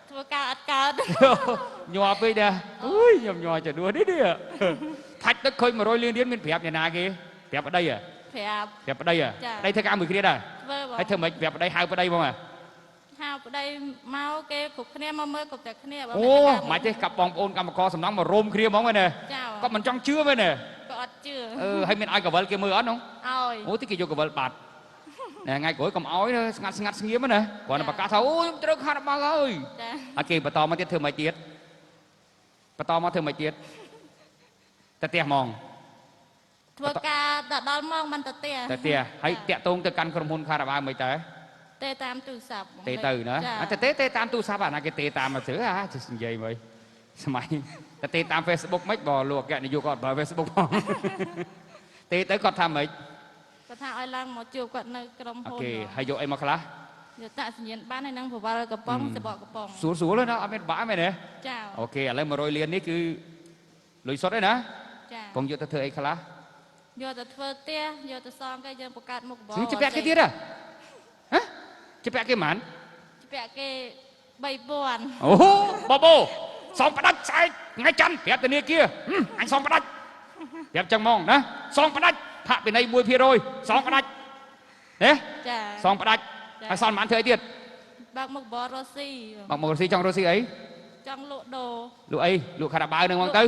ធ្វើការអត់កើត nhòa bây giờ ui nhòa chả đùa đấy đi à thạch đất khơi mà rồi liên điên mình phẹp nhà nào kia phẹp ở đây à ប្រាប់ phẹp ở đây à Dạ. đây thưa ca mười kia à ធ្វើបង hay thưa mấy phẹp ở đây hai ở đây không à ហៅប្តីមកគេគ្រប់គ្នាមកមើលគ្រប់តែគ្នាបង ô mà chứ cặp bong ôn cầm co sầm nóng mà rôm kia móng vậy nè ចា có mình trong chưa vậy nè ក៏អត់ជឿ hay mình ai cả vợ kia mưa ớt không ឲ្យ ô tí kia vô cả vợ bạt nè ngay cuối cầm ói nữa ngắt nghiếm nè còn là bà cá thấu ôi trơn khát bao ơi ចា à kì bà to mà tiết thưa mấy tiết bà to mà thưa mấy tiết ta tiệt mong ធ្វើការដល់ម៉ោងមិនទៅផ្ទះ ta tiệt hay tiệt tông từ căn cầm hôn khai là ba mấy té ទេតាមទូរស័ព្ទ tê từ nữa ចា à tê tam tu sao bà này cái tê tam mà sửa à chứ gì vậy mày ta tê tam Facebook mấy bò luộc cái này vô còn bờ Facebook không tê tới còn tham mấy គាត់ថាឲ្យឡើងមកជួបគាត់នៅក្រុមហ៊ុន ok hay vô em mà khá យកតាក់សញ្ញាណបានហើយនឹងប្រវល់កំប៉ុងសបកកំប៉ុង xuống lên đó ở bên bãi mày nè ចា ok lấy mà rồi liền đi cứ lùi sót đấy nè ចា còn vô ta thừa ấy khá យកទៅធ្វើផ្ទះយកទៅសងគេយើងបង្កើតមុខរបរ chứ bẹt cái tiết à hả chứ bẹt cái màn ពាក់គេ3000 ồ bò bò xong bắt đạch sai ngay chân bẹt từ kia anh xong bắt đạch bẹt chân mong nè xong bắt đạch thạ bên đây mùi phía rồi xong bắt đạch thế ចា xong bắt đạch hay xong màn thừa ấy tiết បើកមុខរបររស់ស៊ី bằng một xí trong rosi ấy ចង់លក់ដូរ lụa ấy lụa khá là bao đừng mong tư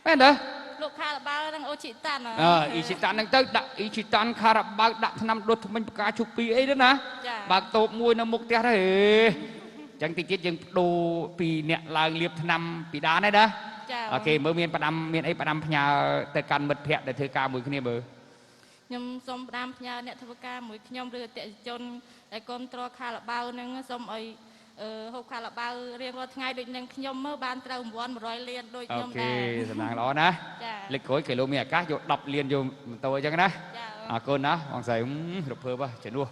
biết đó លក់ខារបាល់នឹងអូជីតាន់ ý chỉ tan đang tới đặt ý chỉ tan khá là bao đặt năm đốt mình cá chục pi ấy đó nè ចា bạc tộp mùi nó mục tiếc đấy chẳng tí chết dừng đồ pi nẹt là liệp năm pi đá này đó ចា ok mới miền miền ấy nhà tới căn mật phẹt để thưa ca mùi kia bờ ខ្ញុំសូមផ្ដាំផ្ញើអ្នកធ្វើការមួយខ្ញុំឬអតិថិជនដែលគ្រប់គ្រងខារបាល់នឹងសូមឲ្យហូបខារបាល់រៀងរាល់ថ្ងៃដូចនឹងខ្ញុំមើលបានត្រូវរង្វាន់100លានដូចខ្ញុំ ok ដែរ สำนักล้อนะ ចា lịch cối kể lô mía cá vô đập liền vô tôi chẳngนะ ចា conนะมองใส่หลบเพอป่ะเฉยนัว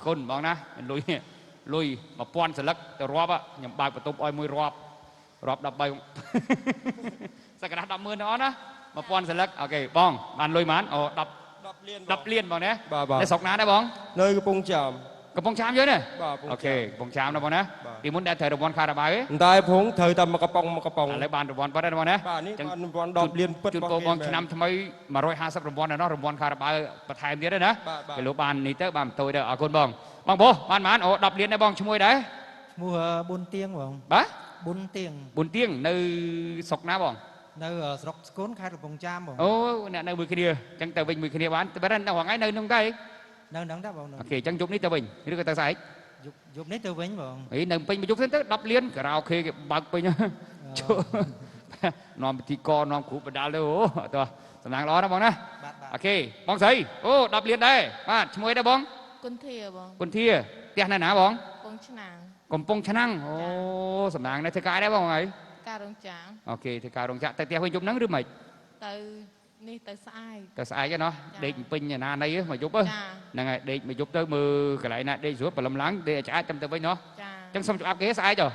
conมองนะลุยมาป้อนสลักแต่รอบอ่ะยังบายประตูอ้อยมวยรอบดับใบสักกระดับมือน้อนะมาป้อนสลักโอเคบ้องมันลุยมันดับเลียนบ้องเนี่ยได้สอกน้าได้บ้อง nơi cái bông chàm กระป๋องชามเยอะเนี่ย bà bông โอเคกระป๋องชามนะบ้องนะที่มุนได้เธอระบอนคาราบาย tai phúng thời tầm mà cái bông อะไรบ้านระบอนป้าได้บ้องนะ bà ní con đọp liên จุดโปรบอลชนะทำไมมา150รางวัลนะเนาะรางวัลคาราบาวประทายเดียวด้วยนะไปรู้บ้านนี่เตอร์บ้านตัวเด้อเอาคนบ้องบ้องโบบ้านมันโอ้ดับเรียนได้บ้องช่วยได้ mua bún tiếng không บ้า bún tiếng บุญเตี้ยงในศกน้าบ้อง nơi ở sọc cốn khai được bông cham không โอ้เนี่ยในมือคีเดียจังเตอร์บินมือคีเดียบ้านแต่บ้านนั่งหวังไงในนุ่งได้ nơi nắng đáp không โอเคจังจุบนี่เตอร์บินนี่ก็เตอร์ใส่ dục dục nấy từ vĩnh không ไอ้หนึ่งปิงไปจุบเส้นเตอร์ดับเรียนกระเราเคยบักไปเนี่ยนอนที่กอนอนขู่ประดาเลยโอ้ตัวสำนักล้อนะบ้องนะโอเคบ้องใส่โอ้ดับเรียนได้มาช่วยได้บ้อง គុណធាបង คนที่เตี้ยนั่นหนาบ้อง កងឆ្នាំង กลมปงชะนังโอ้สำนักในเทกายได้บ้างไง ការរងចាំង โอเคเทกายรงจักแต่เตี้ยไปยุบนังหรือไม่ ទៅនេះទៅស្អែក แต่สายกันเนาะเด็กปิงอย่างนั้นนี่มายุบเอ้ย ចា นั่งไงเด็กมายุบเตอมือกระไรนะเด็กสวดปลำลังเด็กจะจำเตอไปเนาะ ចា จังสมจับเก๋สายจ้ะ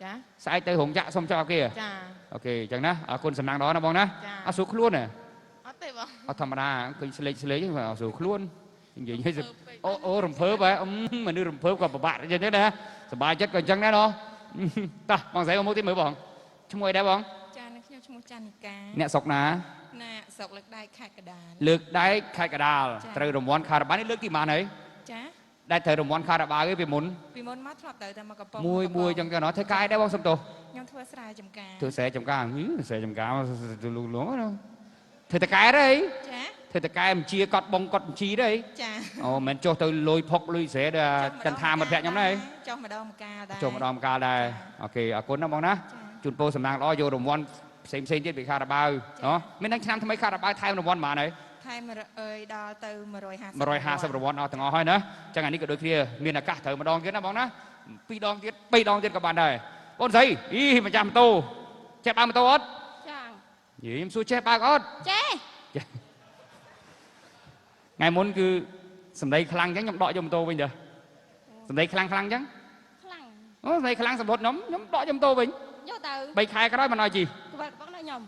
ចា สายเตอหงจะสมจับเก๋ ចា โอเคจังนะคนสำนักđóนะบ้องนะเอาสู่คล้วนเนี่ย អត់ទេបង เอาธรรมดาคือเฉลยเอาสู่คล้วนอย่างนี้สิโอ้รำเพ้อไปมันนี่รำเพ้อกับปะบะอย่างนี้นะสบายจัดก่อนจังนะเนาะตาบ้องใส่เอามุกที่มือบ้องช่วยได้บ้อง ចានេះខ្ញុំឈ្មោះចានិកា เนี่ยศกนะ ណាស្រុកលើកដៃខេត្តកណ្ដាល เลือกได้ใครกระดาษត្រូវរង្វាន់คาราบาวนี่เลือกที่มาไหน ចា ได้ត្រូវរង្វាន់คาราบาวគេពីមុន ពីមុនមកធ្លាប់ទៅតែមកកំប៉ុង មួយចឹងទៅណោះធ្វើកាយដែរបងសុំទោស ខ្ញុំធ្វើស្រែចម្ការ ធ្វើស្រែចម្ការស្រែចម្ការលូលងធ្វើតកែដែរ ចា ធ្វើតកែបញ្ជាកត់បងកត់បញ្ជីដែរ ចា អូមិនចុះទៅលុយផុកលុយស្រែដែរចន្ទថាមិត្តភក្តិខ្ញុំដែរ ចុះម្ដងម្កាលដែរ ចុះម្ដងម្កាលដែរអូខេអរគុណណាបងណាជូនពរសំណាងល្អយករង្វាន់ផ្សេងទៀតពីคาราบาวមាននឹងឆ្នាំថ្មីคาราบาวថែមរង្វាន់ប៉ុន្មានហើយ ថ ខែដល់ទៅ150 150រង្វាន់អស់ទាំងអស់ហើយណាចឹងអានេះក៏ដូចគ្នាមានឱកាសត្រូវម្ដងទៀតណាបងណា2 ដងទៀត3 ដងទៀតក៏បានដែរបងស្រីអីម្ចាស់ម៉ូតូចេះបើកម៉ូតូអត់ចាយីខ្ញុំសួរចេះបើកអត់ចេះថ្ងៃមុនគឺសម្ដីខ្លាំងចឹងខ្ញុំដកយកម៉ូតូវិញទៅសម្ដីខ្លាំងចឹងខ្លាំងអូសម្ដីខ្លាំងសម្លុតខ្ញុំដកយកម៉ូតូវិញយកទៅ3 ខែក្រោយមិនឲ្យជីក្បត់បងណាខ្ញុំ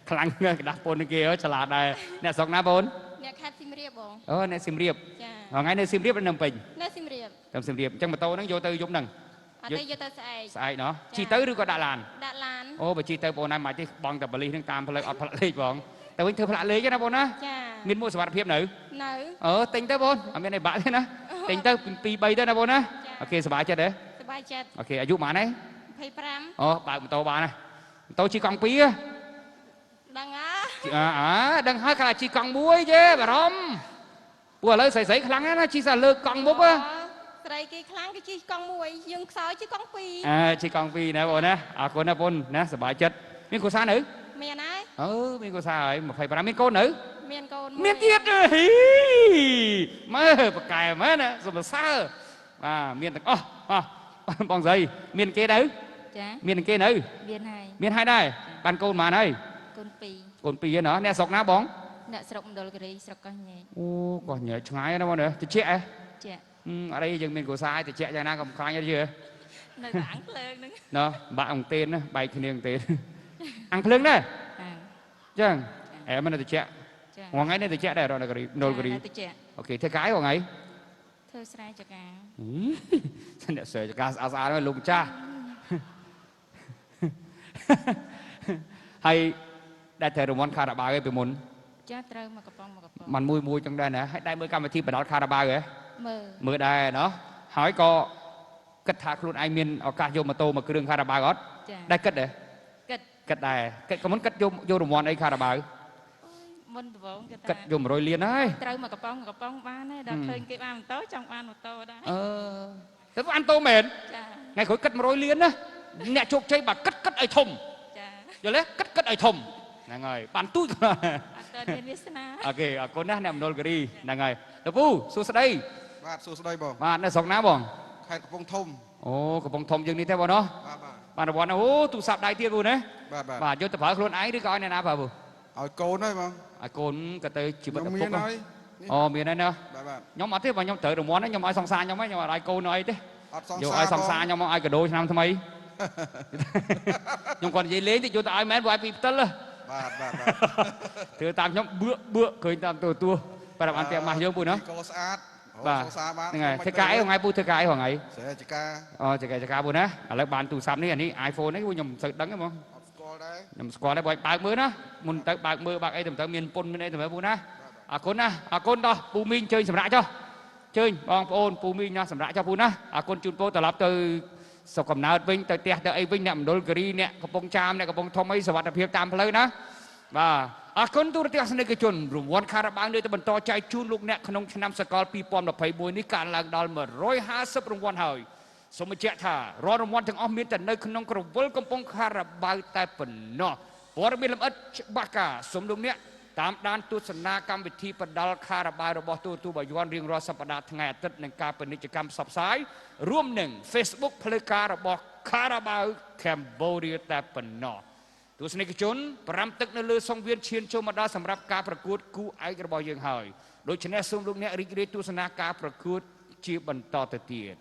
ខ្លាំងណាស់ក្តាស់ពូននឹងគេឆ្លាតដែរអ្នកស្រុកណាបងអ្នកខេត្តសៀមរាបបងអូអ្នកសៀមរាបចាថ្ងៃនៅសៀមរាបនៅពេញនៅសៀមរាបតាមសៀមរាបអញ្ចឹងម៉ូតូហ្នឹងយកទៅយប់ហ្នឹងអត់ទេយកទៅស្អែកណោះជីទៅឬក៏ដាក់ឡានដាក់ឡានអូបើជីទៅបងណាមិនទេបងតែបលិសហ្នឹងតាមផ្លូវអត់ផ្លាក់លេខបងតែវិញធ្វើផ្លាក់លេខណាបងណាចាមានមួយសុវត្ថិភាពនៅអូទិញទៅបងអត់មានអីបាក់ទេណាទិញទៅ2 3ទៅណាបងណាអូខេសប្បាយចិត្តទេសប្បាយចិត្តអូខេអាយុប៉ុន្មាន25អូបើកម៉ូតូបានណាម៉ូតូជិះកង់2ដឹងដឹងហើយកាលជិះកង់1ទេបារម្ភព្រោះឥឡូវស្រីខ្លាំងណាស់ជិះសាលើកង់មុខស្រីគេខ្លាំងគេជិះកង់1យើងខ្សោយជិះកង់2ជិះកង់2ណាបងណាអរគុណណាបងណាសប្បាយចិត្តមានគ្រួសារនៅមានហើយមានគ្រួសារហើយ25មានកូននៅមានកូនមានទៀតមើលប្រកែមែនណាសុំសើបាទមានទាំងអស់បងស្រីមានគេនៅចាមានគេនៅមានហើយដែរបានកូនប៉ុន្មានហើយកូន2ហ្នឹងណាអ្នកស្រុកណាបងអ្នកស្រុកមណ្ឌលគិរីស្រុកកោះញែកអូកោះញែកឆ្ងាយណាបងណាតិចហ៎ចាអត់អីយើងមានគ្រួសារតិចយ៉ាងណាក៏ខ្លាញ់ទេនៅអាំងភ្លើងហ្នឹងណ៎បាក់អង្គទេនណាបែកគ្នាអង្គទេនអាំងភ្លើងដែរចឹងមិនតិចថ្ងៃនេះតិចដែររកនៅគិរីអូខេធ្វើកាយថ្ងៃ ធ្វើស្រែចកាអ្នកស្រែចកាស្អាតៗលោកម្ចាស់ហើយដែលត្រូវរង្វាន់ខារ៉ាបាវឯពីមុនចាត្រូវមកកំប៉ុងមិនមួយចឹងដែរណាហើយដែរមើលកម្មវិធីបដោតខារ៉ាបាវហ៎មើលដែរណោះហើយក៏គិតថាខ្លួនឯងមានឱកាសយកម៉ូតូមកគ្រឿងខារ៉ាបាវអត់ដែរគិតដែរគិតដែរគិតក៏មិនគិតយករង្វាន់អីខារ៉ាបាវមុនដំបូងគិតយក100លានហើយត្រូវមកកំប៉ុងបានហើយដល់ឃើញគេបានម៉ូតូចង់បានម៉ូតូដែរទៅបានម៉ូតូមែនថ្ងៃក្រោយគិត100លានណាអ្នកជោគជ័យបើគិតឲ្យធំយល់ទេគិតឲ្យធំហ្នឹងហើយបានទូចអត់មានវាសនាអូខេអរគុណណាស់អ្នកមណ្ឌលគិរីហ្នឹងហើយទៅពូសួស្ដីបាទសួស្ដីបងបាទនៅស្រុកណាបងខេត្តកំពង់ធំអូកំពង់ធំយើងនេះទេបងណោះបាទរង្វាន់អូទូរស័ព្ទដៃទៀតពូណាបាទយកទៅប្រើខ្លួនឯងឬក៏ឲ្យអ្នកណាប្រើពូឲ្យកូនហើយបងឲ្យកូនក៏ទៅជីវិតឪពុកអូមានហើយណាខ្ញុំអត់ទេបើខ្ញុំត្រូវរង្វាន់ខ្ញុំឲ្យសង្សារខ្ញុំខ្ញុំអត់ឲ្យកូនអីទេអត់សង្សារយកឲ្យសង្សារខ្ញុំមកឲ្យកដោឆ្នាំថ្មីខ្ញុំគាត់និយាយលេងតិចយកទៅឲ្យមែនព្រោះឲ្យពីផ្ទិលបាទធ្វើតាមខ្ញុំបឿឃើញតាមទូប្រាប់អន្តរម៉ាស់យើងពូណាកោស្អាតបាទហ្នឹងហើយធ្វើការអីថ្ងៃពូធ្វើការអីថ្ងៃស្រែចកាអូចកាពូណាឥឡូវបានទូរស័ព្ទនេះអានេះ iPhone នេះខ្ញុំមិនសូវដឹងទេហ្មងអត់ស្គាល់ដែរខ្ញុំស្គាល់ដែរបើបើកមើលណាមុនទៅបើកមើលបើកអីទៅមានពុនមានអីទៅមើលពូណាអរគុណណាអរគុណដល់ពូមីងជើញសម្រាប់ចុះជើញបងប្អូនពូមីងណាសម្រាប់ចុះពូណាអរគុណជូនពរត្រឡប់ទៅសុខកំណើតវិញទៅផ្ទះទៅអីវិញអ្នកមណ្ឌលគិរីអ្នកកំពង់ចាមអ្នកកំពង់ធំអីសុវត្ថិភាពតាមផ្លូវណាបាទអរគុណទូរទស្សនិកជនរង្វាន់ខារ៉ាបាវនៅតែបន្តចែកជូនលោកអ្នកក្នុងឆ្នាំសកល2021នេះកើនឡើងដល់150រង្វាន់ហើយសូមបញ្ជាក់ថារាល់រង្វាន់ទាំងអស់មានតែនៅក្នុងក្រវិលកំពង់ខារ៉ាបាវតែប៉ុណ្ណោះព័ត៌មានលម្អិតច្បាស់ការសូមលោកអ្នកតាមដានទស្សនាកម្មវិធីបដាល់ខារ៉ាបាវរបស់ទូរទស្សន៍បាយ័នរៀងរាល់សប្តាហ៍ថ្ងៃអាទិត្យនឹងការពាណិជ្ជកម្មផ្សព្វផ្សាយរួមនឹង Facebook ផ្លូវការរបស់ Carabao Cambodia តែប៉ុណ្ណោះទស្សនិកជន5ទឹកនៅលើសង្វៀនឈានចូលមកដល់សម្រាប់ការប្រកួតគូឯករបស់យើងហើយដូច្នេះសូមលោកអ្នករីករាយទស្សនាការប្រកួតជាបន្តទៅទៀត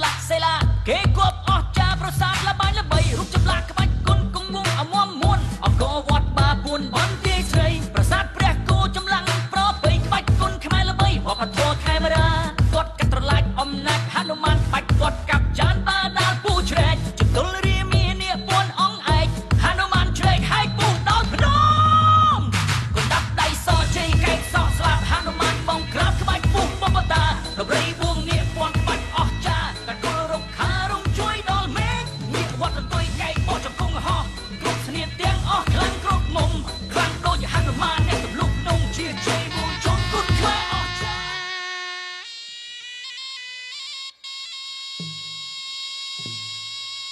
លាក់សេឡាគេគប់អស់ចាប្រសាទលបាញ់ល្បីរូបចម្លាក់ក្បាច់គុនគង់វងអមមមួនអង្គរវត្តបាពួនបន្ទាយស្រីប្រាសាទព្រះគោចម្លាក់ប្របីក្បាច់គុនខ្មែរល្បីវប្បធម៌ខេមរាគាត់កាត់ត្រឡាច់អំណាចហនុមានបាច់គាត់កាប់ចានបាដាលពូជ្រែកជំទល់រាមានាគពួនអង្គឯកហនុមានជ្រែកហើយពូដោយភ្នំគុនដាក់ដៃសជ័យកែកសក់ស្លាប់ហនុមានបងក្រាបក្បាច់ពុះបបតារបីបួងនាគពួនក្បាច់អស់ចាកាត់គល់រុកខារំជួយដល់មេឃនាគវត្តលទុយកែកបោះចង្គង់ហោះគ្រប់ស្នៀតទាំងអស់ខ្លាំងគ្រប់មុំខ្លាំងដូចហនុមានអ្នកទម្លុកនំជាជ័យបួងជុំគុនខ្មែរអស់ចា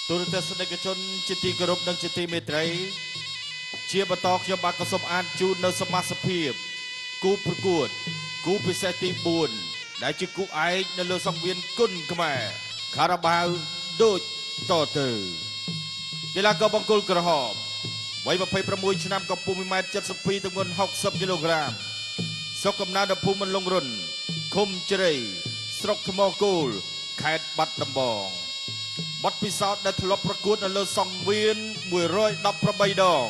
ទូរទស្សនិកជនជាទីគោរពនិងជាទីមេត្រីជាបន្តខ្ញុំបាទក៏សូមអានជូននៅសមាជិកភាពគូប្រកួតគូពិសេសទី4ដែលជាគូឯកនៅលើសង្វៀនគុនខ្មែរខារ៉ាបាវដូចតទៅកីឡាករបង្គោលក្រហមវ័យ26ឆ្នាំកម្ពស់ 1.72 ទម្ងន់60 គីឡូក្រាមស្រុកកំណើតភូមិមន្លងរុនឃុំជ្រៃស្រុកថ្មគោលខេត្តបាត់ដំបងបទពិសោធន៍ដែលធ្លាប់ប្រកួតនៅលើសង្វៀន118ដង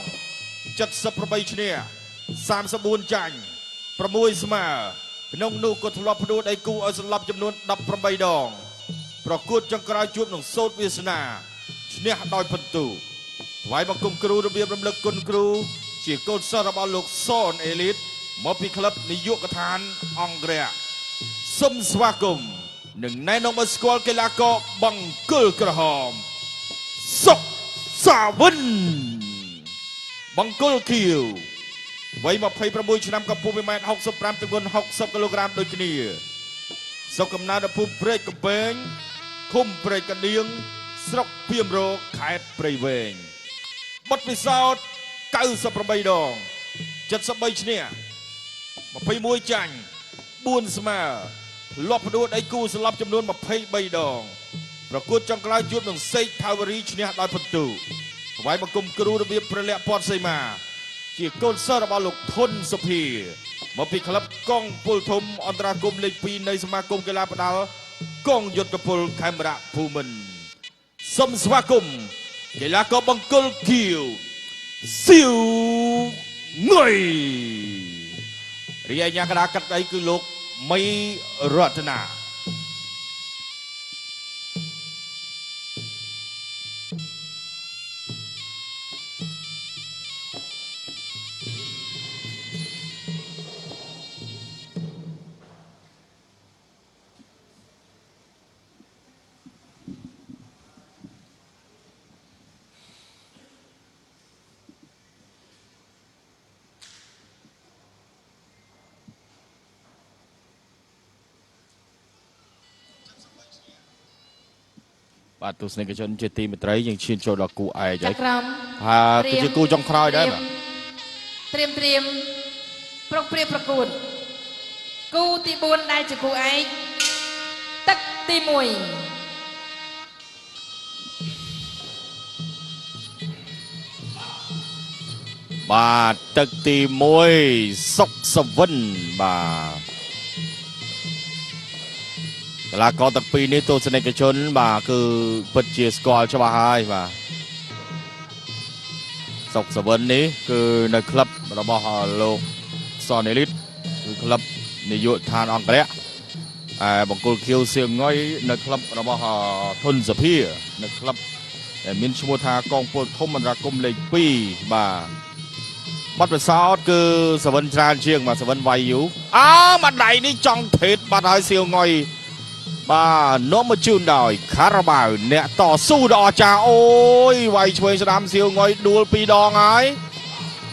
78ឈ្នះ34ចាញ់6ស្មើក្នុងនោះក៏ធ្លាប់ផ្ដួលដៃគូឲ្យសន្លប់ចំនួន18ដងប្រកួតចុងក្រោយជួបនឹងសូត្រវាសនាឈ្នះដោយពិន្ទុថ្វាយបង្គំគ្រូរបៀបរំលឹកគុណគ្រូជាកូនសិស្សរបស់លោកសនអេលីតមកពីក្លឹបនាយកដ្ឋានអង្គរៈសូមស្វាគមន៍នឹងណែនាំឲ្យស្គាល់កីឡាករបង្គោលក្រហមសុកសាវិនបង្គោលខៀវវ័យ26ឆ្នាំកម្ពស់ 1.65 ទម្ងន់60 គីឡូក្រាមដូចគ្នាស្រុកកំណើតភូមិព្រែកកំពែងឃុំព្រែកកណ្ដៀងស្រុកភៀមរកខេត្តព្រៃវែងបទពិសោធន៍98ដង73ឈ្នះ21ចាញ់4ស្មើធ្លាប់ផ្ដួលដៃគូសន្លប់ចំនួន23ដងប្រកួតចុងក្រោយជួបនឹងសេកថាវរីឈ្នះដោយពិន្ទុថ្វាយបង្គំគ្រូរបៀបប្រលាក់ពាត់សីមាជាកូនសិស្សរបស់លោកធុនសុភាមកពីក្លឹបកងពលធំអន្តរកម្មលេខ2នៃសមាគមកីឡាផ្ដាល់កងយុទ្ធពលខេមរៈភូមិន្ទសូមស្វាគមន៍កីឡាករបង្គោលខៀវសៀវងុយរាយអាជ្ញាកណ្ដាលកាត់ដៃគឺលោកមីរតនា បាទទស្សនិកជនជាទីមេត្រីយើងឈានចូលដល់គូឯកហើយគឺជាគូចុងក្រោយដែរបាទត្រៀមប្រុងព្រៀបប្រកួតគូទី4ដែលជាគូឯកទឹកទី1បាទទឹកទី1សុកសវិនបាទកីឡាករទាំងពីរនេះទស្សនិកជនបាទគឺពិតជាស្គាល់ច្បាស់ហើយបាទសុកសវិននេះគឺនៅក្លឹបរបស់លោកសនអេលីតគឺក្លឹបនាយកដ្ឋានអង្គរៈបង្គោលខៀវសៀងងុយនៅក្លឹបរបស់ធុនសុភានៅក្លឹបដែលមានឈ្មោះថាកងពលធំអន្តរកម្មលេខ2បាទបទពិសោធន៍គឺសវិនច្រើនជាងបាទសវិនវាយយូមួយដៃនេះចង់ថេតបាត់ហើយសៀងងុយបាទនាំមកជូនដោយខារ៉ាបាវអ្នកតស៊ូដ៏អស្ចារ្យអូយវាយឆ្វេងស្ដាំសៀវងុយដួល2ដងហើយ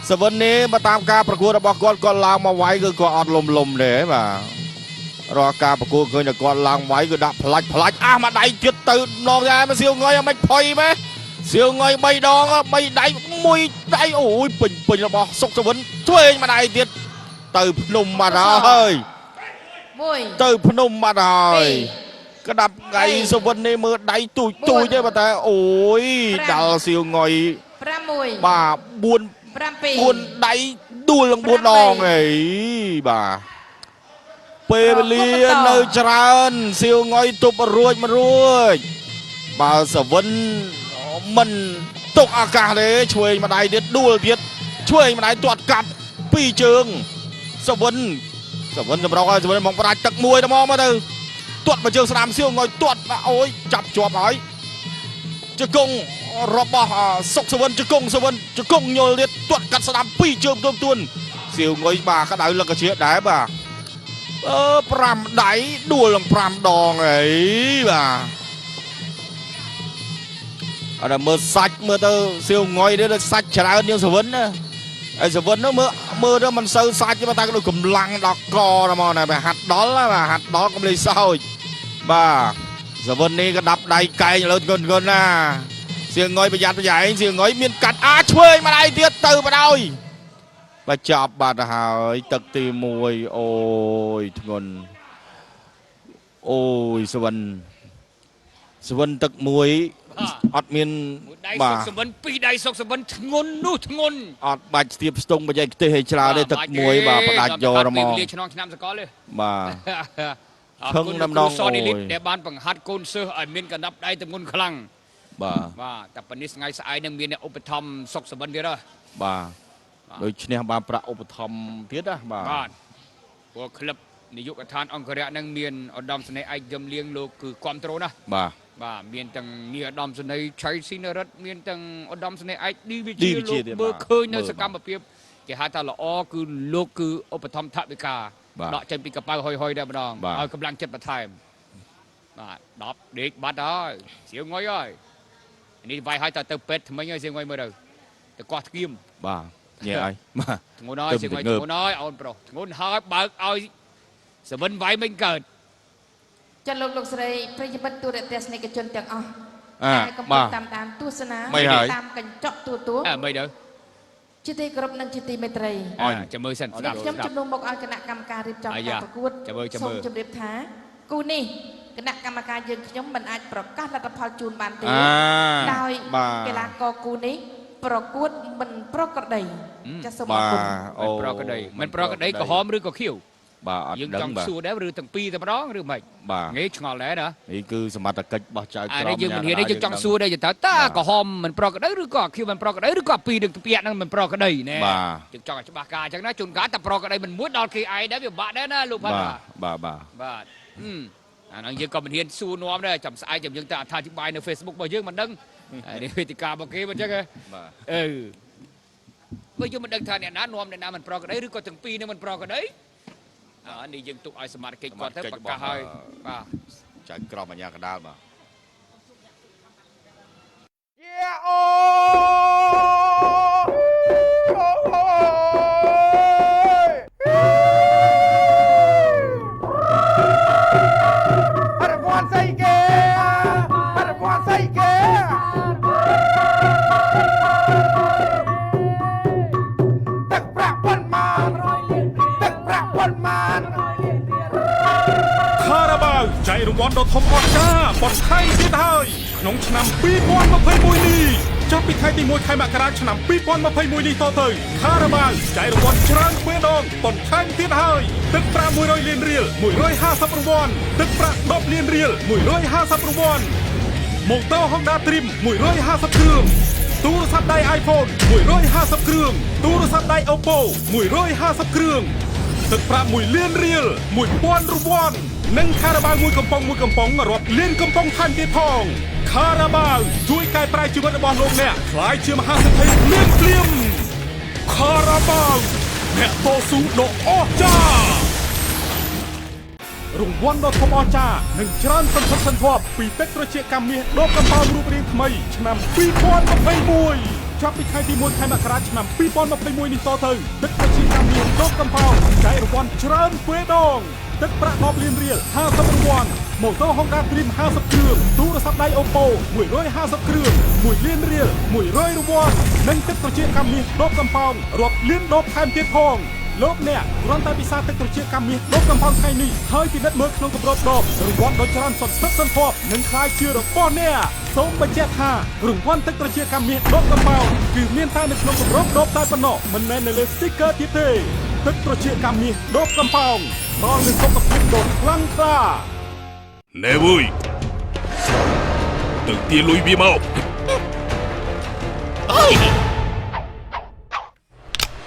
សវិននេះបើតាមការប្រកួតរបស់គាត់ឡើងមកវាយគឺគាត់អត់លំទេបាទរាល់ការប្រកួតឃើញតែគាត់ឡើងវាយគឺដាក់ផ្លាច់មួយដៃទៀតទៅម្ដងដែរមកសៀវងុយមិនផុយម៉េះសៀវងុយ3ដង3ដៃ1ដៃអូយពេញរបស់សុកសវិនឆ្វេងមួយដៃទៀតទៅភ្នំបាត់ហើយទៅភ្នំបាត់ហើយក្តាប់ໄງសវិននេះមើលដៃទូចទេបើតែអូយដល់សៀវងុយ6បាទ4ដៃដួលឡើង4ដងហីបាទ ពេលវេលានៅច្រើនសៀវងុយទប់រួចមិនរួចបើសវិនមិនទុកឱកាសទេឆ្វេងម្ដាយទៀតដួលទៀតឆ្វេងម្ដាយទាត់កាប់ពីរជើងសវិនសម្រុកហើយសវិនមកប្រាច់ទឹកមួយទៅមកទៅទាត់មកជើងស្ដាមសៀវងុយទាត់អូយចាប់ជាប់ហើយជង្គង់របស់សុកសវិនជង្គង់ញល់ទៀតទាត់កាត់ស្ដាំពីរជើងទួនសៀវងុយបាទក្តៅលឹកកជាដែរបាទ5ដៃដួលឡើង5ដងអីបាទអត់មើលសាច់មើលទៅសៀវងុយនេះសាច់ច្រើនជាងសវិនណាហើយសវិននោះមើលទៅមិនសូវសាច់ទេតែដូចកម្លាំងដល់កហ្មងណាហាត់ដល់បាទហាត់ដល់កុំលេងសើចបាទសវិននេះក៏ដាប់ដៃកែងលើធ្ងន់ណាសៀវងុយប្រយ័ត្នប្រយែងសៀវងុយមានកាត់ឆ្វេងម្ដាយទៀតទៅបដ ôi បើចាប់បាត់ហើយទឹកទី1អូយធ្ងន់អូយសវិនទឹក1អត់មានបាទសុកសវិន2ដៃសុកសវិនធ្ងន់នោះធ្ងន់អត់បាច់ស្ទាបស្ទង់បច្ចេកទេសឲ្យច្រើនទេទឹក1បាទផ្ដាច់យករហ្មងឆ្នាំសកលទេបាទឈឹងដំណងអូយដែលបានបង្ហាត់កូនសិស្សឲ្យមានកណ្ដាប់ដៃទម្ងន់ខ្លាំងបាទតែប៉ុន្នេះថ្ងៃស្អែកនឹងមានឧបត្ថម្ភសុកសវិនទៀតហ៎បាទដូចឈ្នះបានប្រាក់ឧបត្ថម្ភទៀតណាបាទព្រោះក្លឹបនាយកដ្ឋានអង្គរៈនឹងមានឧត្តមសេនីយ៍ឯកយមលៀងលោកគឺគ្រប់ត្រូលណាបាទមានទាំងនាយឧត្តមសេនីយ៍ឆៃស៊ីនរិទ្ធមានទាំងឧត្តមសេនីយ៍ឯកឌីវិជាលោកមើលឃើញនៅសកម្មភាពគេហៅថាល្អគឺលោកគឺឧបត្ថម្ភថវិកាដកចេញពីកប៉ៅហុយតែម្ដងឲ្យកម្លាំងចិត្តបន្ថែមបាទ10ដេកបាត់ហើយសៀវងុយហើយនេះវាយឲ្យទៅពេទ្យថ្មីហើយសៀវងុយមើលទៅកោះស្គៀមបាទញ៉ែឲ្យបាទធ្ងន់ហើយសៀវងុយធ្ងន់ហើយអូនប្រុសធ្ងន់ហើយបើកឲ្យសវិនវាយមិនកើតចាលោកស្រីប្រិយមិត្តទូរទស្សនិកជនទាំងអស់កំពុងតាមដានទស្សនាតាមកញ្ចក់ទូមិនទៅជាទីគោរពនិងជាទីមេត្រីចាំមើលសិនស្ដាប់ខ្ញុំជំនុំមកឲ្យគណៈកម្មការរៀបចំការប្រកួតសូមជម្រាបថាគូនេះគណៈកម្មការយើងខ្ញុំមិនអាចប្រកាសលទ្ធផលជូនបានទេដោយកីឡាករគូនេះប្រកួតមិនប្រក្រតីចាសូមអរគុណមិនប្រក្រតីក្រហមឬក៏ខៀវបាទអត់ដឹងបាទយើងចង់សួរដែរឬទាំងពីរតែម្ដងឬមិនងាយឆ្ងល់ដែរណានេះគឺសមត្ថកិច្ចរបស់ចៅក្រមនេះយើងមិនហ៊ានទេយើងចង់សួរដែរតើក្រហមមិនប្រក្រតីឬក៏ខៀវមិនប្រក្រតីឬក៏ពីរនឹងពាក់នឹងមិនប្រក្រតីណែយើងចង់ឲ្យច្បាស់ការអញ្ចឹងណាជួនកាលតែប្រក្រតីមិនមួយដល់គេឯងដែរវាបាក់ដែរណាលោកបាទបាទអាហ្នឹងយើងក៏មិនហ៊ានសួរនាំដែរចាំស្អែកចាំយើងទៅអត្ថាធិប្បាយនៅ Facebook របស់យើងមិនដឹងនេះវេទិការបស់គេមិនអញ្ចឹងបើយើងមិនដឹងថាអ្នកណានាំអ្នកណាមិនប្រក្រតីឬក៏ទាំងពីរនឹងមិនប្រក្រតីនេះយើងទុកឲ្យសមាជិកគាត់ទៅប្រកាសឲ្យបាទចៅក្រមអាជ្ញាកណ្ដាលបាទចៃរង្វាន់ដ៏ធំអស្ចារ្យបន្ថែមទៀតហើយក្នុងឆ្នាំ2021នេះចាប់ពីថ្ងៃទី1ខែមករាឆ្នាំ2021នេះតទៅខារ៉ាបាវចៃរង្វាន់ច្រើនទ្វេដងបន្ថែមទៀតហើយទឹកប្រាក់100លានរៀល150រង្វាន់ទឹកប្រាក់10លានរៀល150រង្វាន់ម៉ូតូ Honda Dream 150គ្រឿងទូរស័ព្ទដៃ iPhone 150គ្រឿងទូរស័ព្ទដៃ Oppo 150គ្រឿងទឹកប្រាក់1លានរៀល1000រង្វាន់និងខារ៉ាបាវមួយកំប៉ុងរាប់លានកំប៉ុងថែមទៀតផងខារ៉ាបាវជួយកែប្រែជីវិតរបស់លោកអ្នកក្លាយជាមហាសេដ្ឋីភ្លាមខារ៉ាបាវអ្នកតស៊ូដ៏អស្ចារ្យរង្វាន់ដ៏ធំអស្ចារ្យនិងច្រើនសន្ធឹកសន្ធាប់ពីទឹកត្រជាកម្មមាសដបកំបោររូបរាងថ្មីឆ្នាំ2021ចាប់ពីថ្ងៃទី1ខែមករាឆ្នាំ2021នេះតទៅទឹកត្រជាកម្មមាសដបកំបោរចែករង្វាន់ច្រើនទ្វេដងទឹកប្រាក់10លានរៀល50រង្វាន់ម៉ូតូ Honda Dream 50គ្រឿងទូរស័ព្ទដៃ Oppo 150គ្រឿង1លានរៀល100រង្វាន់និងទឹកត្រជាកម្មមាសដបកំបោររាប់លានដបថែមទៀតផងលោកអ្នកគ្រាន់តែពិសាទឹកត្រជាកម្មមាសដបកំបោរថ្ងៃនេះហើយពិនិត្យមើលក្នុងគម្របដបរង្វាន់ដ៏ច្រើនសន្ធឹកសន្ធាប់និងខ្លាយជារបស់អ្នកសូមបញ្ជាក់ថារង្វាន់ទឹកត្រជាកម្មមាសដបកំបោរគឺមានតែនៅក្នុងគម្របដបតែប៉ុណ្ណោះមិនមែននៅលើ sticker ទៀតទេទឹកត្រជាកម្មមាសដបកំបោរ ផ្ដល់នូវសុខភាពដ៏ខ្លាំងក្លាណែវើយទៅទាលុយវាមកអើយ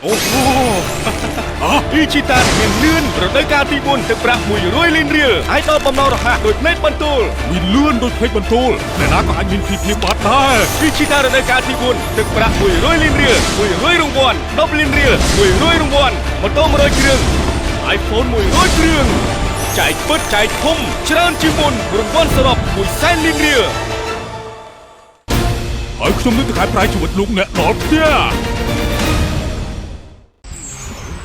អូហូអ៊ីជីតាមានលឿនរដូវកាលទី4ទឹកប្រាក់100លានរៀលអាចដល់បំណងរហ័សដោយភ្នែកបន្ទូលមានលឿនដោយភ្នែកបន្ទូលអ្នកណាក៏អាចមានភាពបាត់ដែរអ៊ីជីតារដូវកាលទី4ទឹកប្រាក់100លានរៀល100រង្វាន់10លានរៀល100រង្វាន់ម៉ូតូ100គ្រឿង iPhone 100គ្រឿងចែកពិតចែកធំច្រើនជាងមុនរង្វាន់សរុប100,000លានរៀលហើយខ្ញុំនឹងទៅខែប្រែជីវិតលោកអ្នកដល់ផ្ទះ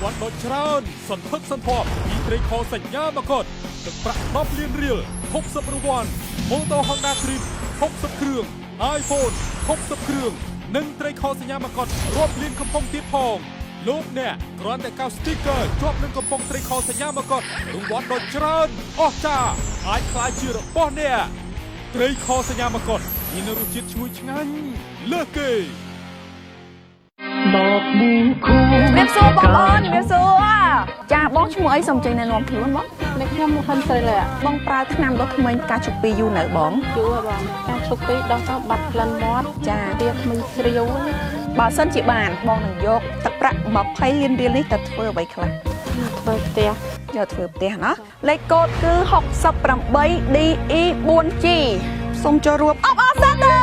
វត្តដ៏ច្រើនសន្ធឹកសន្ធាប់ពីត្រីខសញ្ញាមកុដទឹកប្រាក់10លានរៀល60រង្វាន់ម៉ូតូ Honda Dream 60គ្រឿង iPhone 60គ្រឿងនិងត្រីខសញ្ញាមកុដរាប់លានកំប៉ុងទៀតផងលោកអ្នកគ្រាន់តែកោស sticker ជាប់នឹងកំប៉ុងត្រីខសញ្ញាមកុដរង្វាន់ដ៏ច្រើនអស្ចារ្យអាចក្លាយជារបស់អ្នកត្រីខសញ្ញាមកុដមានរសជាតិឈ្ងុយឆ្ងាញ់លើសគេរៀបសួរបងប្អូនរៀបសួរចាបងឈ្មោះអីសូមចេញណែនាំខ្លួនបងនេះខ្ញុំហ៊ុនស្រីលើបងប្រើថ្នាំដុសធ្មេញការជុកពីយូរនៅបងយូរបងការជុកពីដោះទៅបាត់ក្លិនមាត់ចាវាធ្មេញស្រាវបើសិនជាបានបងនឹងយកទឹកប្រាក់20លានរៀលនេះទៅធ្វើអ្វីខ្លះធ្វើផ្ទះយកធ្វើផ្ទះណាលេខកូដគឺ 68DE4G សូមចូលរួមអបអរសាទរ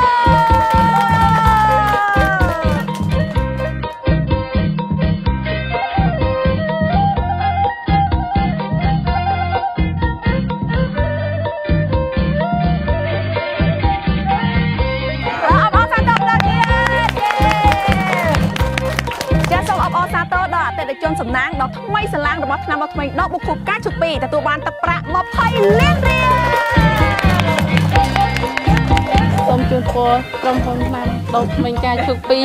ជនសំណាងដ៏ថ្មីស្រឡាងរបស់ឆ្នាំដ៏ថ្មីដកបុគ្គលការជពីទទួលបានទឹកប្រាក់20លានរៀលសូមជូនពរក្រុមហ៊ុនឆ្នាំដកថ្មីការជពី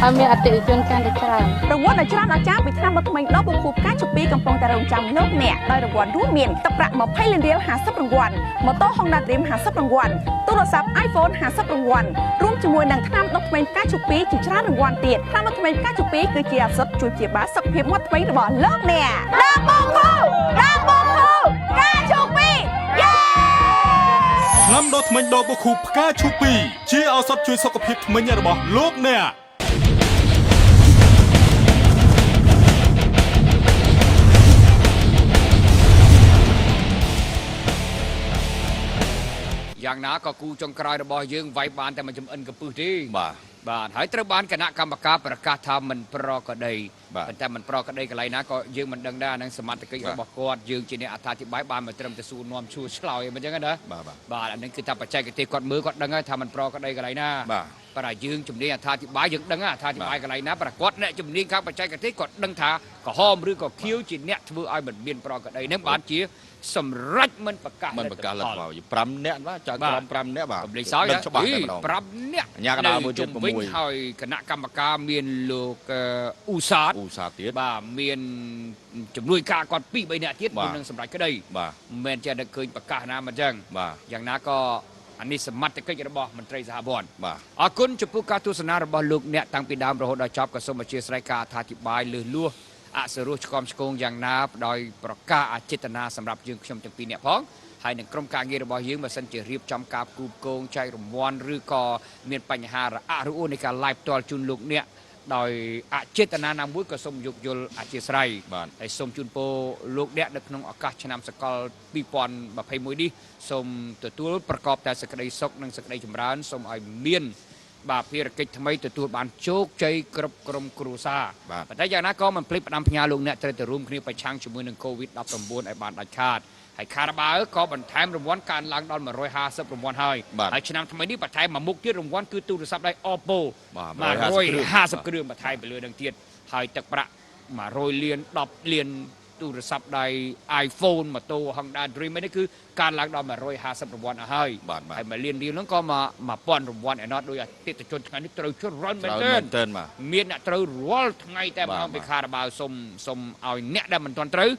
ឲ្យមានអតិថិជនកាន់តែច្រើនរង្វាន់ដ៏ច្រើនអស្ចារ្យពីឆ្នាំដ៏ថ្មីដកបុគ្គលការជពីកំពុងតែរងចាំលោកអ្នកដោយរង្វាន់រួមមានទឹកប្រាក់20លានរៀល50រង្វាន់ម៉ូតូ Honda Dream 50រង្វាន់ទូរស័ព្ទ iPhone 50រង្វាន់រួមជាមួយនឹងថ្នាំដុសធ្មេញការជពីជាច្រើនរង្វាន់ទៀតថ្នាំដុសធ្មេញការជពីគឺជាអាសិតជួយព្យាបាលសុខភាពមាត់ធ្មេញរបស់លោកអ្នកដល់បុគ្គលការជពីយេថ្នាំដុសធ្មេញដបបុគ្គលផ្កាឈូពីជាឱសថជួយសុខភាពធ្មេញរបស់លោកអ្នកយ៉ាងណាក៏គូចុងក្រោយរបស់យើងវាយបានតែមួយចំអិនកំពឹសទេបាទហើយត្រូវបានគណៈកម្មការប្រកាសថាមិនប្រក្រតីប៉ុន្តែមិនប្រក្រតីកន្លែងណាក៏យើងមិនដឹងដែរនឹងសមត្ថកិច្ចរបស់គាត់យើងជាអ្នកអត្ថាធិប្បាយបានមកត្រឹមតែសួរនាំឈួរឆ្លើយអីមិនចឹងណាបាទអានេះគឺថាបច្ចេកទេសគាត់មើលគាត់ដឹងហើយថាមិនប្រក្រតីកន្លែងណាប៉ុន្តែយើងជំនាញអត្ថាធិប្បាយយើងដឹងអត្ថាធិប្បាយកន្លែងណាប្រគាត់អ្នកជំនាញខាងបច្ចេកទេសគាត់ដឹងថាក្រហមឬក៏ខៀវជាអ្នកធ្វើឲ្យមិនមានប្រក្រតីនឹងបានជាសម្រាប់មិនប្រកាសមិនប្រកាសលទ្ធផល5នាក់បាទចៅក្រម5នាក់បាទកំលេចសោយច្បាស់តែម្ដង5នាក់អាញាកដាលមួយជុំ6ហើយគណៈកម្មការមានលោកអ៊ូសាតទៀតបាទមានជំនួយការគាត់2 3នាក់ទៀតនឹងសម្រាប់ក្តីបាទមិនមែនចេះតែឃើញប្រកាសណាមិនចឹងបាទយ៉ាងណាក៏អានេះសមត្ថកិច្ចរបស់មន្ត្រីសហព័ន្ធបាទអរគុណចំពោះការទស្សនារបស់លោកអ្នកតាំងពីដើមរហូតដល់ចប់ក៏សូមអធិស្ឋានការអត្ថាធិប្បាយលឺលួសអសរោះឆ្កំឆ្គងយ៉ាងណាដោយប្រកាសអចេតនាសម្រាប់យើងខ្ញុំទាំងពីរនាក់ផងហើយនឹងក្រុមការងាររបស់យើងបើសិនជារៀបចំការគូគងចែករង្វាន់ឬក៏មានបញ្ហារអាក់រអួលនៃការ live ផ្ទាល់ជូនលោកអ្នកដោយអចេតនាណាមួយក៏សូមយោគយល់អធិស្ឋានហើយសូមជូនពរលោកអ្នកនៅក្នុងឱកាសឆ្នាំសកល2021នេះសូមទទួលប្រកបតែសេចក្តីសុខនិងសេចក្តីចម្រើនសូមឲ្យមានបាទភារកិច្ចថ្មីទទួលបានជោគជ័យគ្រប់ក្រុមគ្រួសារប៉ុន្តែយ៉ាងណាក៏មិនភ្លេចផ្ដាំផ្ញើលោកអ្នកត្រូវទៅរួមគ្នាប្រឆាំងជាមួយនឹង COVID-19 ឲ្យបានដាច់ខាតហើយខារ៉ាបាវក៏បន្ថែមរង្វាន់កើនឡើងដល់150រង្វាន់ហើយឆ្នាំថ្មីនេះបន្ថែមមួយមុខទៀតរង្វាន់គឺទូរស័ព្ទដៃ Oppo 150គ្រឿងបន្ថែមទៅលើនឹងទៀតហើយទឹកប្រាក់100លាន10លានទូរស័ព្ទដៃ iPhone ម៉ូតូ Honda Dream នេះគឺកើនឡើងដល់150រង្វាន់អស់ហើយហើយ1លានរៀលហ្នឹងក៏1000រង្វាន់ឯណោះដោយអតិថិជនថ្ងៃនេះត្រូវច្រើនមែនទែនមានអ្នកត្រូវរាល់ថ្ងៃតែម្ដងពីខារ៉ាបាវសុំឲ្យអ្នកដែលមិនទាន់ត្រូវ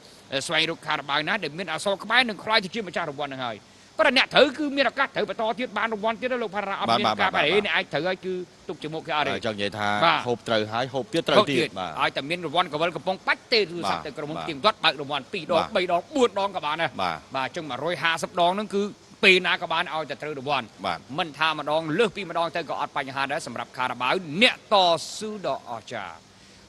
ស្វែងរកខារ៉ាបាវណាដែលមានអក្សរខ្មែរនឹងខ្លាយទៅជាម្ចាស់រង្វាន់ហ្នឹងហើយ ប្រអ្នកត្រូវគឺមានឱកាសត្រូវបន្តទៀតបានរង្វាន់ទៀតលោកផារ៉ាអត់មានការបែរនេះអាចត្រូវឲ្យគឺទុកជាមុខគេអត់ទេ ចង់និយាយថាហូបត្រូវហើយហូបទៀតត្រូវទៀតបាទ ឲ្យតែមានរង្វាន់កវលកំប៉ុងបាច់ទេទូរស័ព្ទទៅក្រុមហ៊ុនទៀងទាត់បើករង្វាន់2 ដង 3 ដង 4 ដងក៏បានដែរបាទអញ្ចឹង150 ដងហ្នឹងគឺពេលណាក៏បានឲ្យតែត្រូវរង្វាន់មិនថាម្ដងលើសពីម្ដងទៅក៏អត់បញ្ហាដែរសម្រាប់ខារ៉ាបាវអ្នកតស៊ូដ៏អស្ចារ្យ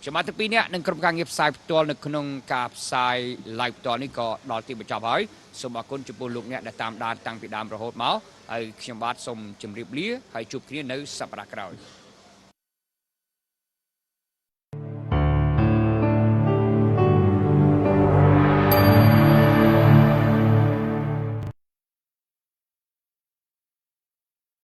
ខ្ញុំបាទទាំងពីរនាក់នឹងក្រុមការងារផ្សាយផ្ទាល់នៅក្នុងការផ្សាយ live ផ្ទាល់នេះក៏ដល់ទីបញ្ចប់ហើយសូមអរគុណចំពោះលោកអ្នកដែលតាមដានតាំងពីដើមរហូតមកហើយខ្ញុំបាទសូមជម្រាបលាហើយជួបគ្នានៅសប្តាហ៍ក្រោយ